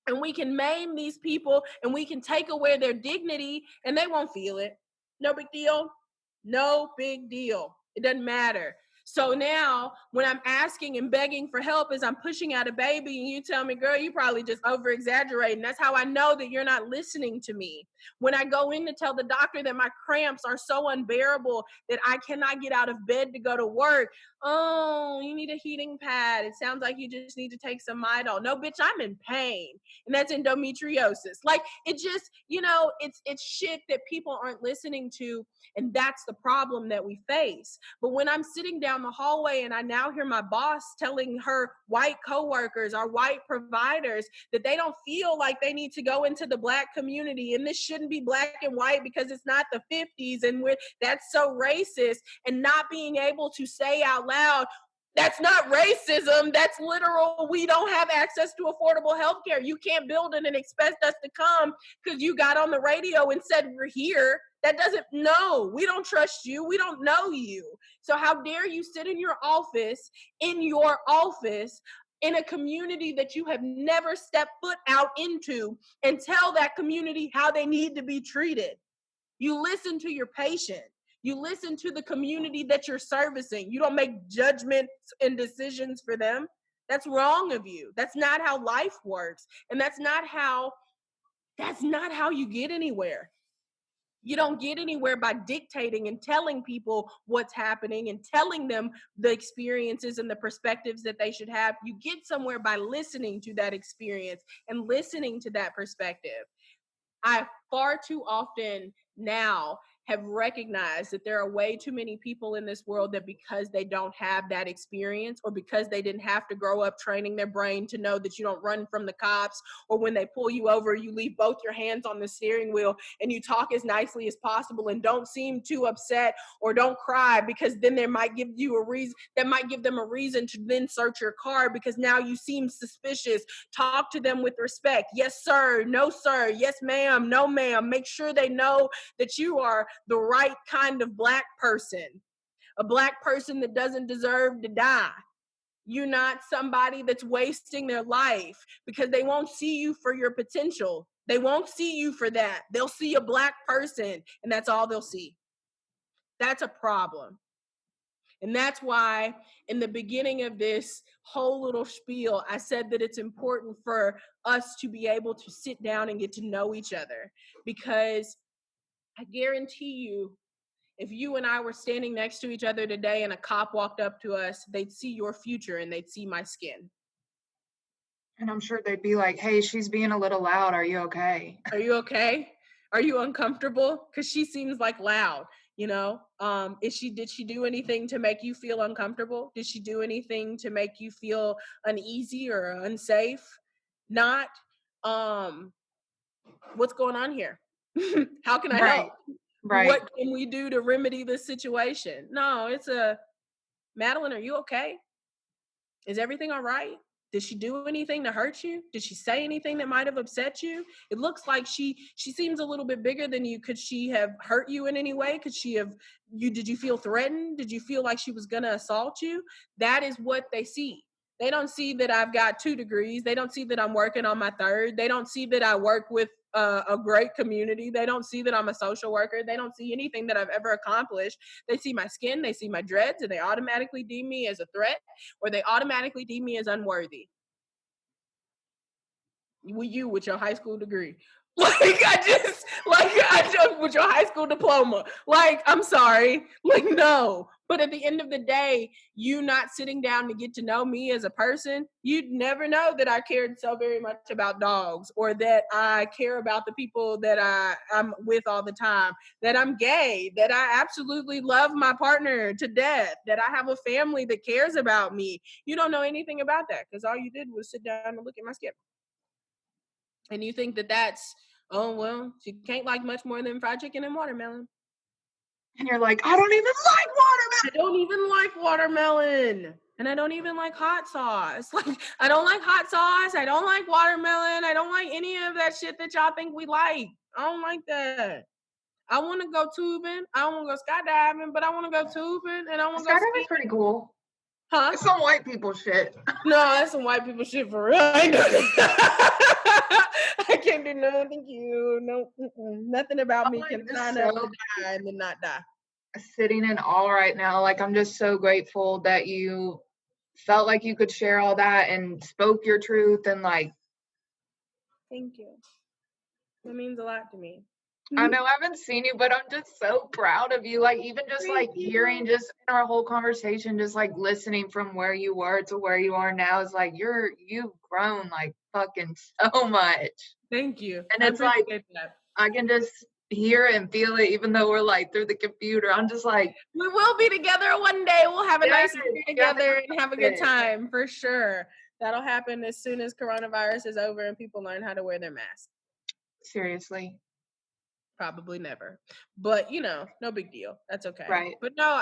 And we can maim these people and we can take away their dignity and they won't feel it. No big deal. No big deal. It doesn't matter. So now when I'm asking and begging for help as I'm pushing out a baby and you tell me, girl, you probably just over exaggerating. That's how I know that you're not listening to me. When I go in to tell the doctor that my cramps are so unbearable that I cannot get out of bed to go to work. Oh, you need a heating pad. It sounds like you just need to take some Midol. No, bitch, I'm in pain. And that's endometriosis. Like, it just, it's shit that people aren't listening to. And that's the problem that we face. But when I'm sitting down the hallway and I now hear my boss telling her white coworkers, our white providers, that they don't feel like they need to go into the black community, and this shouldn't be black and white because it's not the 50s and that's so racist, and not being able to say out loud, that's not racism. That's literal. We don't have access to affordable health care. You can't build it and expect us to come because you got on the radio and said we're here. That doesn't, no, we don't trust you. We don't know you. So how dare you sit in your office, in a community that you have never stepped foot out into, and tell that community how they need to be treated. You listen to your patient. You listen to the community that you're servicing. You don't make judgments and decisions for them. That's wrong of you. That's not how life works. And that's not how you get anywhere. You don't get anywhere by dictating and telling people what's happening and telling them the experiences and the perspectives that they should have. You get somewhere by listening to that experience and listening to that perspective. I far too often now have recognized that there are way too many people in this world that because they don't have that experience, or because they didn't have to grow up training their brain to know that you don't run from the cops, or when they pull you over, you leave both your hands on the steering wheel and you talk as nicely as possible and don't seem too upset, or don't cry, because then there might give you a reason, that might give them a reason to then search your car because now you seem suspicious. Talk to them with respect. Yes, sir. No, sir. Yes, ma'am. No, ma'am. Make sure they know that you are the right kind of Black person, a Black person that doesn't deserve to die. You're not somebody that's wasting their life, because they won't see you for your potential. They won't see you for that. They'll see a Black person, and that's all they'll see. That's a problem. And that's why in the beginning of this whole little spiel, I said that it's important for us to be able to sit down and get to know each other, because I guarantee you, if you and I were standing next to each other today and a cop walked up to us, they'd see your future and they'd see my skin. And I'm sure they'd be like, hey, she's being a little loud. Are you okay? Are you okay? Are you uncomfortable? Because she seems like loud, you know? Did she do anything to make you feel uncomfortable? Did she do anything to make you feel uneasy or unsafe? Not. What's going on here? How can I help? Right. What can we do to remedy this situation? No, it's Madeline, are you okay? Is everything all right? Did she do anything to hurt you? Did she say anything that might have upset you? It looks like she seems a little bit bigger than you. Could she have hurt you in any way? Did you feel threatened? Did you feel like she was gonna assault you? That is what they see. They don't see that I've got 2 degrees. They don't see that I'm working on my 3rd. They don't see that I work with a great community. They don't see that I'm a social worker. They don't see anything that I've ever accomplished. They see my skin, they see my dreads, and they automatically deem me as a threat, or they automatically deem me as unworthy. You with your high school degree. I just with your high school diploma. Like, I'm sorry. Like, no. But at the end of the day, you not sitting down to get to know me as a person, you'd never know that I cared so very much about dogs, or that I care about the people that I'm with all the time, that I'm gay, that I absolutely love my partner to death, that I have a family that cares about me. You don't know anything about that, because all you did was sit down and look at my skin. And you think that that's, oh, well, she can't like much more than fried chicken and watermelon. And you're like, I don't even like watermelon. I don't even like watermelon. And I don't even like hot sauce. Like, I don't like hot sauce. I don't like watermelon. I don't like any of that shit that y'all think we like. I don't like that. I want to go tubing. I don't want to go skydiving, but I want to go tubing, and I want to go Skydiving's pretty cool. Huh? It's some white people shit. No, that's some white people shit for real. I can't do no, thank you. No, nothing about me can sign up to die and then not die. Sitting in awe right now. Like, I'm just so grateful that you felt like you could share all that and spoke your truth, and like, thank you. That means a lot to me. I know I haven't seen you, but I'm just so proud of you. Like, even just like hearing just in our whole conversation, just like listening from where you were to where you are now is like you've grown like fucking so much. Thank you. And it's like that. I can just hear it and feel it, even though we're like through the computer. I'm just like, we will be together one day. We'll have a nice dinner together and have a good time for sure. That'll happen as soon as coronavirus is over and people learn how to wear their masks. Seriously. Probably never, but no big deal. That's okay. Right. But no,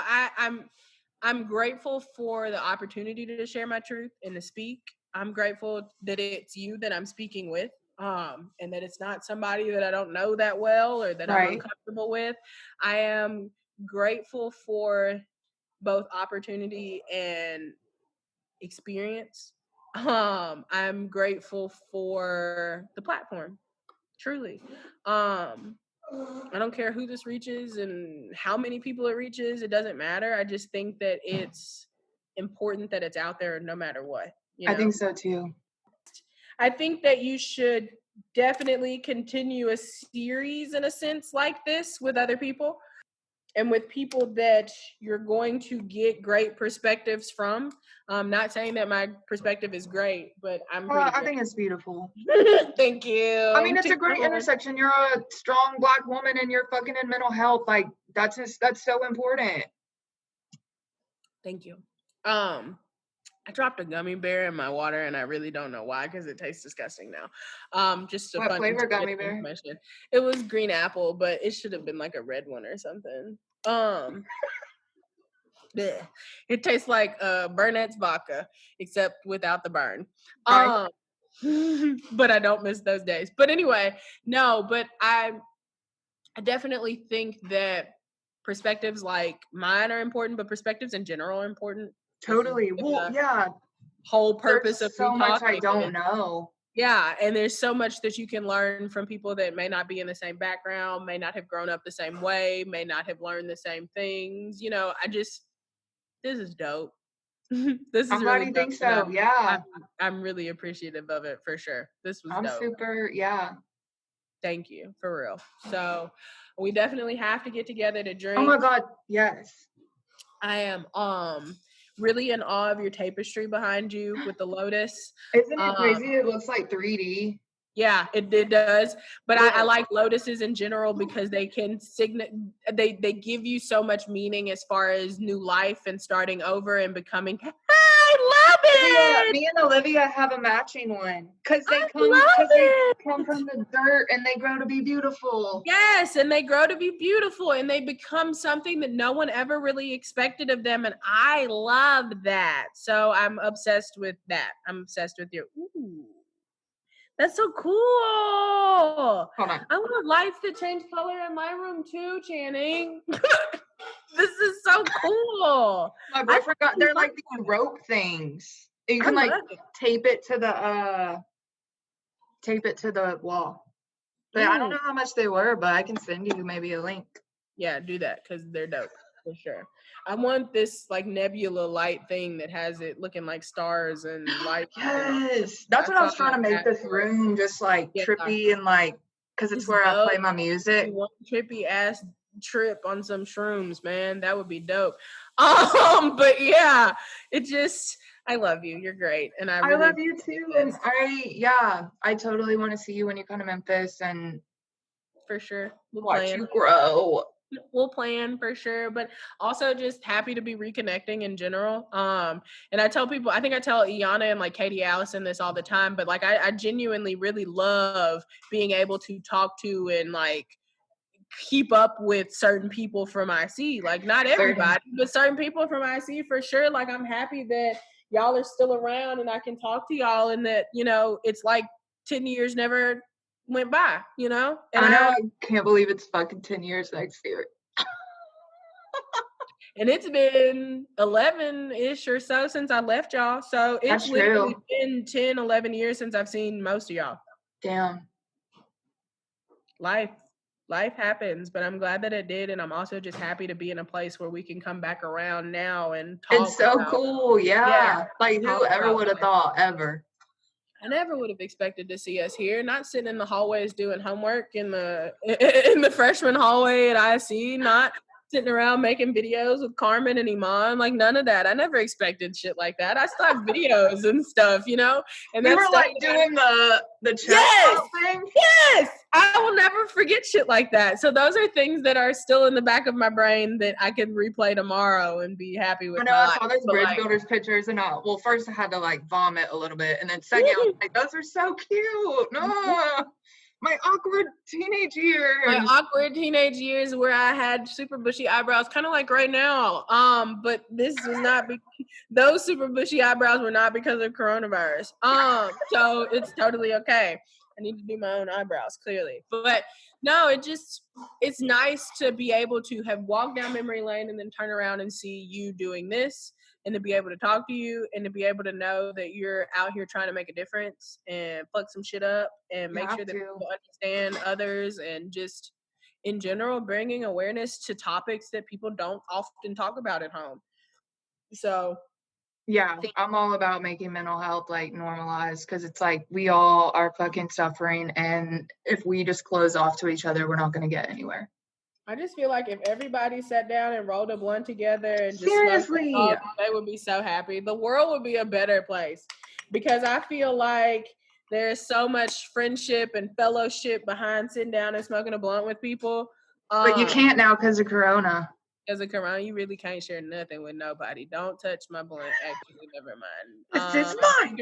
I'm grateful for the opportunity to share my truth and to speak. I'm grateful that it's you that I'm speaking with, and that it's not somebody that I don't know that well or that I'm uncomfortable with. I am grateful for both opportunity and experience. I'm grateful for the platform. Truly. I don't care who this reaches and how many people it reaches. It doesn't matter. I just think that it's important that it's out there no matter what. I think so too. I think that you should definitely continue a series in a sense like this with other people. and with people that you're going to get great perspectives from. Not saying that my perspective is great, but I'm pretty I great. think it's beautiful. Thank you. I mean, it's a great intersection. You're a strong Black woman and you're fucking in mental health. Like, that's so important. Thank you. I dropped a gummy bear in my water, and I really don't know why, because it tastes disgusting now. Just a What fun flavor tidbit gummy of bear? information. It was green apple, but it should have been like a red one or something. Bleh. It tastes like Burnett's vodka, except without the burn. Right. But I don't miss those days. But anyway, no, but I definitely think that perspectives like mine are important, but perspectives in general are important. Totally. Well, yeah. Whole purpose of There's me so much I talking. don't know. Yeah, and there's so much that you can learn from people that may not be in the same background, may not have grown up the same way, may not have learned the same things. This is dope. This I'm is glad really you dope. think so. Yeah. I'm really appreciative of it for sure. This was I'm dope. super, yeah. Thank you, for real. So we definitely have to get together to drink. Oh my God, yes. I am really in awe of your tapestry behind you with the lotus. Isn't it crazy? It looks like 3D. Yeah, it does. But I Cool. like lotuses in general because they can they give you so much meaning as far as new life and starting over and becoming. I love it. Me and Olivia have a matching one because they come from the dirt and they grow to be beautiful. Yes, and they grow to be beautiful and they become something that no one ever really expected of them, and I love that. So I'm obsessed with that. I'm obsessed with your. Ooh. That's so cool. Hold on. I want lights that change color in my room too, Channing. This is so cool. My boyfriend they're like these rope things. You can tape it to the wall. But I don't know how much they were, but I can send you maybe a link. Yeah, do that because they're dope for sure. I want this like nebula light thing that has it looking like stars and light. Yes, that's what I was trying to make this room just like trippy and like because it's where I play my music. One trippy ass trip on some shrooms, man. That would be dope. But yeah, I love you. You're great, and I really love you too. And I totally want to see you when you come to Memphis and for sure watch you grow. We'll plan for sure, but also just happy to be reconnecting in general. And I tell people, I think I tell Iana and like Katie Allison this all the time, but like I genuinely really love being able to talk to and like keep up with certain people from IC. Like not everybody, but certain people from IC for sure. Like I'm happy that y'all are still around and I can talk to y'all and that, it's like 10 years never went by, And I can't believe it's fucking 10 years next year. And it's been 11-ish or so since I left y'all. So it's literally been 10, 11 years since I've seen most of y'all. Damn. Life happens, but I'm glad that it did. And I'm also just happy to be in a place where we can come back around now and talk. It's so cool. Yeah. Like whoever would have thought ever. I never would have expected to see us here, not sitting in the hallways doing homework in the freshman hallway at IC, not sitting around making videos with Carmen and Iman, like none of that. I never expected shit like that. I still have videos and stuff, And we were like doing the chat thing. Yes, I will never forget shit like that. So those are things that are still in the back of my brain that I can replay tomorrow and be happy with. I know I saw those bridge builders pictures and first I had to like vomit a little bit, and then second I was like, those are so cute. No. My awkward teenage years where I had super bushy eyebrows, kind of like right now. But this was not those super bushy eyebrows were not because of coronavirus. So it's totally okay. I need to do my own eyebrows, clearly. But no, it's nice to be able to have walked down memory lane and then turn around and see you doing this, and to be able to talk to you and to be able to know that you're out here trying to make a difference and fuck some shit up and make sure that people understand others, and just in general bringing awareness to topics that people don't often talk about at home. So yeah, I'm all about making mental health like normalized, because it's like we all are fucking suffering, and if we just close off to each other, we're not going to get anywhere. I just feel like if everybody sat down and rolled a blunt together and just smoked Seriously. it all, they would be so happy. The world would be a better place because I feel like there's so much friendship and fellowship behind sitting down and smoking a blunt with people. But you can't now because of Corona. As a Corona, you really can't share nothing with nobody. Don't touch my blunt. Actually, never mind. This is mine.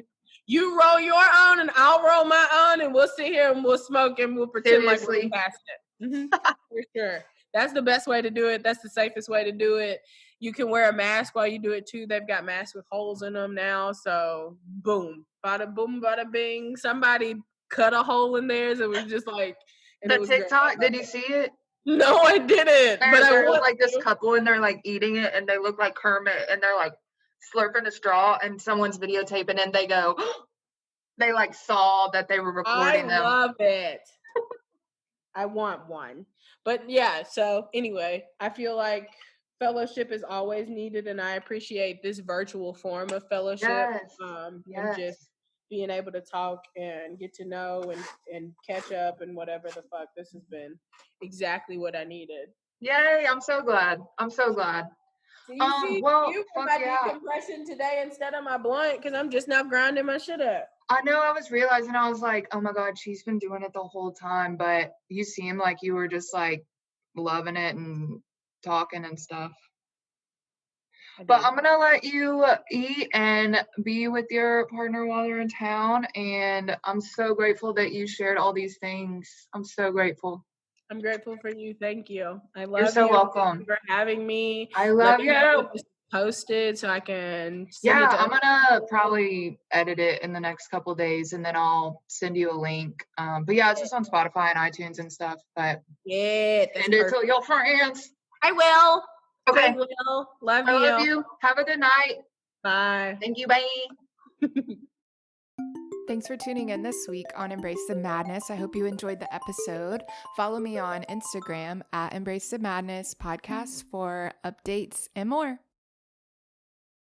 You roll your own and I'll roll my own and we'll sit here and we'll smoke and we'll pretend like we're past it. For sure. That's the best way to do it. That's the safest way to do it. You can wear a mask while you do it too. They've got masks with holes in them now. So boom, bada boom, bada bing. Somebody cut a hole in theirs. It was just like the TikTok. Did you see it? No, I didn't. But there was like this couple and they're like eating it and they look like Kermit and they're like slurping a straw and someone's videotaping and they go, they like saw that they were recording them. I love it. I want one. But yeah, so anyway, I feel like fellowship is always needed and I appreciate this virtual form of fellowship. Yes. And just being able to talk and get to know and catch up and whatever the fuck. This has been exactly what I needed. Yay, I'm so glad. So you see, you my decompression today instead of my blunt because I'm just now grinding my shit up. I know, I was realizing, I was like, oh my God, she's been doing it the whole time, but you seem like you were just like loving it and talking and stuff. But I'm gonna let you eat and be with your partner while you're in town, and I'm so grateful that you shared all these things. I'm so grateful. I'm grateful for you. Thank you. I love you. You're so welcome. Thank you for having me. I love you. Posted so I can send it to I'm gonna probably edit it in the next couple days and then I'll send you a link. But yeah, it's just on Spotify and iTunes and stuff. But yeah, send it to your friends. I will. Okay. I will. Love I you. love you. Have a good night. Bye. Thank you. Bye. Thanks for tuning in this week on Embrace the Madness. I hope you enjoyed the episode. Follow me on Instagram at Embrace the Madness Podcast for updates and more.